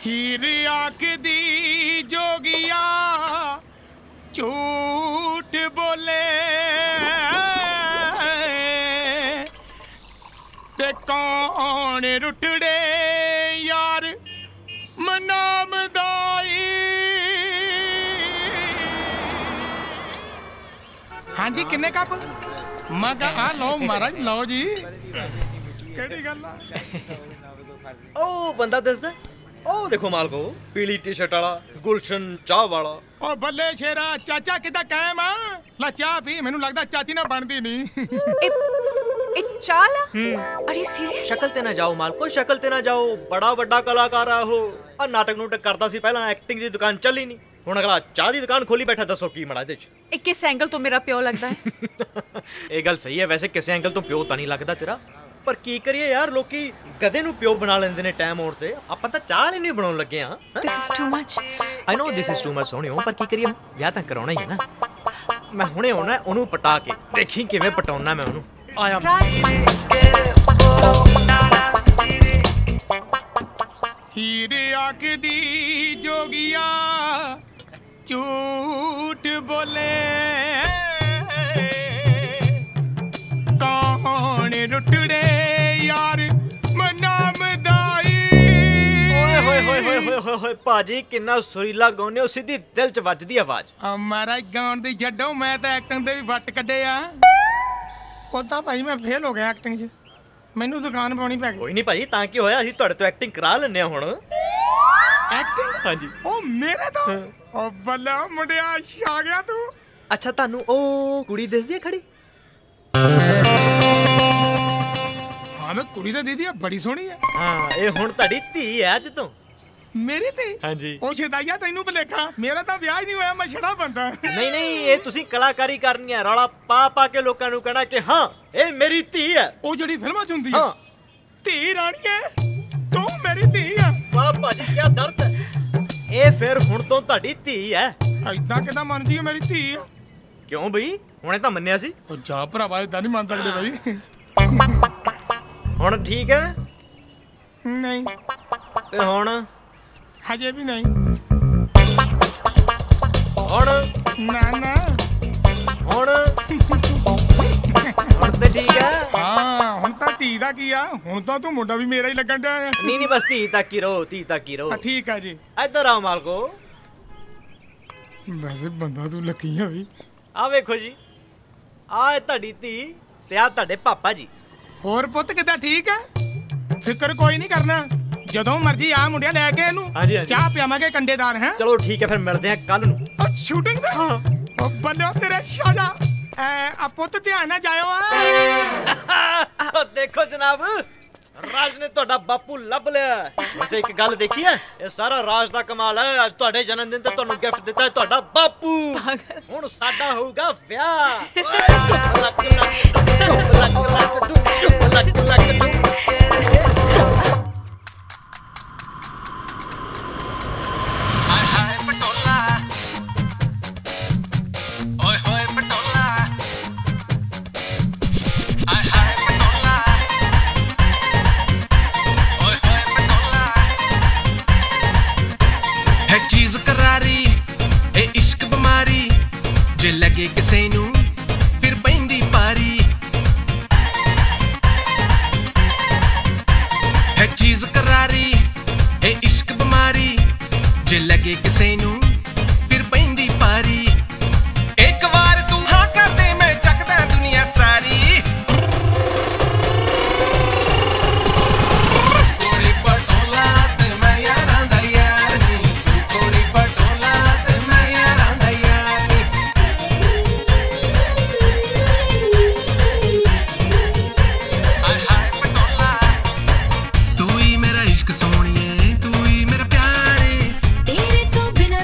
हीर आखदी जोगिया झूठ बोले ते कौन रुटड़े यार मनाम दाई। हाँ जी किन्ने कप मैं कहा लो महाराज लो जी केड़ी गल ओ बंदा दसदा ओ देखो मालको पीली टी शर्ट वाला गुलशन चाह वाला। ओ बल्ले शेरा चाचा किदा कायम आ ला चाह पी मैनू लगदा चाची ना बनदी नहीं। एक चाला आर यू सीरियस? शक्ल ते ना जाओ मालको शक्ल ते ना जाओ बड़ा बड़ा कलाकार आ हो आ नाटक नूटक करदा सी पहला एक्टिंग दी दुकान चली नहीं हुण अगला चाह दी दुकान खोली बैठा दसो की मड़ा दे एक किस एंगल तो मेरा प्यो लगदा है। ये गल सही है वैसे किस एंगल तो प्यो ता नहीं लगदा तेरा पर की करिए यार लोकी गधे नू प्यो बना लेंदे ने टाइम आउण ते ਆਪਾਂ ਤਾਂ ਚਾਹ ਨਹੀਂ ਬਣਾਉਣ ਲੱਗੇ ਆ। This is too much. I know this is too much सोनियो पर की करिए ਵਿਆਹ ਤਾਂ ਕਰਾਉਣਾ ਹੀ ਹੈ ਨਾ। ਮੈਂ ਹੁਣੇ ਆਉਣਾ ਉਹਨੂੰ ਪਟਾ ਕੇ ਦੇਖੀ ਕਿਵੇਂ ਪਟਾਉਣਾ ਮੈਂ ਉਹਨੂੰ ਆਇਆ। हीर आखदी जोगिया झूठ बोले कौन रुटड़े यार मनाम दाई। ਓਏ ਹੋਏ ਹੋਏ ਹੋਏ ਹੋਏ ਹੋਏ ਹੋਏ ਭਾਜੀ ਕਿੰਨਾ ਸੁਰੀਲਾ ਗਾਉਂਦੇ ਹੋ ਸਿੱਧੀ ਦਿਲ 'ਚ ਵੱਜਦੀ ਆਵਾਜ਼। ਮਹਾਰਾਜ ਗਾਉਣ ਦੀ ਛੱਡੋ ਮੈਂ ਤਾਂ ਐਕਟਿੰਗ ਦੇ ਵੀ ਵੱਟ ਕੱਢੇ ਆ। ਉਦਾਂ ਭਾਈ ਮੈਂ ਫੇਲ ਹੋ ਗਿਆ ਐਕਟਿੰਗ 'ਚ ਮੈਨੂੰ ਦੁਕਾਨ ਪਾਉਣੀ ਪੈ ਗਈ। ਕੋਈ ਨਹੀਂ ਭਾਜੀ ਤਾਂ ਕੀ ਹੋਇਆ ਅਸੀਂ ਤੁਹਾਡੇ ਤੋਂ ਐਕਟਿੰਗ ਕਰਾ ਲੈਂਦੇ ਆ ਹੁਣ। ਐਕਟਿੰਗ ਹਾਂਜੀ ਉਹ ਮੇਰੇ ਤੋਂ ਉਹ ਬੱਲਾ ਮੁੰਡਿਆ ਆ ਗਿਆ ਤੂੰ। ਅੱਛਾ ਤੁਹਾਨੂੰ ਉਹ ਕੁੜੀ ਦਿਸਦੀ ਹੈ ਖੜੀ? ਹਾਂ ਮੈਂ ਕੁੜੀ ਤਾਂ ਦੀਦੀ ਆ ਬੜੀ ਸੋਹਣੀ ਆ। ਹਾਂ ਇਹ ਹੁਣ ਤੁਹਾਡੀ ਧੀ ਹੈ ਅੱਜ ਤੋਂ। ਮੇਰੀ ਧੀ? ਹਾਂਜੀ। ਉਹ ਸ਼ਦਾਈਆ ਤੈਨੂੰ ਭੁਲੇਖਾ ਮੇਰਾ ਤਾਂ ਵਿਆਹ ਹੀ ਨਹੀਂ ਹੋਇਆ ਮੈਂ ਛੜਾ ਬੰਦਾ। ਨਹੀਂ ਨਹੀਂ ਇਹ ਤੁਸੀਂ ਕਲਾਕਾਰੀ ਕਰਨੀ ਹੈ ਰੌਲਾ ਪਾ ਪਾ ਕੇ ਲੋਕਾਂ ਨੂੰ ਕਹਿਣਾ ਕਿ ਹਾਂ ਇਹ ਮੇਰੀ ਧੀ ਹੈ। ਉਹ ਜਿਹੜੀ ਫਿਲਮਾਂ 'ਚ ਹੁੰਦੀ ਹਾਂ ਆ ਧੀ ਰਾਣੀਏ ਤੂੰ ਮੇਰੀ ਧੀ ਆ। ਵਾਹ ਭਾਜੀ ਕੀ ਦਰਦ ਹੈ। ਇਹ ਫਿਰ ਹੁਣ ਤੋਂ ਤੁਹਾਡੀ ਧੀ ਹੈ। ਐਦਾਂ ਕਿਦਾਂ ਮੰਨਦੀ ਆ ਮੇਰੀ ਧੀ ਆ? ਕਿਉਂ ਬਈ ਹੁਣੇ ਤਾਂ ਮੰਨਿਆ ਸੀ। ਉਹ ਜਾ ਭਰਾਵਾ ਏਦਾਂ ਨਹੀਂ ਮੰਨ ਸਕਦੇ ਬਾਈ। ਹੁਣ ਠੀਕ ਹੈ? ਨਹੀਂ ਤੇ ਹੁਣ? ਹਜੇ ਵੀ ਨਹੀਂ। ਹੁਣ? ਨਾ ਨਾ ਹੁਣ? ਹੁਣ ਤੇ ਠੀਕ ਹੈ? ਹਾਂ ਹੁਣ ਤਾਂ ਧੀ ਦਾ ਕੀ ਆ ਹੁਣ ਤਾਂ ਤੂੰ ਮੁੰਡਾ ਵੀ ਮੇਰਾ ਹੀ ਲੱਗਣ ਡਿਆ ਆ। ਨਹੀਂ ਨਹੀਂ ਬਸ ਧੀ ਤੱਕ ਹੀ ਰਹੋ ਧੀ ਤੱਕ ਹੀ ਰਹੋ। ਠੀਕ ਆ ਜੀ। ਇੱਧਰ ਆਓ ਮਾਲਕੋ। ਵੈਸੇ ਬੰਦਾ ਤੂੰ ਲੱਕੀ ਆ ਵੀ। ਆ ਵੇਖੋ ਜੀ ਆ ਹੈ ਤੁਹਾਡੀ ਧੀ ਤੇ ਆ ਤੁਹਾਡੇ ਪਾਪਾ ਜੀ। ਹੋਰ ਪੁੱਤ ਕਿੱਦਾਂ ਠੀਕ ਆ? ਫਿਕਰ ਕੋਈ ਨਹੀਂ ਕਰਨਾ ਜਦੋਂ ਮਰਜੀ ਆ ਮੁੰਡਿਆ ਲੈ ਕੇ ਇਹਨੂੰ ਹਾਂਜੀ, ਹਾਂਜੀ। ਚਾਹ ਪਿਆਵਾਂਗੇ ਕੰਡੇਦਾਰ ਹੈ। ਚਲੋ ਠੀਕ ਹੈ ਫਿਰ ਮਿਲਦੇ ਆ ਕੱਲ ਨੂੰ। ਸ਼ੂਟਿੰਗ ਦਾ ਉਹ ਬੰਦੇ ਤੇਰੇ ਸ਼ਾਜਾ ਆ ਪੁੱਤ ਧਿਆਨ ਨਾਲ ਜਾਇਓ ਆ। ਦੇਖੋ ਜਨਾਬ ਰਾਜ ਨੇ ਤੁਹਾਡਾ ਬਾਪੂ ਲੱਭ ਲਿਆ। ਵੈਸੇ ਇੱਕ ਗੱਲ ਦੇਖੀ ਹੈ ਇਹ ਸਾਰਾ ਰਾਜ ਦਾ ਕਮਾਲ ਹੈ। ਅੱਜ ਤੁਹਾਡੇ ਜਨਮ ਦਿਨ ਤੇ ਤੁਹਾਨੂੰ ਗਿਫਟ ਦਿੱਤਾ ਹੈ ਤੁਹਾਡਾ ਬਾਪੂ। ਹੁਣ ਸਾਡਾ ਹੋਊਗਾ ਵਿਆਹ। ਲੱਕ ਲੱਕ ਲੱਕ चीज करारी ए इश्क बीमारी जे लगे किसे नू फिर पैंदी पारी है चीज करारी ए इश्क बीमारी जे लगे किसे नू फिर पैंदी पारी एक बार तू हाँ कर दे मैं जगदा दुनिया सारी तेरे तो बिना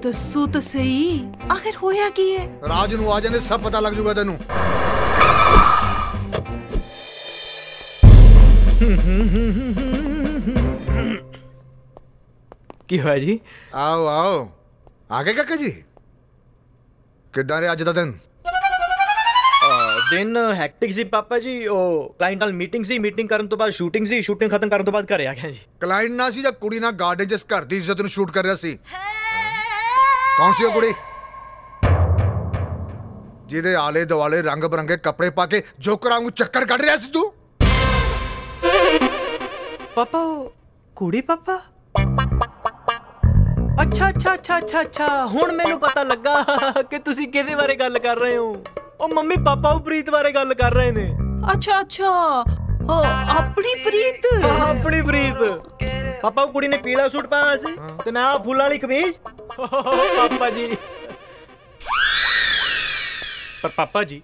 ਦੱਸੋ ਤਾਂ ਸਹੀ, ਆਖਿਰ ਹੋਇਆ ਕੀ ਹੈ? ਰਾਜ ਨੂੰ ਆ ਜਾਂਦੇ ਸਭ ਪਤਾ ਲੱਗ ਜੂਗਾ ਤੈਨੂੰ। ਕੀ ਹੋਇਆ ਜੀ? ਆਓ ਆਓ, ਆ ਗਏ ਕਾਕਾ ਜੀ? ਕਿੱਦਾਂ ਰਿਹਾ ਅੱਜ ਦਾ ਦਿਨ? ਦਿਨ ਹੈਕਟਿਕ ਸੀ ਪਾਪਾ ਜੀ। ਉਹ ਕਲਾਇੰਟ ਨਾਲ ਮੀਟਿੰਗ ਸੀ, ਮੀਟਿੰਗ ਕਰਨ ਤੋਂ ਬਾਅਦ ਸ਼ੂਟਿੰਗ ਸੀ, ਸ਼ੂਟਿੰਗ ਖਤਮ ਕਰਨ ਤੋਂ ਬਾਅਦ ਘਰੇ ਆ ਗਿਆ ਜੀ। ਕਲਾਇੰਟ ਨਾ ਸੀ ਜਾਂ ਕੁੜੀ ਨਾਲ ਗਾਰਡਨ ਜਿਸ ਘਰ ਦੀ ਇੱਜ਼ਤ ਨੂੰ ਸ਼ੂਟ ਕਰ ਰਿਹਾ ਸੀ? ਕੌਣ ਸੀ ਉਹ ਕੁੜੀ ਜਿਹਦੇ ਆਲੇ ਦੁਆਲੇ ਰੰਗ ਬਰੰਗੇ ਕੱਪੜੇ ਪਾ ਕੇ ਜੋਕਰਾਂ ਨੂੰ ਚੱਕਰ ਕੱਢ ਰਿਹਾ ਸੀ ਤੂੰ? ਪਾਪਾ ਕੁੜੀ ਪਾਪਾ? ਅੱਛਾ ਅੱਛਾ ਅੱਛਾ ਅੱਛਾ ਅੱਛਾ, ਹੁਣ ਮੈਨੂੰ ਪਤਾ ਲੱਗਾ ਕਿ ਤੁਸੀਂ ਕਿਹਦੇ ਬਾਰੇ ਗੱਲ ਕਰ ਰਹੇ ਹੋ। ਉਹ ਮੰਮੀ ਪਾਪਾ ਉਹ ਪ੍ਰੀਤ ਬਾਰੇ ਗੱਲ ਕਰ ਰਹੇ ਨੇ। ਅੱਛਾ ਅੱਛਾ, ਆਪਣੀ ਪ੍ਰੀਤ। ਆਪਣੀ ਪ੍ਰੀਤ। ਪਾਪਾ ਉਹ ਕੁੜੀ ਨੇ ਪੀਲਾ ਸੂਟ ਪਾਇਆ ਹੋਇਆ ਸੀ ਤੇ ਮੈਂ ਆ ਫੁੱਲਾਂ ਵਾਲੀ ਕਮੀਜ਼। ਪਾਪਾ ਜੀ, ਪਰ ਪਾਪਾ ਜੀ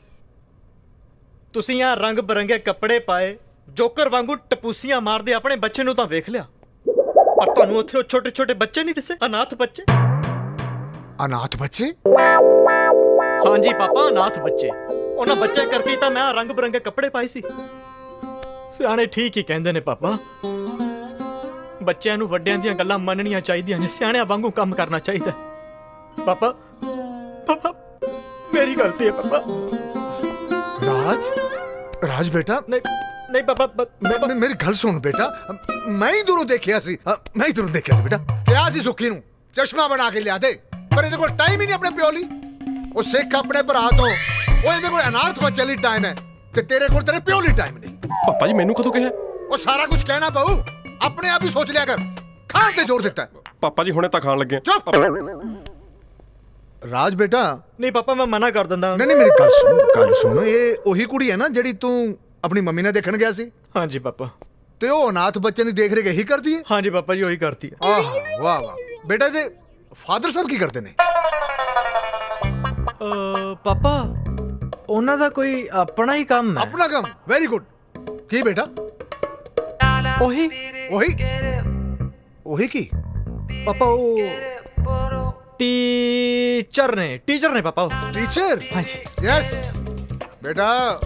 ਤੁਸੀਂ ਆ ਰੰਗ ਬਰੰਗੇ ਕੱਪੜੇ ਪਾਏ ਜੋਕਰ ਵਾਂਗੂ ਟਪੂਸੀਆਂ ਮਾਰਦੇ ਆਪਣੇ ਬੱਚੇ ਨੂੰ ਤਾਂ ਵੇਖ ਲਿਆ, ਪਰ ਤੁਹਾਨੂੰ ਉੱਥੇ ਉਹ ਛੋਟੇ ਛੋਟੇ ਬੱਚੇ ਨਹੀਂ ਦਿਸੇ? ਅਨਾਥ ਬੱਚੇ। ਅਨਾਥ ਬੱਚੇ? ਹਾਂਜੀ ਪਾਪਾ, ਅਨਾਥ ਬੱਚੇ। ਉਹਨਾਂ ਬੱਚਿਆਂ ਕਰਕੇ ਤਾਂ ਮੈਂ ਰੰਗ ਬਰੰਗੇ ਕੱਪੜੇ ਪਾਏ ਸੀ। ਸਿਆਣੇ ਠੀਕ ਹੀ ਕਹਿੰਦੇ ਨੇ ਪਾਪਾ, ਬੱਚਿਆਂ ਨੂੰ ਵੱਡਿਆਂ ਦੀਆਂ ਗੱਲਾਂ ਮੰਨਣੀਆਂ ਚਾਹੀਦੀਆਂ ਨੇ, ਸਿਆਣਿਆਂ ਵਾਂਗੂ ਕੰਮ ਕਰਨਾ ਚਾਹੀਦਾ। ਪਾਪਾ ਪਾਪਾ ਮੇਰੀ ਗਲਤੀ ਹੈ ਪਾਪਾ। ਰਾਜ, ਰਾਜ ਬੇਟਾ। ਨਹੀਂ ਪਾਪਾ, ਮੇਰੀ ਗੱਲ ਸੁਣ ਬੇਟਾ, ਮੈਂ ਹੀ ਦੂਰੋਂ ਦੇਖਿਆ ਸੀ, ਮੈਂ ਹੀ ਦੂਰੋਂ ਦੇਖਿਆ ਸੀ ਬੇਟਾ। ਕਿਹਾ ਸੀ ਸੁੱਖੀ ਨੂੰ ਚਸ਼ਮਾ ਬਣਾ ਕੇ ਲਿਆ ਦੇ, ਪਰ ਇਹਦੇ ਕੋਲ ਟਾਈਮ ਹੀ ਨਹੀਂ ਆਪਣੇ ਪਿਓ ਲਈ। ਉਹ ਸਿੱਖ ਆਪਣੇ ਭਰਾ ਤੋਂ, ਉਹ ਇਹਦੇ ਕੋਲ ਅਨਾਥ ਬੱਚੇ ਲਈ ਟਾਈਮ ਹੈ ਤੇ ਤੇਰੇ ਕੋਲ ਤੇਰੇ ਪਿਓ ਲਈ ਟਾਈਮ ਨਹੀਂ। ਪਾਪਾ ਜੀ ਮੈਨੂੰ ਕਦੋਂ ਕਿਹਾ? ਉਹ ਸਾਰਾ ਕੁਝ ਕਹਿਣਾ ਪਊ, ਆਪਣੇ ਆਪ ਹੀ ਸੋਚ ਲਿਆ ਕਰ। ਖਾਣ ਤੇ ਜ਼ੋਰ ਦਿੱਤਾ। ਪਾਪਾ ਜੀ ਹੁਣੇ ਤਾਂ ਖਾਣ ਲੱਗੇ। ਚੁੱਪ। ਰਾਜ ਬੇਟਾ। ਨਹੀਂ ਪਾਪਾ ਮੈਂ ਮਨਾ ਕਰ ਦਿੰਦਾ। ਨਹੀਂ ਮੇਰੀ ਗੱਲ ਸੁਣ, ਇਹ ਉਹੀ ਕੁੜੀ ਹੈ ਨਾ ਜਿਹੜੀ ਤੂੰ ਆਪਣੀ ਮੰਮੀ ਨਾਲ ਦੇਖਣ ਗਿਆ ਸੀ? ਹਾਂਜੀ ਪਾਪਾ। ਤੇ ਉਹ ਅਨਾਥ ਬੱਚੇ ਦੀ ਦੇਖ ਰੇਖ ਇਹੀ ਕਰਦੀ ਹੈ? ਹਾਂਜੀ ਪਾਪਾ ਜੀ ਉਹੀ ਕਰਦੀ ਹੈ। ਆਹ ਵਾਹ ਵਾਹ ਬੇਟਾ, ਇਹਦੇ ਫਾਦਰ ਸਾਹਿਬ ਕੀ ਕਰਦੇ ਨੇ? ਪਾਪਾ ਉਹਨਾਂ ਦਾ ਕੋਈ ਆਪਣਾ ਹੀ ਕੰਮ ਹੈ। ਆਪਣਾ ਕੰਮ? Very good. ਕੀ ਬੇਟਾ? ਉਹੀ ਕੀ? ਪਾਪਾ ਉਹ ਟੀਚਰ ਨੇ ਪਾਪਾ। ਉਹ ਟੀਚਰ? ਹਾਂਜੀ। ਯੈਸ ਬੇਟਾ,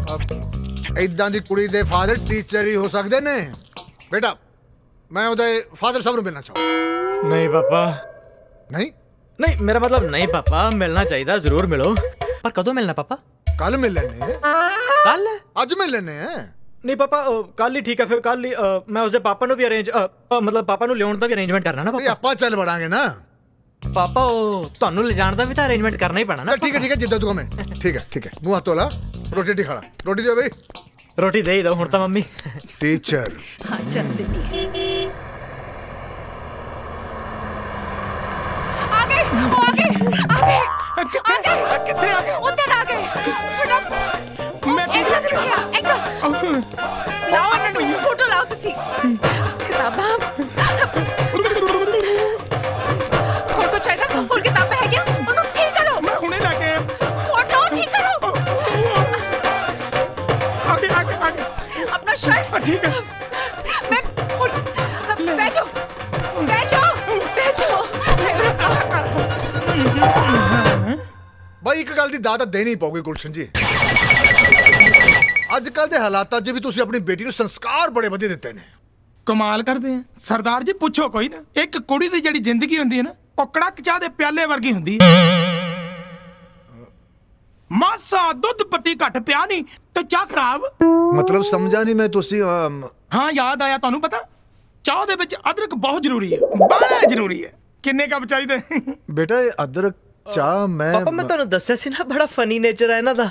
ਇਦਾਂ ਦੀ ਕੁੜੀ ਦੇ ਫਾਦਰ ਟੀਚਰ ਹੀ ਹੋ ਸਕਦੇ ਨੇ। ਬੇਟਾ ਮੈਂ ਉਹਦੇ ਫਾਦਰ ਸਾਹਿਬ ਨੂੰ ਮਿਲਣਾ ਚਾਹੁੰਦਾ। ਨਹੀਂ ਪਾਪਾ। ਨਹੀਂ ਮੇਰਾ ਮਤਲਬ ਨਹੀਂ ਪਾਪਾ, ਮਿਲਣਾ ਚਾਹੀਦਾ, ਜ਼ਰੂਰ ਮਿਲੋ, ਪਰ ਕਦੋਂ ਮਿਲਣਾ ਪਾਪਾ? ਕੱਲ ਮਿਲ ਲੈਣੇ। ਕੱਲ? ਅੱਜ ਮਿਲ ਲੈਣੇ। ਨਹੀਂ ਪਾਪਾ, ਕੱਲ ਹੀ ਠੀਕ ਹੈ। ਫਿਰ ਕੱਲ ਹੀ ਮੈਂ ਉਸਦੇ ਪਾਪਾ ਨੂੰ ਵੀ ਮਤਲਬ ਪਾਪਾ ਨੂੰ ਲਿਆਉਣ ਦਾ ਵੀ ਅਰੇਂਜਮੈਂਟ ਕਰਨਾ ਨਾ ਪਾਪਾ। ਆਪਾਂ ਚੱਲ ਵੜਾਂਗੇ ਨਾ ਪਾਪਾ। ਉਹ ਤੁਹਾਨੂੰ ਲਿਜਾਣ ਦਾ ਵੀ ਤਾਂ ਅਰੇਂਜਮੈਂਟ ਕਰਨਾ ਹੀ ਪੈਣਾ ਨਾ। ਠੀਕ ਹੈ ਜਿੱਦਾਂ ਤੂੰ ਕਹਵੇਂ। ਠੀਕ ਹੈ ਮੂੰਹ ਹੱਥ ਧੋਲਾ, ਰੋਟੀ ਖਾ ਲਾ। ਰੋਟੀ ਦਿਓ ਬਈ। ਰੋਟੀ ਦੇ ਹੀ ਦੋ ਹੁਣ ਤਾਂ ਮੰਮੀ। ਟੀਚਰ। ਹਾਂ ਚੱਲ ਦਿੰਦੀ ਹੈ। ਆ ਗਏ। ਕਿੱਥੇ ਆ ਗਏ? ਉੱਧਰ ਆ ਗਏ। ਮੈਂ ਕੀ ਲੱਗ ਰਿਹਾ? ਇੱਕ ਲਾਓ ਉਹਨਾਂ ਨੂੰ ਫੋਟੋ ਲਾਓ ਤੁਸੀਂ। ਕਿਤਾਬਾਂ ਹੋਰ ਕੁਛ ਚਾਹੀਦਾ? ਹੋਰ ਕਿਤਾਬਾਂ ਹੈਗੀਆਂ? ਉਹਨੂੰ ਠੀਕ ਕਰੋ। ਮੈਂ ਹੁਣੇ ਲਾ ਕੇ ਫੋਟੋ ਠੀਕ ਕਰੋ। ਆਗੇ ਆਪਣਾ ਸ਼ਰਟ। ਠੀਕ ਹੈ। ਮੈਂ ਬੈਠੋ। ਬਾਈ ਇੱਕ ਗੱਲ ਦੀ ਦਾਤ ਦੇਣੀ ਪਊਗੀ ਗੁਲਸ਼ਨ ਜੀ। ਅੱਜ ਕੱਲ ਦੇ ਹਾਲਾਤਾਂ 'ਚ ਵੀ ਤੁਸੀਂ ਆਪਣੀ ਬੇਟੀ ਨੂੰ ਸੰਸਕਾਰ ਬੜੇ ਵਧੀਆ ਦਿੱਤੇ ਨੇ। ਕਮਾਲ ਕਰਦੇ ਆ ਸਰਦਾਰ ਜੀ, ਪੁੱਛੋ ਕੋਈ ਨਾ। ਇੱਕ ਕੁੜੀ ਦੀ ਜਿਹੜੀ ਜ਼ਿੰਦਗੀ ਹੁੰਦੀ ਹੈ ਨਾ, ਉਹ ਕੜਕ ਚਾਹ ਦੇ ਪਿਆਲੇ ਵਰਗੀ ਹੁੰਦੀ ਹੈ। ਮਾਸਾ ਦੁੱਧ ਪੱਤੀ ਘੱਟ ਪਿਆ ਨਹੀਂ ਤੇ ਚਾਹ ਖਰਾਬ। ਮਤਲਬ ਸਮਝਾ ਨਹੀਂ ਮੈਂ। ਤੁਸੀਂ ਹਾਂ ਯਾਦ ਆਇਆ, ਤੁਹਾਨੂੰ ਪਤਾ ਚਾਹ ਦੇ ਵਿੱਚ ਅਦਰਕ ਬਹੁਤ ਜ਼ਰੂਰੀ ਹੈ, ਬੜਾ ਜ਼ਰੂਰੀ ਹੈ। ਕਿੰਨੇ ਕੱਪ ਚਾਹੀਦੇ? ਬੇਟਾ ਇਹ ਅਦਰਕ ਚਾਹ ਪਾਪਾ ਮੈਂ ਤੁਹਾਨੂੰ ਦੱਸਿਆ ਸੀ ਨਾ, ਬੜਾ ਫਨੀ ਨੇਚਰ ਹੈ ਇਹਨਾਂ ਦਾ।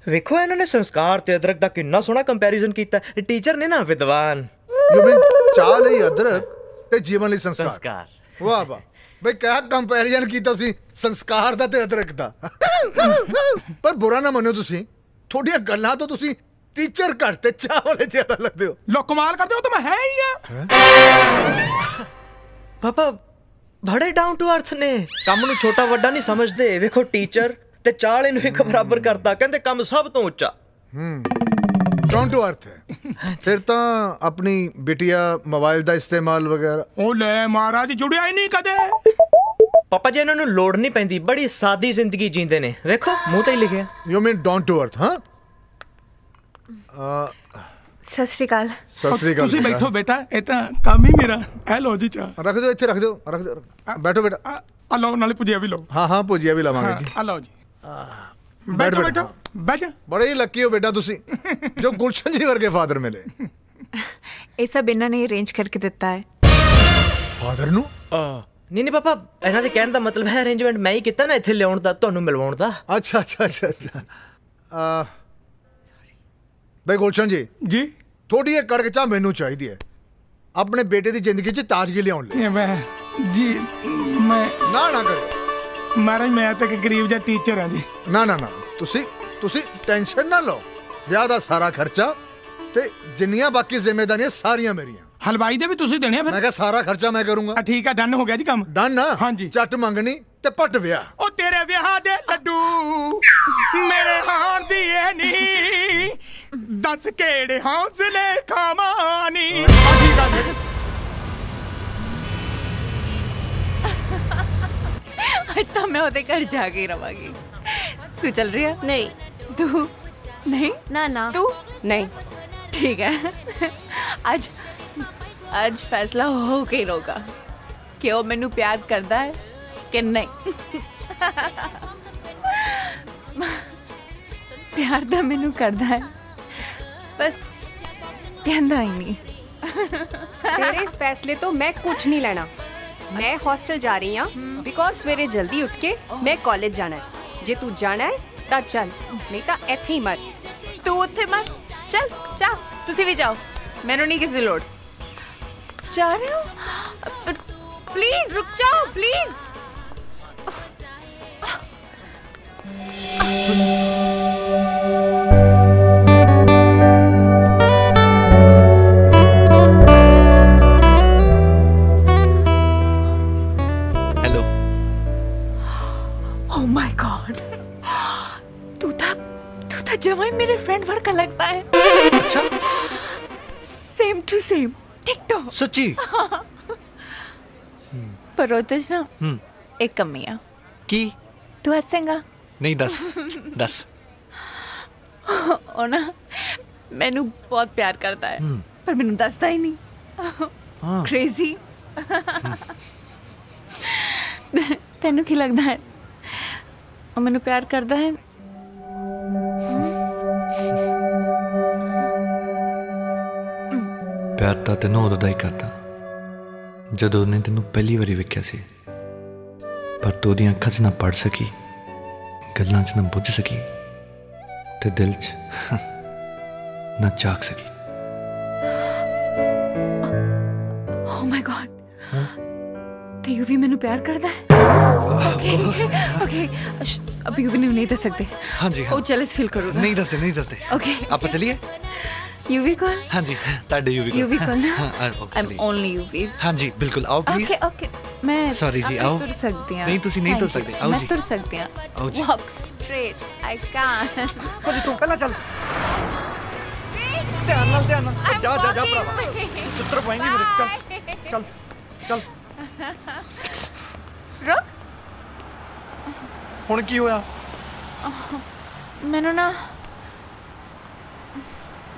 ਵੇਖੋ ਇਹਨਾਂ ਨੇ ਸੰਸਕਾਰ ਤੇ ਅਦਰਕ ਦਾ ਕਿੰਨਾ ਸੋਹਣਾ ਕੰਪੈਰੀਜ਼ਨ ਕੀਤਾ। ਟੀਚਰ ਨੇ ਨਾ ਵਿਦਵਾਨ। ਯੂ ਮੀਨ ਚਾਹ ਲਈ ਅਦਰਕ ਤੇ ਜੀਵਨ ਲਈ ਸੰਸਕਾਰ। ਵਾਹ ਵਾਹ ਬਈ, ਕਿਆ ਕੰਪੈਰੀਜ਼ਨ ਕੀਤਾ ਤੁਸੀਂ ਸੰਸਕਾਰ ਦਾ ਤੇ ਅਦਰਕ ਦਾ। ਪਰ ਬੁਰਾ ਨਾ ਮੰਨੋ ਤੁਸੀਂ, ਤੁਹਾਡੀਆਂ ਗੱਲਾਂ ਤੋਂ ਤੁਸੀਂ ਟੀਚਰ ਘੱਟ ਤੇ ਚਾਹ ਵਾਲੇ ਜ਼ਿਆਦਾ ਲੱਗਦੇ ਹੋ। ਲੋ ਕਮਾਲ ਕਰਦੇ ਹੋ ਤਾਂ ਮੈਂ ਹੈ ਹੀ ਆ। ਪਾਪਾ ਬੜੇ ਡਾਊਨ ਟੂ ਅਰਥ ਨੇ, ਕੰਮ ਨੂੰ ਛੋਟਾ ਵੱਡਾ ਨਹੀਂ ਸਮਝਦੇ। ਵੇਖੋ ਟੀਚਰ ਤੇ ਚਾਹ ਵਾਲੇ ਨੂੰ ਇੱਕ ਬਰਾਬਰ ਕਰਤਾ, ਕਹਿੰਦੇ ਕੰਮ ਸਭ ਤੋਂ ਉੱਚਾ। ਡਾਊਨ ਟੂ ਅਰਥ ਹੈ। ਫਿਰ ਤਾਂ ਆਪਣੀ ਬਿਟੀਆ ਮੋਬਾਈਲ ਦਾ ਇਸਤੇਮਾਲ ਵਗੈਰਾ। ਉਹ ਲੈ ਮਹਾਰਾਜ, ਜੁੜਿਆ ਹੀ ਨਹੀਂ ਕਦੇ। ਪਾਪਾ ਜੀ ਇਹਨਾਂ ਨੂੰ ਲੋੜ ਨਹੀਂ ਪੈਂਦੀ, ਬੜੀ ਸਾਦੀ ਜ਼ਿੰਦਗੀ ਜੀਂਦੇ ਨੇ। ਵੇਖੋ ਮੂੰਹ ਤੇ ਹੀ ਲਿਖਿਆ। You mean down to earth? ਹਾਂ ਸਤਿ ਸ਼੍ਰੀ ਅਕਾਲ। ਸਤਿ ਸ੍ਰੀ ਅਕਾਲ। ਤੁਸੀਂ ਬੈਠੋ ਬੇਟਾ, ਇਹ ਤਾਂ ਕੰਮ ਹੀ ਮੇਰਾ। ਇਹ ਲਓ ਜੀ ਚਾਹ। ਰੱਖ ਦਿਓ ਇੱਥੇ, ਰੱਖ ਦਿਓ, ਰੱਖ ਦਿਓ। ਬੈਠੋ ਬੇਟਾ। ਆ ਲਓ, ਨਾਲੇ ਭੁਜੀਆ ਵੀ ਲਓ। ਹਾਂ ਹਾਂ, ਭੁਜੀਆ ਵੀ ਲਵਾਂਗੇ ਜੀ। ਆ ਲਓ ਜੀ। ਬੈਠੋ ਬੈਠੋ ਬੈਠ ਜਾ। ਬੜੇ ਹੀ ਲੱਕੀ ਹੋ ਬੇਟਾ ਤੁਸੀਂ, ਜੋ ਗੁਲਸ਼ਨ ਜੀ ਵਰਗੇ ਫਾਦਰ ਮਿਲੇ। ਇਹ ਸਭ ਇਹਨਾਂ ਨੇ ਅਰੇਂਜ ਕਰਕੇ ਦਿੱਤਾ ਹੈ। ਫਾਦਰ ਨੂੰ? ਨਹੀਂ ਨਹੀਂ ਪਾਪਾ, ਇਹਨਾਂ ਦੇ ਕਹਿਣ ਦਾ ਮਤਲਬ ਹੈ ਅਰੇਂਜਮੈਂਟ ਮੈਂ ਹੀ ਕੀਤਾ ਨਾ, ਇੱਥੇ ਲਿਆਉਣ ਦਾ, ਤੁਹਾਨੂੰ ਮਿਲਵਾਉਣ ਦਾ। ਅੱਛਾ ਅੱਛਾ ਅੱਛਾ ਅੱਛਾ। ਬਈ ਗੁਲਸ਼ਨ ਜੀ, ਜੀ ਥੋੜੀ ਇਹ ਕੜਕ ਚਾਹ ਮੈਨੂੰ ਚਾਹੀਦੀ ਹੈ ਆਪਣੇ ਬੇਟੇ ਦੀ ਜ਼ਿੰਦਗੀ 'ਚ ਤਾਜ਼ਗੀ ਲਿਆਉਣ ਲਈ। ਮੈਂ ਜੀ ਮੈਂ ਨਾ ਨਾ ਕਰੋ ਮਹਾਰਾਜ, ਮੈਂ ਤਾਂ ਇੱਕ ਗਰੀਬ ਜਿਹਾ ਟੀਚਰ ਹਾਂ ਜੀ। ਨਾ ਨਾ ਨਾ, ਤੁਸੀਂ ਟੈਨਸ਼ਨ ਨਾ ਲਓ। ਵਿਆਹ ਦਾ ਸਾਰਾ ਖਰਚਾ ਤੇ ਜਿੰਨੀਆਂ ਬਾਕੀ ਜ਼ਿੰਮੇਵਾਰੀਆਂ ਸਾਰੀਆਂ ਮੇਰੀਆਂ। ਹਲਵਾਈ ਦੇ ਵੀ ਤੁਸੀਂ ਦੇਣੇ ਆ ਫਿਰ? ਮੈਂ ਕਿਹਾ ਸਾਰਾ ਖਰਚਾ ਮੈਂ ਕਰੂੰਗਾ। ਠੀਕ ਆ, ਡਨ ਹੋ ਗਿਆ ਜੀ ਕੰਮ। ਡਨ ਨਾ? ਹਾਂਜੀ। ਚੱਟ ਮੰਗਣੀ ਤੇ ਪੱਟ ਵਿਆਹ। ਉਹ ਤੇਰੇ ਵਿਆਹ ਦੇ ਲੱਡੂ ਮੇਰੇ ਹਾਣ ਦੀ ਏ ਨੀ, ਦੱਸ ਕਿਹੜੇ ਹੌਸਲੇ ਖਾਵਾਂ ਨੀ। ਠੀਕ ਆ ਜੀ। ਅੱਜ ਤਾਂ ਮੈਂ ਉਹਦੇ ਘਰ ਜਾ ਕੇ ਰਵਾਂਗੀ। ਤੂੰ ਚੱਲ ਰਹੀ ਹੈ? ਨਹੀਂ ਤੂੰ ਨਹੀਂ? ਨਾ ਨਾ ਤੂੰ ਨਹੀਂ। ठीक है। आज आज फैसला हो के ही होगा कि वो मैनू प्यार करता है कि नहीं। प्यार तो मैनू करता है, बस कहना ही नहीं। तेरे इस फैसले तो मैं कुछ नहीं लेना। मैं हॉस्टल जा रही हूँ बिकॉज सवेरे जल्दी उठ के मैं कॉलेज जाना है। जे तू जाना है तो चल, नहीं तो इत्थे ही मर। तू उत्थे मत चल, जा तुसी भी जाओ, मैनू नहीं किसी लोड़। जा रहे हो? प्लीज रुक जाओ please. Hello. Oh my God, तू था जवाई मेरे फ्रेंड वर्ग का लगता है। अच्छा, सेम टू सेम, टिकटो। सच्ची? पर रोतेश ना एक कमी है। की? तू हंसेगा नहीं, दस दस। ओ ना मैनू बहुत प्यार करता है पर मैनू दसदा ही नहीं। क्रेजी। तेनू की लगता है ਉਹ ਮੈਨੂੰ ਪਿਆਰ ਕਰਦਾ ਹੈ? ਪਿਆਰ ਤਾਂ ਤੈਨੂੰ ਉਦੋਂ ਦਾ ਹੀ ਕਰਦਾ ਜਦੋਂ ਉਹਨੇ ਤੈਨੂੰ ਪਹਿਲੀ ਵਾਰੀ ਵੇਖਿਆ ਸੀ, ਪਰ ਤੂੰ ਉਹਦੀਆਂ ਅੱਖਾਂ 'ਚ ਨਾ ਪੜ ਸਕੀ, ਗੱਲਾਂ 'ਚ ਨਾ ਬੁੱਝ ਸਕੀ ਤੇ ਦਿਲ 'ਚ ਨਾ ਝਾਕ ਸਕੀ। ਓ ਮਾਈ ਗॉड, ਤੇ ਯੂ ਵੀ ਮੈਨੂੰ ਪਿਆਰ ਕਰਦਾ ਹੈ? ओके अब यू भी नहीं दस सकते। हाँ जी, हाँ। ओ जेलस फील करूँगा। नहीं दसते। ओके आप चलिए। यू भी कॉल? हाँ जी, ताड़े यू भी कॉल ना? हाँ, आई एम ओनली यू वीज। हाँ जी बिल्कुल, आओ प्लीज। ओके मैं सॉरी जी, आओ। तुर सकती हैं? नहीं तुसी नहीं तुर सकते, आओ मैं जी। तुर सकती हैं। आओ जी। Walk straight, I can't. तू पहला चल। ध्यान नाल जा भरावा, चित्र पाएंगे मेरे। चल रुक। ਹੁਣ ਕੀ ਹੋਇਆ?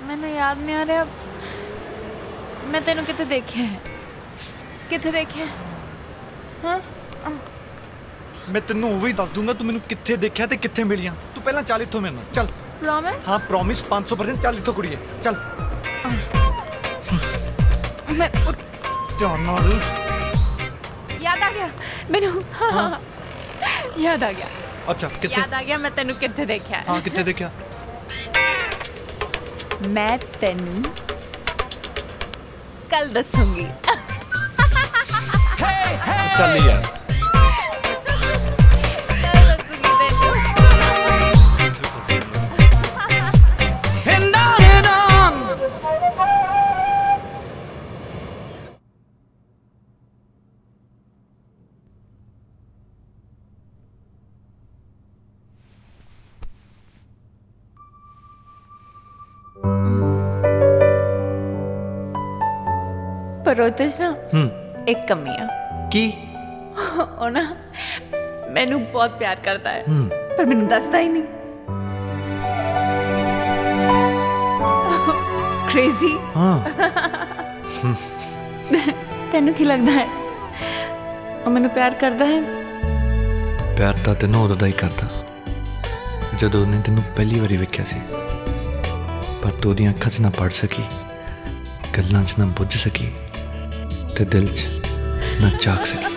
ਮੈਨੂੰ ਯਾਦ ਨਹੀਂ ਆ ਰਿਹਾ ਮੈਂ ਤੈਨੂੰ ਕਿੱਥੇ ਦੇਖਿਆ ਹੈ। ਹਾਂ ਮੈਂ ਤੈਨੂੰ ਉਹ ਵੀ ਦੱਸ ਦੂੰਗਾ ਤੂੰ ਮੈਨੂੰ ਕਿੱਥੇ ਦੇਖਿਆ ਤੇ ਕਿੱਥੇ ਮਿਲੀਆਂ। ਤੂੰ ਪਹਿਲਾਂ ਚੱਲ ਇੱਥੋਂ ਮੇਰੇ ਨਾਲ, ਚੱਲ। ਪ੍ਰੋਮਿਸ? ਹਾਂ ਪ੍ਰੋਮਿਸ, 500% ਚੱਲ ਇੱਥੋਂ ਕੁੜੀਏ, ਚੱਲ। ਮੈਂ ਧਿਆਨ ਨਾਲ। ਯਾਦ ਆ ਗਿਆ ਮੈਨੂੰ। ਯਾਦ ਆ ਗਿਆ। ਅੱਛਾ ਕਿੱਥੇ? ਯਾਦ ਆ ਗਿਆ ਮੈਂ ਤੈਨੂੰ ਕਿੱਥੇ ਦੇਖਿਆ। ਹਾਂ ਕਿੱਥੇ ਦੇਖਿਆ? ਮੈਂ ਤੈਨੂੰ ਕੱਲ ਦੱਸੂਗੀ। ਚੱਲ ਯਾਰ। पर रोतेश ना एक कमी है। की? ਉਹ ਨਾ ਮੈਨੂੰ ਬਹੁਤ ਪਿਆਰ ਕਰਦਾ ਹੈ ਪਰ ਮੈਨੂੰ ਦੱਸਦਾ ਹੀ ਨਹੀਂ। ਕ੍ਰੇਜ਼ੀ। ਹਾਂ। ਤੈਨੂੰ ਕੀ ਲੱਗਦਾ ਹੈ ਉਹ ਮੈਨੂੰ ਪਿਆਰ ਕਰਦਾ ਹੈ? ਪਿਆਰ ਤਾਂ ਤੈਨੂੰ ਉਦੋਂ ਦਾ ਹੀ ਕਰਦਾ ਜਦੋਂ ਉਹਨੇ ਤੈਨੂੰ ਪਹਿਲੀ ਵਾਰੀ ਵੇਖਿਆ ਸੀ, ਪਰ ਤੂੰ ਉਹਦੀਆਂ ਅੱਖਾਂ 'ਚ ਨਾ ਪੜ ਸਕੀ, ਗੱਲਾਂ 'ਚ ਨਾ ਬੁੱਝ ਸਕੀ ਤੇ ਦਿਲ 'ਚ ਨਾ ਝਾਕ ਸਕੀ।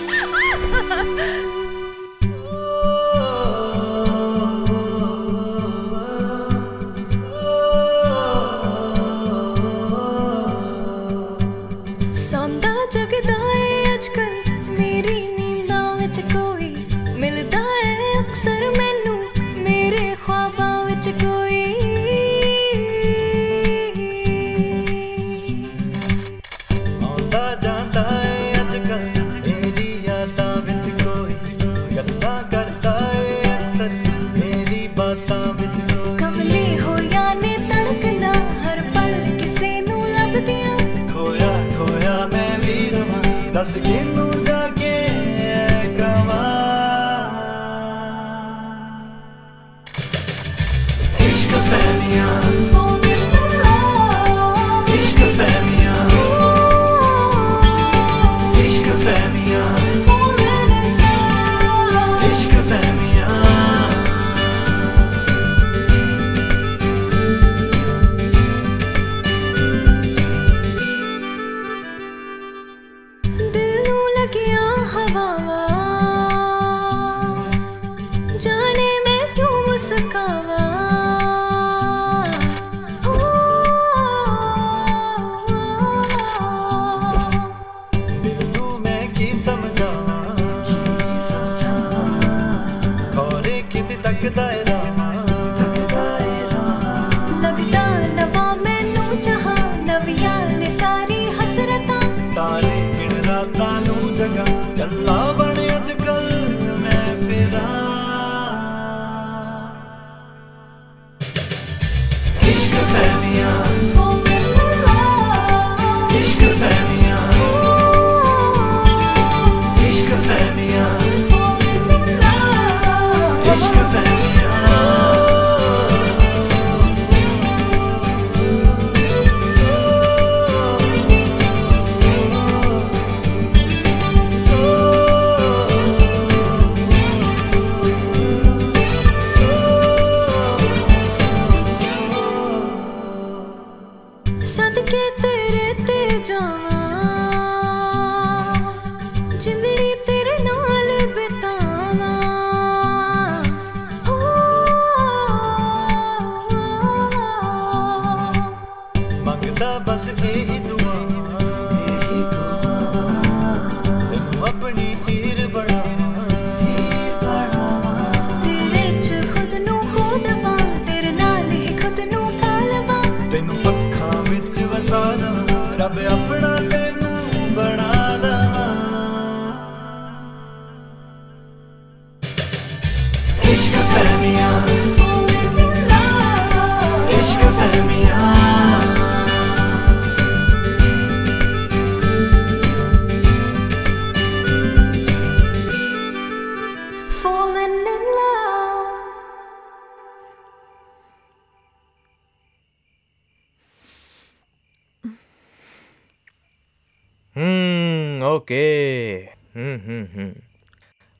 ਓਕੇ।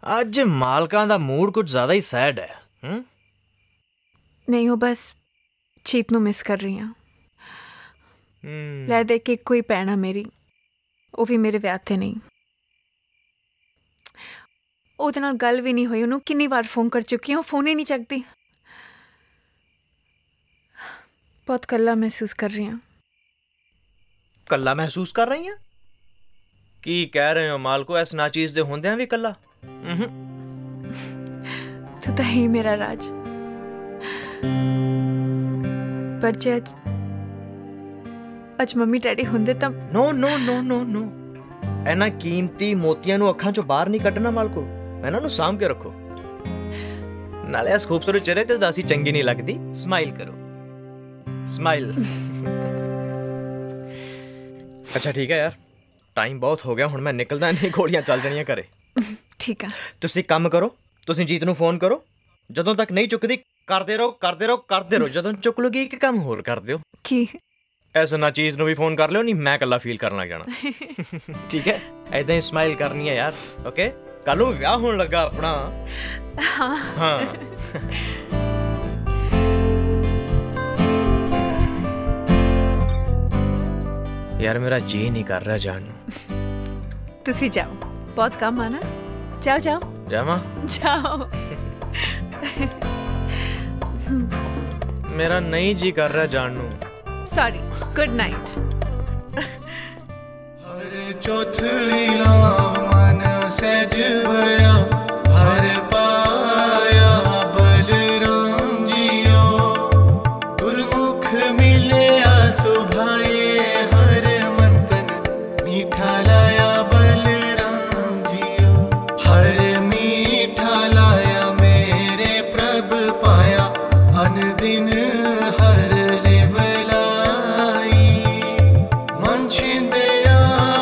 ਅੱਜ ਮਾਲਕਾਂ ਦਾ ਮੂਡ ਕੁਝ ਜ਼ਿਆਦਾ ਹੀ ਸੈਡ ਹੈ। ਨਹੀਂ, ਉਹ ਬਸ ਚੀਤ ਨੂੰ ਮਿਸ ਕਰ ਰਹੀ ਹਾਂ। ਲੈ ਦੇਖ ਕੇ ਕੋਈ ਭੈਣ ਆ ਮੇਰੀ, ਉਹ ਵੀ ਮੇਰੇ ਵਿਆਹ ਤੇ ਨਹੀਂ। ਉਹਦੇ ਨਾਲ ਗੱਲ ਵੀ ਨਹੀਂ ਹੋਈ, ਉਹਨੂੰ ਕਿੰਨੀ ਵਾਰ ਫੋਨ ਕਰ ਚੁੱਕੀ ਹਾਂ, ਉਹ ਫੋਨ ਹੀ ਨਹੀਂ ਚੱਕਦੀ। ਬਹੁਤ ਇਕੱਲਾ ਮਹਿਸੂਸ ਕਰ ਰਹੀ ਹਾਂ। ਇਕੱਲਾ ਮਹਿਸੂਸ ਕਰ ਰਹੀ ਹਾਂ? ਕੀ ਕਹਿ ਰਹੇ ਹੋ ਮਾਲਕੋ? ਇਸ ਨਾਚੀਜ਼ ਦੇ ਹੁੰਦਿਆਂ ਵੀ ਇਕੱਲਾ? ਤੂੰ ਤਾਂ ਹੀ ਮੇਰਾ ਰਾਜ। ਪਰ ਜੇ ਅੱਜ ਮੰਮੀ ਡੈਡੀ ਹੁੰਦੇ ਤਾਂ ਨੋ ਨੋ ਨੋ ਨੋ ਨੋ, ਇਹਨਾਂ ਕੀਮਤੀ ਮੋਤੀਆਂ ਨੂੰ ਅੱਖਾਂ ਚੋਂ ਬਾਹਰ ਨਹੀਂ ਕੱਢਣਾ ਮਾਲਕੋ। ਇਹਨਾਂ ਨੂੰ ਸਾਂਭ ਕੇ ਰੱਖੋ। ਨਾਲੇ ਇਸ ਖੂਬਸੂਰਤ ਚਿਹਰੇ ਤੇ ਉਦਾਸੀ ਚੰਗੀ ਨਹੀਂ ਲੱਗਦੀ। ਸਮਾਈਲ ਕਰੋ, ਸਮਾਈਲ। ਅੱਛਾ ਠੀਕ ਹੈ ਯਾਰ, ਟਾਈਮ ਬਹੁਤ ਹੋ ਗਿਆ, ਹੁਣ ਮੈਂ ਨਿਕਲਦਾ, ਨਹੀਂ ਗੋਲੀਆਂ ਚੱਲ ਜਾਣੀਆਂ ਘਰੇ। ਠੀਕ ਆ। ਤੁਸੀਂ ਕੰਮ ਕਰੋ, ਤੁਸੀਂ ਜੀਤ ਨੂੰ ਫੋਨ ਕਰੋ, ਜਦੋਂ ਤੱਕ ਨਹੀਂ ਚੁੱਕਦੀ ਕਰਦੇ ਰਹੋ। ਜਦੋਂ ਚੁੱਕ ਲੂਗੀ ਇੱਕ ਕੰਮ ਹੋਰ ਕਰ ਦਿਓ। ਕੀ? ਐਸਾ ਨਾ ਚੀਜ਼ ਨੂੰ ਵੀ ਫੋਨ ਕਰ ਲਿਓ, ਨਹੀਂ ਮੈਂ ਇਕੱਲਾ ਫੀਲ ਕਰਨ ਲੱਗ ਜਾਣਾ। ਠੀਕ ਹੈ, ਐਦਾਂ ਹੀ ਸਮਾਈਲ ਕਰਨੀ ਹੈ ਯਾਰ। ਓਕੇ, ਕੱਲ ਨੂੰ ਵਿਆਹ ਹੋਣ ਲੱਗਾ ਆਪਣਾ। ਹਾਂ। ਯਾਰ ਮੇਰਾ ਜੀ ਨਹੀਂ ਕਰ ਰਿਹਾ ਜਾਣ ਨੂੰ। ਤੁਸੀਂ ਜਾਓ, ਬਹੁਤ ਕੰਮ ਆ ਨਾ। ਜਾਓ ਜਾਵਾਂ? ਜਾਓ। ਮੇਰਾ ਨਹੀਂ ਜੀ ਕਰ ਰਿਹਾ ਜਾਣ ਨੂੰ। Sorry, good night. ਹਰ ਚੌਥੜੀ ਲਾਵ ਮਨ ਸਹਿਜ ਭਇਆ, ਹਰ ਪਾਇਆ ਬਲਰਾਮ ਜੀਓ, ਗੁਰਮੁਖ ਮਿਲਿਆ ਸੁਭਾਏ, ਹਰ ਮੰਤਨ ਮੀਠਾ ਲਾਇਆ ਬਲਰਾਮ ਜੀਓ, ਹਰ ਮੀਠਾ ਲਾਇਆ ਮੇਰੇ ਪ੍ਰਭ ਪਾਇਆ, ਅਨ ਦਿਨ ਹਰ ਲਿਵਲਾਈ, ਮਨ ਛਿੰਦਿਆ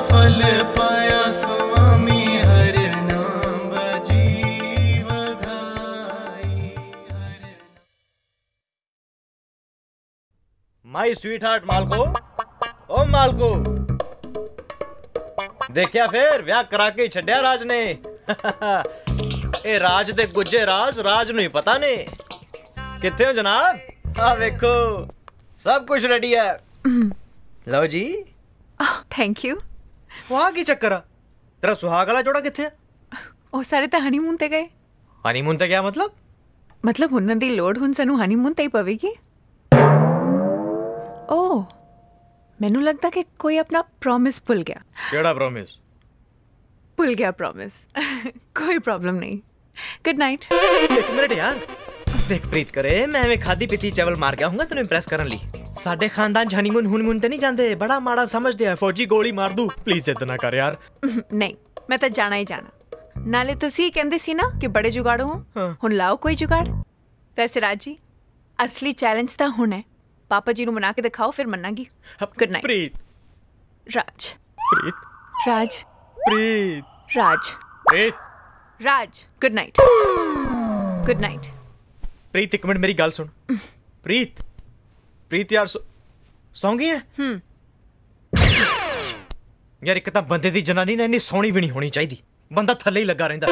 ਫਲ ਪਾਇਆ, ਸੁਆਮੀ ਹਰ ਨਾਮ ਵਜੀ ਵਧਾਈ। ਮਾਈ ਸਵੀਟ ਹਾਰਟ ਮਾਲਕੋ, ਓ ਮਾਲਕੋ, ਦੇਖਿਆ ਫੇਰ ਵਿਆਹ ਕਰਾ ਕੇ ਛੱਡਿਆ ਰਾਜ ਨੇ। ਇਹ ਰਾਜ ਦੇ ਗੁੱਜੇ ਰਾਜ ਨੂੰ ਹੀ ਪਤਾ ਨੇ। ਕਿੱਥੇ ਹੋ ਜਨਾਬ? ਆ ਵੇਖੋ ਸਭ ਕੁਝ ਰੈਡੀ ਹੈ। ਲਓ ਜੀ। Thank you. ਵਾਹ ਕੀ ਚੱਕਰ ਆ? ਤੇਰਾ ਸੁਹਾਗ ਵਾਲਾ ਜੋੜਾ ਕਿੱਥੇ ਆ? ਉਹ ਸਾਰੇ ਤਾਂ ਹਨੀਮੂਨ ਤੇ ਗਏ। ਹਨੀਮੂਨ ਤੇ ਗਿਆ ਮਤਲਬ? ਮਤਲਬ ਉਹਨਾਂ ਦੀ ਲੋੜ ਹੁਣ ਸਾਨੂੰ ਹਨੀਮੂਨ ਤੇ ਹੀ ਪਵੇਗੀ। ਓ, ਮੈਨੂੰ ਲੱਗਦਾ ਕਿ ਕੋਈ ਆਪਣਾ ਪ੍ਰੋਮਿਸ ਭੁੱਲ ਗਿਆ। ਕਿਹੜਾ ਪ੍ਰੋਮਿਸ? ਭੁੱਲ ਗਿਆ ਪ੍ਰੋਮਿਸ। ਕੋਈ ਪ੍ਰੋਬਲਮ ਨਹੀਂ। Good night. ਇੱਕ ਮਿੰਟ ਯਾਰ, ਦੇਖ ਪ੍ਰੀਤ ਕਰੇ, ਮੈਂ ਐਵੇਂ ਖਾਦੀ ਪੀਤੀ ਚਾਵਲ ਮਾਰ ਗਿਆ ਹੂੰਗਾ ਤੈਨੂੰ ਇੰਪ੍ਰੈਸ ਕਰਨ ਲਈ। ਸਾਡੇ ਖਾਨਦਾਨ ਹਨੀਮੂਨ ਤੇ ਨਹੀਂ ਜਾਂਦੇ, ਬੜਾ ਮਾੜਾ ਸਮਝਦੇ ਆ। ਫੌਜੀ ਗੋਲੀ ਮਾਰ ਦੂ। ਪਲੀਜ਼ ਇਦਾਂ ਨਾ ਕਰ ਯਾਰ। ਨਹੀਂ, ਮੈਂ ਤਾਂ ਜਾਣਾ ਹੀ ਜਾਣਾ। ਨਾਲੇ ਤੁਸੀਂ ਕਹਿੰਦੇ ਸੀ ਨਾ ਕਿ ਬੜੇ ਜੁਗਾੜ ਹੋ, ਹੁਣ ਲਾਓ ਕੋਈ ਜੁਗਾੜ। ਵੈਸੇ ਰਾਜ ਜੀ, ਅਸਲੀ ਚੈਲੰਜ ਤਾਂ ਹੁਣ ਹੈ। ਪਾਪਾ ਜੀ ਨੂੰ ਮਨਾ ਕੇ ਦਿਖਾਓ, ਫਿਰ ਮੰਨਾਂਗੀ। Good night. Preet. Raj. Preet. Raj. Preet. Raj. Preet. Raj. Good night. Good night. Preet ਇੱਕ ਮਿੰਟ ਮੇਰੀ ਗੱਲ ਸੁਣ। ਪ੍ਰੀਤ ਯਾਰ ਸੌਂ ਗਈ ਹੈ? ਯਾਰ ਇੱਕ ਤਾਂ ਬੰਦੇ ਦੀ ਜਨਾਨੀ ਨਾ ਇੰਨੀ ਸੋਹਣੀ ਵੀ ਨਹੀਂ ਹੋਣੀ ਚਾਹੀਦੀ, ਬੰਦਾ ਥੱਲੇ ਹੀ ਲੱਗਾ ਰਹਿੰਦਾ।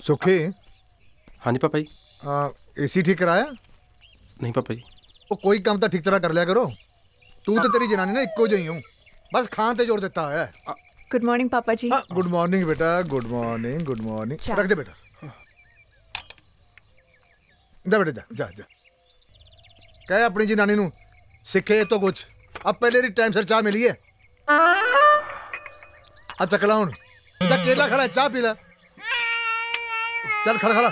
सुखे। हाँ जी पापा जी। एसी ठीक कराया? नहीं पापा जी। वो कोई काम तो ठीक तरह कर लिया करो। तू तो तेरी जनानी ना इक्को जी हूँ, बस खान ते जोर देता है। गुड मॉर्निंग पापा जी। गुड मॉर्निंग बेटा, गुड मॉर्निंग, गुड मॉर्निंग। रख दे बेटा। जा बेटा, जा जा जा। कह अपनी जनानी नू सिखे तो कुछ। अब पहले री टाइम सिर चाह मिली है। अच्छा चकला हूँ, केला खड़ा है, चाह पी ला। चल खड़ा खड़ा।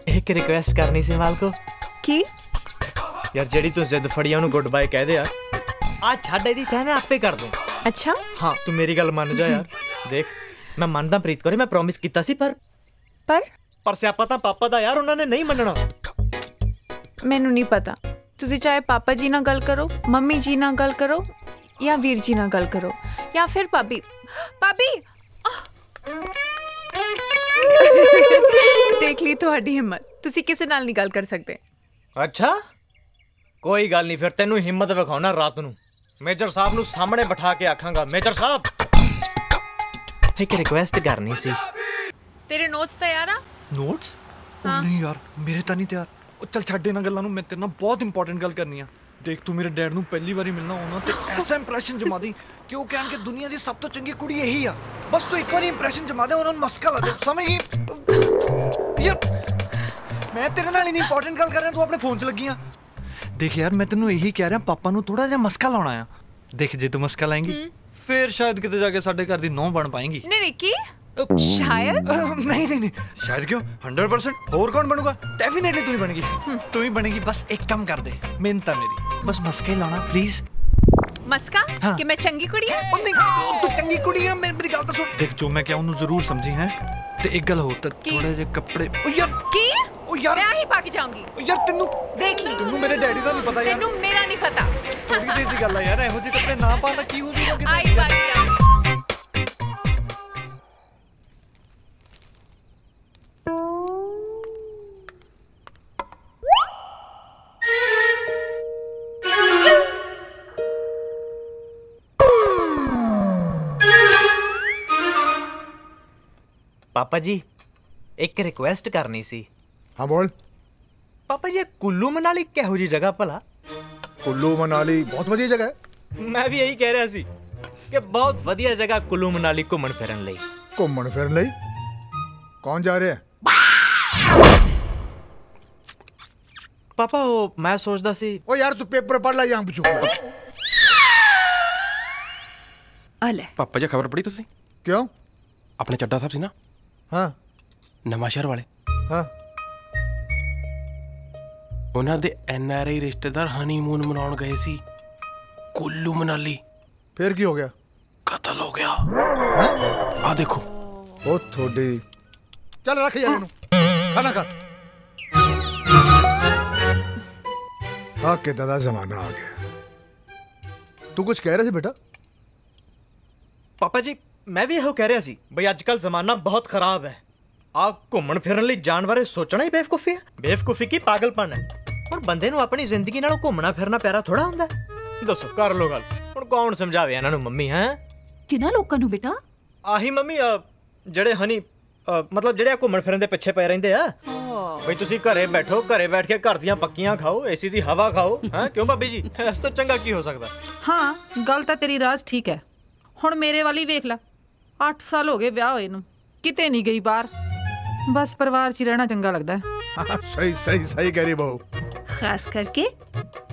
एक रिक्वेस्ट करनी सी माल को। की? यार जेड़ी तू जिद फड़ी ओनू गुड बाय कह दे यार। आज छाड़ दी तै मैं आपे कर दूं। अच्छा हाँ, तू मेरी गल मान जा यार। देख मैं मानदा प्रीत करे, मैं प्रॉमिस कीता सी पर सियापा तां पापा दा यार, उन्होंने नहीं मनना। मैनू नहीं पता। तुसी चाहे पापा जी ना गल करो, मम्मी जी ना गल करो, या वीर जी ना गल करो, या फिर भाभी। देख ली थोड़ी हिम्मत। तुसी किसी नाल नहीं गल कर सकते। अच्छा कोई गल नहीं, फिर तेनू हिम्मत विखाउणा रात नू। मेजर साहब नू सामने बिठा के आखांगा, मेजर साहब एक रिक्वेस्ट करनी सी। तेरे नोट्स तैयार आ? नोट्स? हाँ। नहीं यार मेरे तो नहीं तैयार। चल छड्ड इन्हां गल्लां नू, मैं तेरे नाल बहुत इंपॉर्टेंट गल करनी आ। ਦੇਖ ਤੂੰ ਮੇਰੇ ਡੈਡ ਨੂੰ ਪਹਿਲੀ ਵਾਰੀ ਮਿਲਣਾ ਹੋਣਾ ਤੇ ਐਸਾ ਇੰਪ੍ਰੈਸ਼ਨ ਜਮਾ ਦੀ ਕਿ ਉਹ ਕਹਿਣ ਕਿ ਦੁਨੀਆ ਦੀ ਸਭ ਤੋਂ ਚੰਗੀ ਕੁੜੀ ਇਹੀ ਆ। ਬਸ ਤੂੰ ਇੱਕ ਵਾਰੀ ਇੰਪ੍ਰੈਸ਼ਨ ਜਮਾ ਦੇ, ਉਹਨਾਂ ਨੂੰ ਮਸਕਾ ਲਾ ਦੇ। ਸਮਝ ਗਈ? ਯਾਰ ਮੈਂ ਤੇਰੇ ਨਾਲ ਇੰਨੀ ਇੰਪੋਰਟੈਂਟ ਗੱਲ ਕਰ ਰਿਹਾ, ਤੂੰ ਆਪਣੇ ਫੋਨ 'ਚ ਲੱਗੀ ਆ। ਦੇਖ ਯਾਰ ਮੈਂ ਤੈਨੂੰ ਇਹੀ ਕਹਿ ਰਿਹਾ, ਪਾਪਾ ਨੂੰ ਥੋੜਾ ਜਿਹਾ ਮਸਕਾ ਲਾਉਣਾ ਆ। ਦੇਖ ਜੇ ਤੂੰ ਮਸਕਾ ਲਾਏਂਗੀ ਫਿਰ ਸ਼ਾਇਦ ਕਿਤੇ ਜਾ ਕੇ ਸਾਡੇ ਘਰ ਦੀ ਨੌਂ ਬਣ ਪਾਏਂਗੀ। ਨਹੀਂ ਨਹੀਂ ਕੀ ਸ਼ਾਇਦ ਨਹੀਂ ਸ਼ਾਇਦ ਕਿਉਂ 100%। ਹੋਰ ਕੌਣ ਬਣੂਗਾ? ਡੈਫੀਨੇਟਲੀ ਤੂੰ ਹੀ ਬਣੇਗੀ। ਤੂੰ ਹੀ ਬਣੇਗੀ। ਬਸ ਇੱਕ ਕੰਮ ਕਰ ਦੇ, ਮਿਹਨਤ ਆ ਮੇਰੀ, ਬਸ ਮਸਕਾ ਹੀ ਲਾਉਣਾ ਪਲੀਜ਼। ਮਸਕਾ ਕਿ ਮੈਂ ਚੰਗੀ ਕੁੜੀ ਆ? ਉਹ ਨਹੀਂ ਤੂੰ ਚੰਗੀ ਕੁੜੀ ਆ। ਮੇਰੀ ਗੱਲ ਤਾਂ ਸੁਣ। ਦੇਖ ਜੋ ਮੈਂ ਕਿਹਾ ਉਹਨੂੰ ਜ਼ਰੂਰ ਸਮਝੀ ਹੈ। ਤੇ ਇੱਕ ਗੱਲ ਹੋਰ, ਤਾਂ ਥੋੜੇ ਜਿਹੇ ਕੱਪੜੇ। ਉਹ ਯਾਰ ਕੀ? ਉਹ ਯਾਰ ਮੈਂ ਹੀ ਪਾ ਕੇ ਜਾਊਂਗੀ। ਉਹ ਯਾਰ ਤੈਨੂੰ ਦੇਖ ਲਈ, ਤੈਨੂੰ ਮੇਰੇ ਡੈਡੀ ਦਾ ਨਹੀਂ ਪਤਾ ਯਾਰ। ਤੈਨੂੰ ਮੇਰਾ ਨਹੀਂ ਪਤਾ। ਥੋੜੀ ਦੇਰ ਦੀ ਗੱਲ ਆ ਯਾਰ, ਇਹੋ ਜਿਹੇ ਕੱਪੜੇ ਨਾ ਪਾਣਾ ਕੀ ਹੋ ਜੂਗਾ? ਆਈ ਪਾ ਕੇ ਜਾਊਂਗੀ। पापा जी एक रिक्वेस्ट करनी सी। हाँ बोल। पापा जी कुल्लू मनाली किहो जी जगह भला? कुल्लू मनाली बहुत बढ़िया जगह है। मैं भी यही कह रहा सी कि बहुत बढ़िया जगह कुल्लू मनाली घूमन फिरन लई। घूमन फिरन लई? कौन जा रहे हैं? पापा वो मैं सोचदा सी। ओ यार तू पेपर पढ़ ला, यहाँ पे चुप रह। अले पापा जी खबर पढ़ी तुसी? क्यों? अपने ਚੱਡਾ ਸਾਹਿਬ ਸੀ ਨਾ? हाँ ਨਵਾਂ ਸ਼ਹਿਰ ਵਾਲੇ। हाँ ਉਹਨਾਂ ਦੇ NRI ਰਿਸ਼ਤੇਦਾਰ ਹਨੀਮੂਨ ਮਨਾਉਣ ਗਏ ਸੀ ਕੁੱਲੂ ਮਨਾਲੀ। फिर की हो गया? ਕਤਲ ਹੋ ਗਿਆ। हैं? ਆ ਦੇਖੋ। ओ थोड़ी चल रख यार इनू खाना खा। हाँ के दादा जमाना आ गया। तू कुछ कह रहे थे बेटा? पापा जी मैं भी ਇਹੋ ਕਹਿ ਰਿਹਾ ਸੀ ਬਈ ਅੱਜ ਕੱਲ ਜ਼ਮਾਨਾ ਬਹੁਤ ਖਰਾਬ ਹੈ। ਆ ਘੁੰਮਣ ਫਿਰਨ ਲਈ ਜਾਣ ਬਾਰੇ ਸੋਚਣਾ ਹੀ ਬੇਵਕੂਫੀ ਹੈ। ਬੇਵਕੂਫੀ ਕੀ ਪਾਗਲਪਨ ਹੈ। ਹੁਣ ਬੰਦੇ ਨੂੰ ਆਪਣੀ ਜ਼ਿੰਦਗੀ ਨਾਲੋਂ ਘੁੰਮਣਾ ਫਿਰਨਾ ਪਿਆਰਾ ਥੋੜਾ ਹੁੰਦਾ। ਦੱਸੋ ਕਰ ਲੋ ਗੱਲ। ਹੁਣ ਕੌਣ ਸਮਝਾਵੇ ਇਹਨਾਂ ਨੂੰ? ਮੰਮੀ ਹੈ ਕਿਹਨਾਂ ਲੋਕਾਂ ਨੂੰ ਬੇਟਾ? ਆਹੀ ਮੰਮੀ ਜਿਹੜੇ ਹਨੀ ਮਤਲਬ ਜਿਹੜੇ ਘੁੰਮਣ ਫਿਰਨ ਦੇ ਪਿੱਛੇ ਪਏ ਰਹਿੰਦੇ ਆ। ਬਈ ਤੁਸੀਂ ਘਰੇ ਬੈਠੋ, ਘਰੇ ਬੈਠ ਕੇ ਘਰ ਦੀਆਂ ਪੱਕੀਆਂ ਖਾਓ, ਏਸੀ ਦੀ ਹਵਾ ਖਾਓ। ਹੈ ਕਿਉਂ ਭਾਬੀ ਜੀ? ਇਸ ਤੋਂ ਚੰਗਾ ਕੀ ਹੋ ਸਕਦਾ? ਹਾਂ ਗੱਲ ਤਾਂ ਤੇਰੀ ਰਾਜ ਠੀਕ ਹੈ। ਹੁਣ ਮੇਰੇ ਵਾਲੀ ਵੇਖ ਲੈ, 8 ਸਾਲ ਹੋ ਗਏ ਵਿਆਹ ਹੋਏ ਨੂੰ, ਕਿਤੇ ਨਹੀਂ ਗਈ ਬਾਹਰ। ਬਸ ਪਰਿਵਾਰ 'ਚ ਹੀ ਰਹਿਣਾ ਚੰਗਾ ਲੱਗਦਾ ਹੈ। सही सही सही कह रही बहू। ਖਾਸ ਕਰਕੇ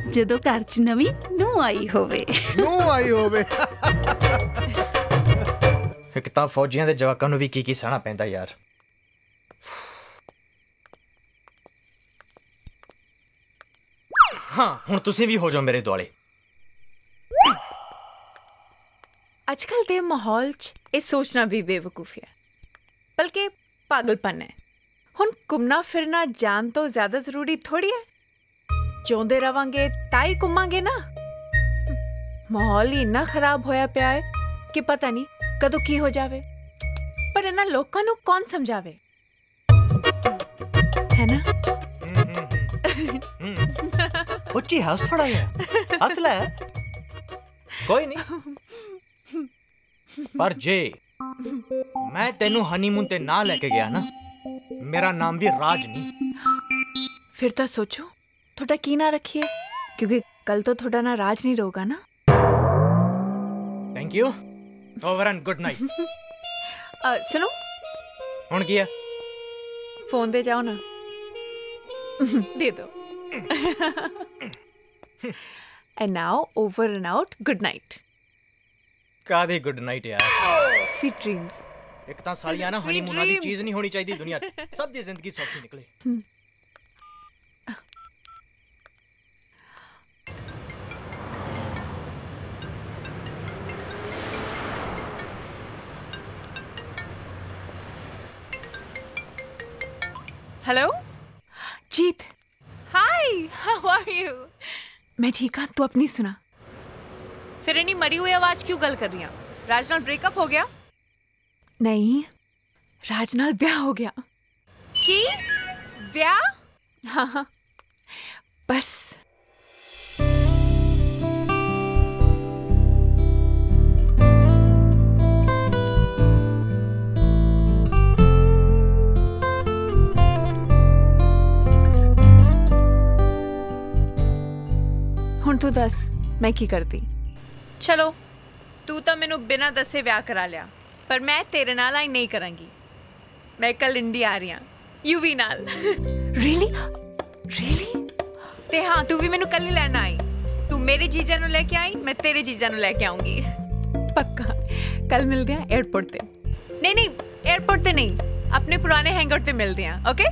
ਜਦੋਂ ਘਰ 'ਚ ਨਵੀਂ ਨੂੰਹ ਆਈ ਹੋਵੇ। ਨੂੰਹ ਆਈ ਹੋਵੇ। ਇੱਕ ਤਾਂ ਫੌਜੀਆਂ ਦੇ ਜਵਾਕਾਂ ਨੂੰ ਵੀ ਕੀ ਸਹਿਣਾ ਪੈਂਦਾ ਯਾਰ। ਹਾਂ ਹੁਣ ਤੁਸੀਂ ਵੀ ਹੋ ਜਾਓ ਮੇਰੇ ਦੁਆਲੇ। ਅੱਜਕੱਲ ਦੇ ਮਾਹੌਲ 'ਚ ਇਹ ਸੋਚਣਾ ਵੀ ਬੇਵਕੂਫੀ ਹੈ, ਬਲਕਿ ਪਾਗਲਪਨ ਹੈ। ਹੁਣ ਘੁੰਮਣਾ ਫਿਰਨਾ ਜਾਨ ਤੋਂ ਜ਼ਿਆਦਾ ਜ਼ਰੂਰੀ ਥੋੜੀ ਹੈ। ਜਿਉਂਦੇ ਰਵਾਂਗੇ ਤਾਂ ਹੀ ਘੁੰਮਾਂਗੇ ਨਾ। ਮਾਹੌਲ ਹੀ ਇੰਨਾ ਖਰਾਬ ਹੋਇਆ ਪਿਆ ਹੈ ਕਿ ਪਤਾ ਨਹੀਂ ਕਦੋਂ ਕੀ ਹੋ ਜਾਵੇ। ਪਰ ਇਹਨਾਂ ਲੋਕਾਂ ਨੂੰ ਕੌਣ ਸਮਝਾਵੇ, ਹੈ ਨਾ? ਉੱਚੀ ਹੱਸ ਥੋੜਾ ਜਿਹਾ, ਹੱਸ ਲੈ। ਕੋਈ ਨਹੀਂ। ਪਰ ਜੇ ਮੈਂ ਤੈਨੂੰ ਹਨੀਮੂਨ ਤੇ ਨਾ ਲੈ ਕੇ ਗਿਆ ਨਾ, ਮੇਰਾ ਨਾਮ ਵੀ ਰਾਜ ਨਹੀਂ। ਫਿਰ ਤਾਂ ਸੋਚੋ ਤੁਹਾਡਾ ਕੀ ਨਾਂ ਰੱਖੀਏ, ਕਿਉਂਕਿ ਕੱਲ ਤੋਂ ਤੁਹਾਡਾ ਨਾਂ ਰਾਜ ਨਹੀਂ ਰਹੂਗਾ ਨਾ। Thank you. Over and good night. ਸੁਣੋ ਹੁਣ ਕੀ ਹੈ? ਫੋਨ ਦੇ ਜਾਓ ਨਾ। ਦੇ ਦੋ। And now over and out good night. ਕਾਦੀ ਗੁੱਡ ਨਾਈਟ ਯਾਰ? Sweet dreams. ਇੱਕ ਤਾਂ ਸਾਲੀਆਂ ਨਾ ਹਨੀਮੂਨਾਂ ਦੀ ਚੀਜ਼ ਨਹੀਂ ਹੋਣੀ ਚਾਹੀਦੀ ਦੁਨੀਆ 'ਚ। ਸਭ ਦੀ ਜ਼ਿੰਦਗੀ ਸੌਖੀ ਨਿਕਲੇ। Hello Jeet. Hi, how are you? मैं ठीक हाँ, तू अपनी सुना। फिर इन्नी मरी हुई आवाज क्यों गल कर रही है? राज नाल ब्रेकअप हो गया? नहीं, राज नाल ब्याह हो गया। की ब्याह? हाँ हाँ बस। ਹੁਣ ਤੂੰ तू दस मैं की करती। चलो तू तो मैनू बिना दसे ब्याह करा लिया, पर मैं तेरे नाल आई नहीं करांगी। मैं कल इंडी आ रही हाँ यूवी नाल। Really really? ते हाँ तू भी मैनू कल ही लैना आई। तू मेरे जीजा नू लेके आई, मैं तेरे जीजा नू लेके आऊंगी। पक्का कल मिलते हैं एयरपोर्ट पे। नहीं नहीं एयरपोर्ट पे नहीं, अपने पुराने हैंगआउट पे मिलते हैं। ओके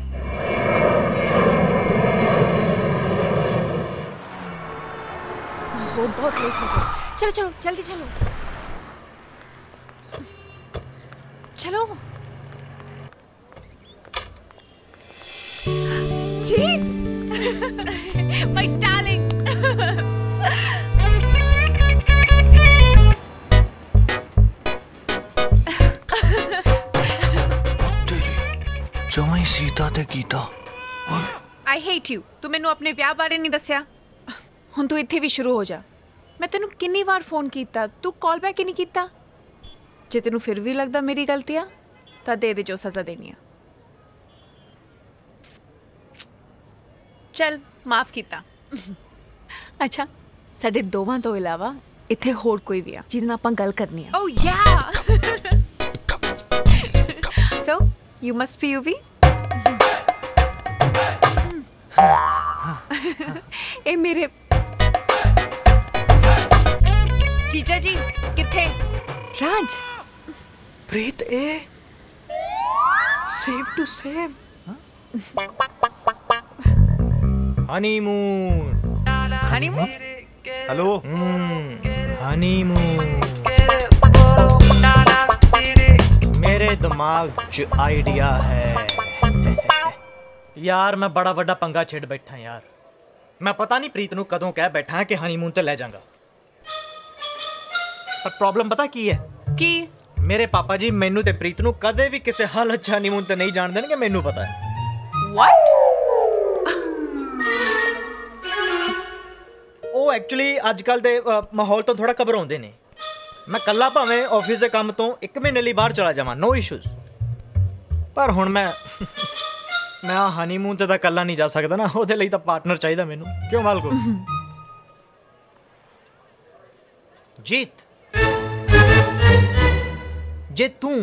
बहुत लेट हो गया। चलो चलो जल्दी चलो चलो। जी माय डार्लिंग। जमाई सीता ते कीता। I hate you. तू मैनू अपने ब्याह बारे नहीं दस्या। हुण तू इत्थे भी शुरू हो जा। मैं तेनू कितनी बार फोन कीता, तू कॉल बैक ही नहीं कीता। जे तेनू फिर भी लगदा मेरी गलती आ तां दे दे जो सज़ा देनी आ। चल माफ कीता। अच्छा साडे दोवां तो इलावा इत्थे होर कोई भी आ जिहदे नाल आपां गल करनी आ। Oh yeah so you must be Yuvi. ए मेरे जीजा जी किथे? राज प्रीत ए same to same. Honeymoon honeymoon. Hello honeymoon. मेरे दिमाग च आइडिया है यार। मैं बड़ा वड्डा पंगा छेड़ बैठा यार। मैं पता नहीं प्रीत नू कदों कह बैठा कि हनीमून ते ले जाऊंगा, पर प्रॉब्लम पता की है? की मेरे पापा जी मैनू ते प्रीत नू कदे भी किसी हालत च हनीमून ते नहीं जान देणगे। मैनू पता है। व्हाट? ਉਹ ਐਕਚੁਅਲੀ ਅੱਜ ਕੱਲ ਦੇ ਮਾਹੌਲ ਤੋਂ ਥੋੜਾ ਘਬਰਾਉਂਦੇ ਨੇ। ਮੈਂ ਕੱਲਾ ਭਾਵੇਂ ਆਫਿਸ ਦੇ ਕੰਮ ਤੋਂ 1 ਮਹੀਨੇ ਲਈ ਬਾਹਰ ਚਲਾ ਜਾਵਾਂ, ਨੋ ਇਸ਼ੂਜ਼, ਪਰ ਹੁਣ ਮੈਂ ਹਨੀਮੂਨ ਤੇ ਤਾਂ ਕੱਲਾ ਨਹੀਂ ਜਾ ਸਕਦਾ ਨਾ। ਉਹਦੇ ਲਈ ਤਾਂ ਪਾਰਟਨਰ ਚਾਹੀਦਾ ਮੈਨੂੰ। ਕਿਉਂ ਮਾਲਕੋ? ਜੀਤ ਜੇ ਤੂੰ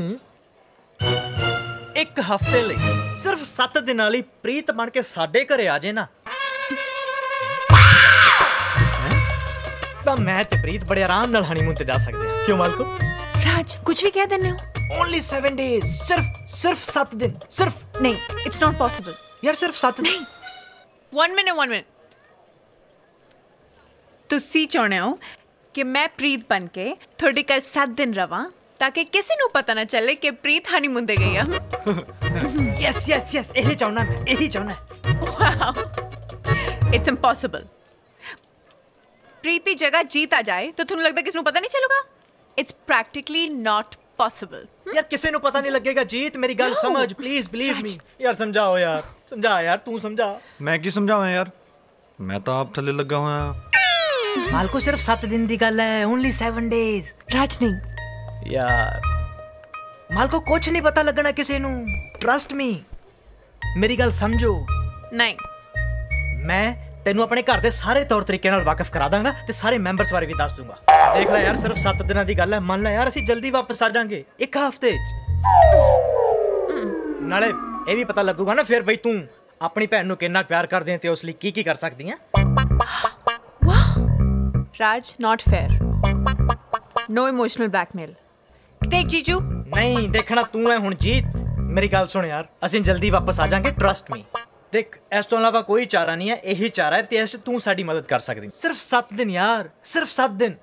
1 ਹਫ਼ਤੇ ਲਈ ਸਿਰਫ 7 ਦਿਨਾਂ ਲਈ ਪ੍ਰੀਤ ਬਣ ਕੇ ਸਾਡੇ ਘਰੇ ਆ ਜੇ ਨਾ, ਤਾਂ ਮੈਂ ਤੇ ਪ੍ਰੀਤ ਬੜੇ ਆਰਾਮ ਨਾਲ ਹਨੀਮੂਨ ਤੇ ਜਾ ਸਕਦੇ ਹਾਂ। ਕਿਉਂ ਮਾਲਕੋ? राज कुछ भी कह देने हो। Only 7 days। सिर्फ 7 दिन। सिर्फ नहीं इट्स नॉट पॉसिबल यार। सिर्फ 7 दिन। 1 मिनट तुसी चाहते हो कि मैं प्रीत बन के थोड़े घर 7 दिन रवां ताकि किसी नू पता ना चले कि प्रीत हनीमून ते गई है। यस यस यस यही चाहना मैं, यही चाहना। It's impossible. प्रीत की जगह जीत आ जाए तो तुम लगता किसी नू पता नहीं चलेगा? It's practically not possible. यार किसी नू पता नहीं लगेगा। जीत मेरी गल समझ प्लीज, बिलीव मी। यार समझाओ यार, समझा यार, तू समझा। मैं की समझावां यार, मैं तो आप थले लगा हुआ। मालको सिर्फ 7 दिन दी गल है। Only 7 days। राज नहीं यार मालको कुछ नहीं पता लगना किसी नू। ट्रस्ट मी, मेरी गल समझो। नहीं मैं तेनू अपने घर दे सारे तौर तरीके नाल वाकिफ करा दांगा ते सारे मैंबर्स बारे भी दस दूंगा। देख ले यार सिर्फ 7 दिनों की गल है। मान ला यार असीं जल्दी वापस आ जाएंगे 1 हफ्ते च। नाले ये भी पता लगूगा ना फिर बई तू अपनी भैन नू कितना प्यार करदी है ते उस लई की कर सकदी है। Raj not fair. No emotional blackmail. देख जीजू नहीं देखना तू है हुण। जीत मेरी गल सुन यार, असीं जल्दी वापस आ जाएंगे। Trust me. देख इस तो अलावा कोई चारा नहीं है, यही चारा है ते इस तू साडी मदद कर सकदी। सिर्फ 7 दिन यार, सिर्फ 7 दिन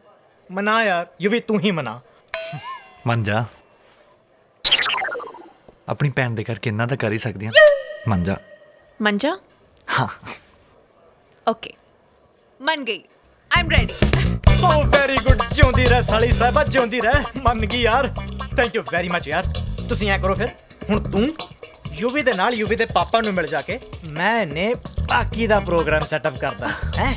मना यार। यू भी तू ही मना। मन जा, अपनी भैन दे करके इन्ना तो कर ही सकदी हां। मन जा। मन जा? हाँ ओके मन गई। I am ready. Oh very good. जिउंदी रह साली साहबा, जिउंदी रह। मन गई यार। थैंक यू वेरी मच यार। तुसीं ऐ करो फिर हुण तू यूवी दे नाल यूवी दे पापा नू मिल जाके मैं ने बाकी दा प्रोग्राम सेटअप करदा है।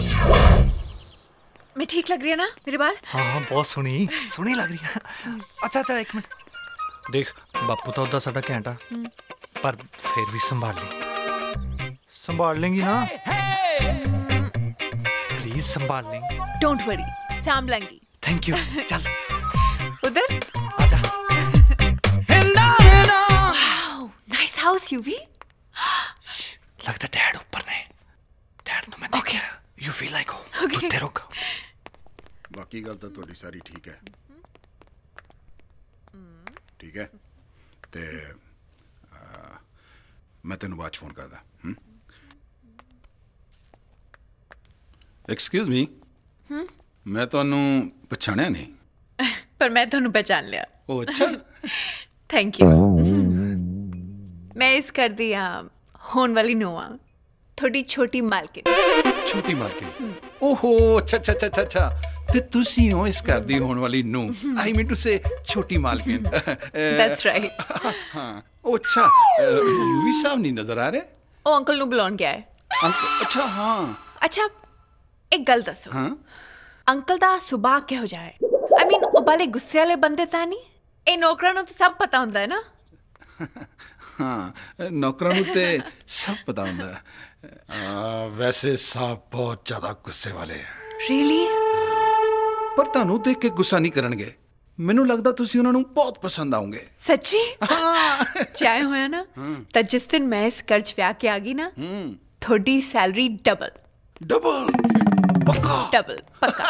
मैं ठीक लग रही है ना मेरे बाल? हाँ बहुत सोहनी लग रही है। अच्छा 1 मिनट देख, बापू तो उदा साडा घैंटा, पर फिर भी संभाल लेंगी ना प्लीज संभाल लेंगे। डोंट वरी, साम लेंगी। Thank you. चल उधर आजा। Nice house UV. लगता डैड ऊपर ने। डैड तो मैं देख गया। You feel like home. तू तेरे को बाकी गल तो थोड़ी सारी ठीक है। ठीक है ते मैं तेन बाद फोन करदा। एक्सक्यूज मी, मैं तुहानू पछाणिया नहीं। पर मैं तुहानू पहचान लिया। ओ अच्छा। Thank you. मैं इस घर दी होने वाली नूंह हां, थोड़ी छोटी मालकिन। छोटी मालकिन। ओहो अच्छा अच्छा अच्छा अच्छा ते तुसी हो इस घर दी होने वाली नूंह। आई मीन टू से छोटी मालकिन। That's right. हाँ ओ अच्छा, यूवी साहब नहीं नजर आ रहे? ओ अंकल नू बुलाउण गया है। अंकल? अच्छा हाँ। अच्छा एक गल दसो। हाँ अंकल दा सुभाव किहो जिहा है? आई मीन ओ बाले गुस्से वाले बंदे तां नहीं? ए नौकरां नू तो सब पता हुंदा है ना? हाँ नौकरां नू ते सब पता हुंदा है। वैसे साहब बहुत ज्यादा गुस्से वाले हैं। रियली? पर ਤੁਹਾਨੂੰ ਦੇਖ ਕੇ ਗੁੱਸਾ ਨਹੀਂ ਕਰਨਗੇ। ਮੈਨੂੰ ਲੱਗਦਾ ਤੁਸੀਂ ਉਹਨਾਂ ਨੂੰ ਬਹੁਤ ਪਸੰਦ ਆਉਂਗੇ। सच्ची? चाहे होया ना ਤਾਂ ਜਿਸ ਦਿਨ ਮੈਂ ਇਸ ਘਰ 'ਚ ਵਿਆਹ ਕੇ ਆ ਗਈ ਨਾ ਤੁਹਾਡੀ ਸੈਲਰੀ ਡਬਲ। ਡਬਲ? ਪੱਕਾ? ਡਬਲ ਪੱਕਾ।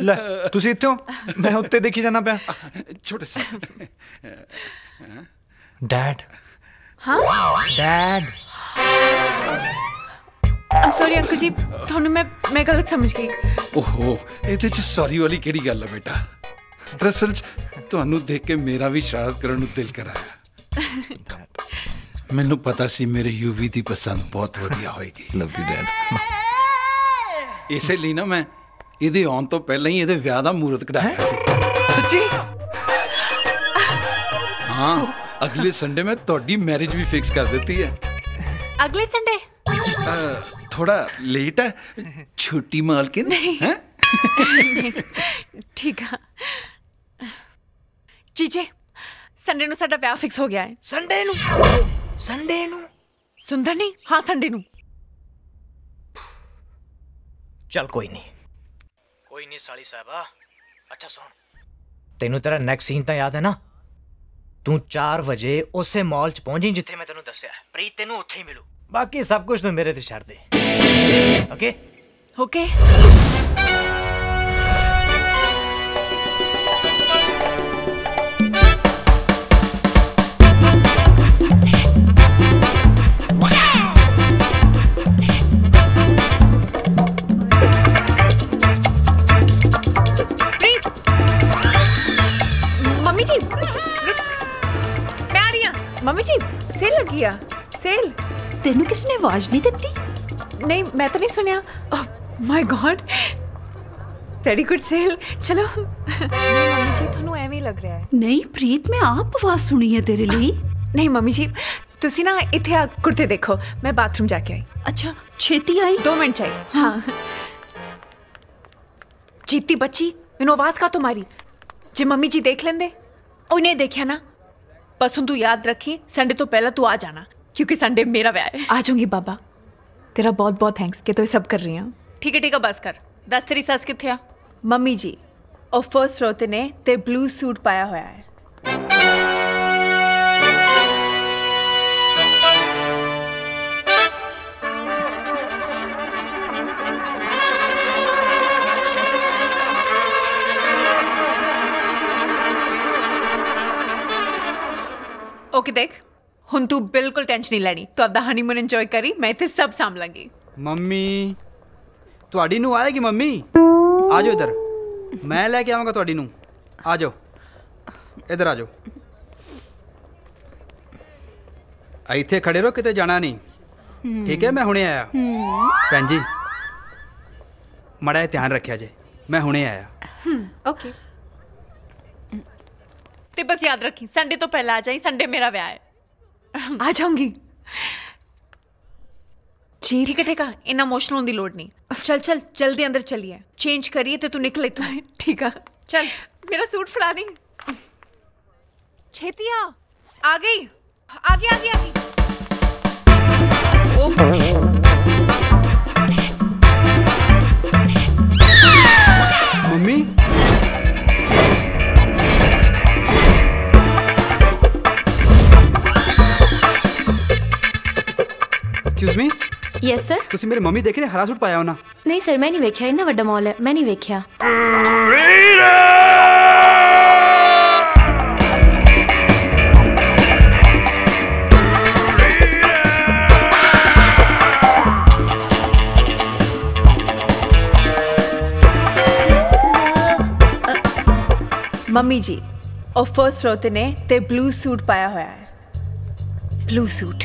ਲੈ ਤੁਸੀਂ ਇੱਥੇ ਹੋ, ਮੈਂ ਉੱਤੇ ਦੇਖੀ ਜਾਣਾ ਪਿਆ। ਛੋਟੇ ਸਾਹਿਬ। डैड। हाँ डैड। I'm sorry अंकल जी, ਤੁਹਾਨੂੰ मैं गलत समझ गई। ओहो ਇਹਦੇ 'ਚ ਸੌਰੀ ਵਾਲੀ ਕਿਹੜੀ ਗੱਲ ਹੈ ਬੇਟਾ? ਦਰਅਸਲ 'ਚ ਤੁਹਾਨੂੰ ਦੇਖ ਕੇ ਮੇਰਾ ਵੀ ਸ਼ਰਾਰਤ ਕਰਨ ਨੂੰ ਦਿਲ ਕਰਾਇਆ। ਮੈਨੂੰ ਪਤਾ ਸੀ ਮੇਰੇ ਯੂਵੀ ਦੀ ਪਸੰਦ ਬਹੁਤ ਵਧੀਆ ਹੋਏਗੀ। Love you dad. ਇਸੇ ਲਈ ਨਾ ਮੈਂ ਇਹਦੇ ਆਉਣ ਤੋਂ ਪਹਿਲਾਂ ਹੀ ਇਹਦੇ ਵਿਆਹ ਦਾ ਮੂਰਤ ਕਢਾਇਆ ਸੀ। ਸੱਚੀ? ਹਾਂ ਅਗਲੇ ਸੰਡੇ ਮੈਂ ਤੁਹਾਡੀ ਮੈਰਿਜ ਵੀ ਫਿਕਸ ਕਰ ਦਿੱਤੀ ਹੈ। अगले संडे? थोड़ा लेट है छोटी मालकिन। हैं? ठीक है जीजे, संडे ਨੂੰ ਸਾਡਾ ਵਿਆਹ ਫਿਕਸ ਹੋ ਗਿਆ ਹੈ। ਸੰਡੇ ਨੂੰ? ਸੰਡੇ ਨੂੰ? ਸੁਣਦਾ ਨਹੀਂ? ਹਾਂ ਸੰਡੇ ਨੂੰ। ਚੱਲ ਕੋਈ ਨਹੀਂ ਸਾਲੀ ਸਾਹਿਬਾ। ਅੱਛਾ ਸੁਣ, ਤੈਨੂੰ ਤੇਰਾ ਨੈਕਸਟ ਸੀਨ ਤਾਂ ਯਾਦ ਹੈ ਨਾ? ਤੂੰ 4 ਵਜੇ ਉਸੇ ਮਾਲ 'ਚ ਪਹੁੰਚੀ ਜਿੱਥੇ ਮੈਂ ਤੈਨੂੰ ਦੱਸਿਆ। ਪ੍ਰੀਤ ਤੈਨੂੰ ਉੱਥੇ ਹੀ ਮਿਲੂ। ਬਾਕੀ ਸਭ ਕੁਝ ਤੂੰ ਮੇਰੇ ਤੇ ਛੱਡ ਦੇ। Okay okay. मम्मी जी मैं आ रही हूँ। मम्मी जी सेल लगी आ। सेल? तेनू किसने आवाज नहीं देती? नहीं मैं तो नहीं सुनिया। My god very good sale. चलो। मम्मी जी ਤੁਹਾਨੂੰ ਐਵੇਂ ਹੀ ਲੱਗ ਰਿਹਾ ਹੈ। नहीं प्रीत, मैं आप आवाज सुनी है तेरे लिए। नहीं मम्मी जी ਤੁਸੀਂ ਨਾ ਇੱਥੇ ਆ ਕੁਰਤੇ ਦੇਖੋ। मैं बाथरूम जाके आई। अच्छा छेती आई? 2 मिनट चाहिए। हाँ जीती बच्ची मैनू आवाज का तुम्हारी जे मम्मी जी देख लेंदे। उन्हें देखा ना बस तू याद रखी संडे तो पहला तू आ जाना क्योंकि संडे मेरा व्याह है। आ जाऊंगी बाबा। तेरा बहुत बहुत थैंक्स कि तो ये सब कर रही हूँ। ठीक है बस कर। दस तेरी सस कित्थे आ? मम्मी जी और फर्स्ट फ्लोर ते ने ते ब्लू सूट पाया होया है। ओके देख हुन तू बिल्कुल टेंशन नहीं लेनी। तू अपना हनीमून एंजॉय करी, मैं इत्थे सब साम लांगी। मम्मी ਤੁਹਾਡੀ ਨੂੰ ਆਏਗੀ। ਮੰਮੀ ਆ ਜਾਓ ਇੱਧਰ, ਮੈਂ ਲੈ ਕੇ ਆਵਾਂਗਾ ਤੁਹਾਡੀ ਨੂੰ। ਆ ਜਾਓ ਇੱਧਰ ਆ ਜਾਓ। ਇੱਥੇ ਖੜੇ ਰਹੋ, ਕਿਤੇ ਜਾਣਾ ਨਹੀਂ। ਠੀਕ ਹੈ? ਮੈਂ ਹੁਣੇ ਆਇਆ। ਭੈਣ ਜੀ ਮੜਾ ਧਿਆਨ ਰੱਖਿਆ ਜੇ, ਮੈਂ ਹੁਣੇ ਆਇਆ। ओके ते बस याद रखी संडे तो पहला आ जाई। संडे मेरा व्याह है। आ जाऊंगी जी। ठीक है इन्ना इमोशनल होने की लोड़ नहीं। चल चल जल्दी अंदर चलिए, चेंज करिए तो तू निकले तू। ठीक है चल मेरा सूट फड़ा दी। छेती आ गई। आ गई। ओह ਐਕਸਕਿਊਜ਼ ਮੀ ਯੈਸ ਸਰ। ਤੁਸੀਂ ਮੇਰੇ ਮੰਮੀ ਦੇਖੇ ਨੇ ਹਰਾ ਸੂਟ ਪਾਇਆ ਉਹਨਾਂ? ਨਹੀਂ ਸਰ, ਮੈਂ ਨਹੀਂ ਵੇਖਿਆ, ਇੰਨਾ ਵੱਡਾ ਮਾਲ ਹੈ, ਮੈਂ ਨਹੀਂ ਵੇਖਿਆ। ਮੰਮੀ ਜੀ ਉਹ ਫਰਸਟ ਫਲੋਰ ਤੇ ਨੇ ਤੇ ਬਲੂ ਸੂਟ ਪਾਇਆ ਹੋਇਆ ਹੈ। Blue suit.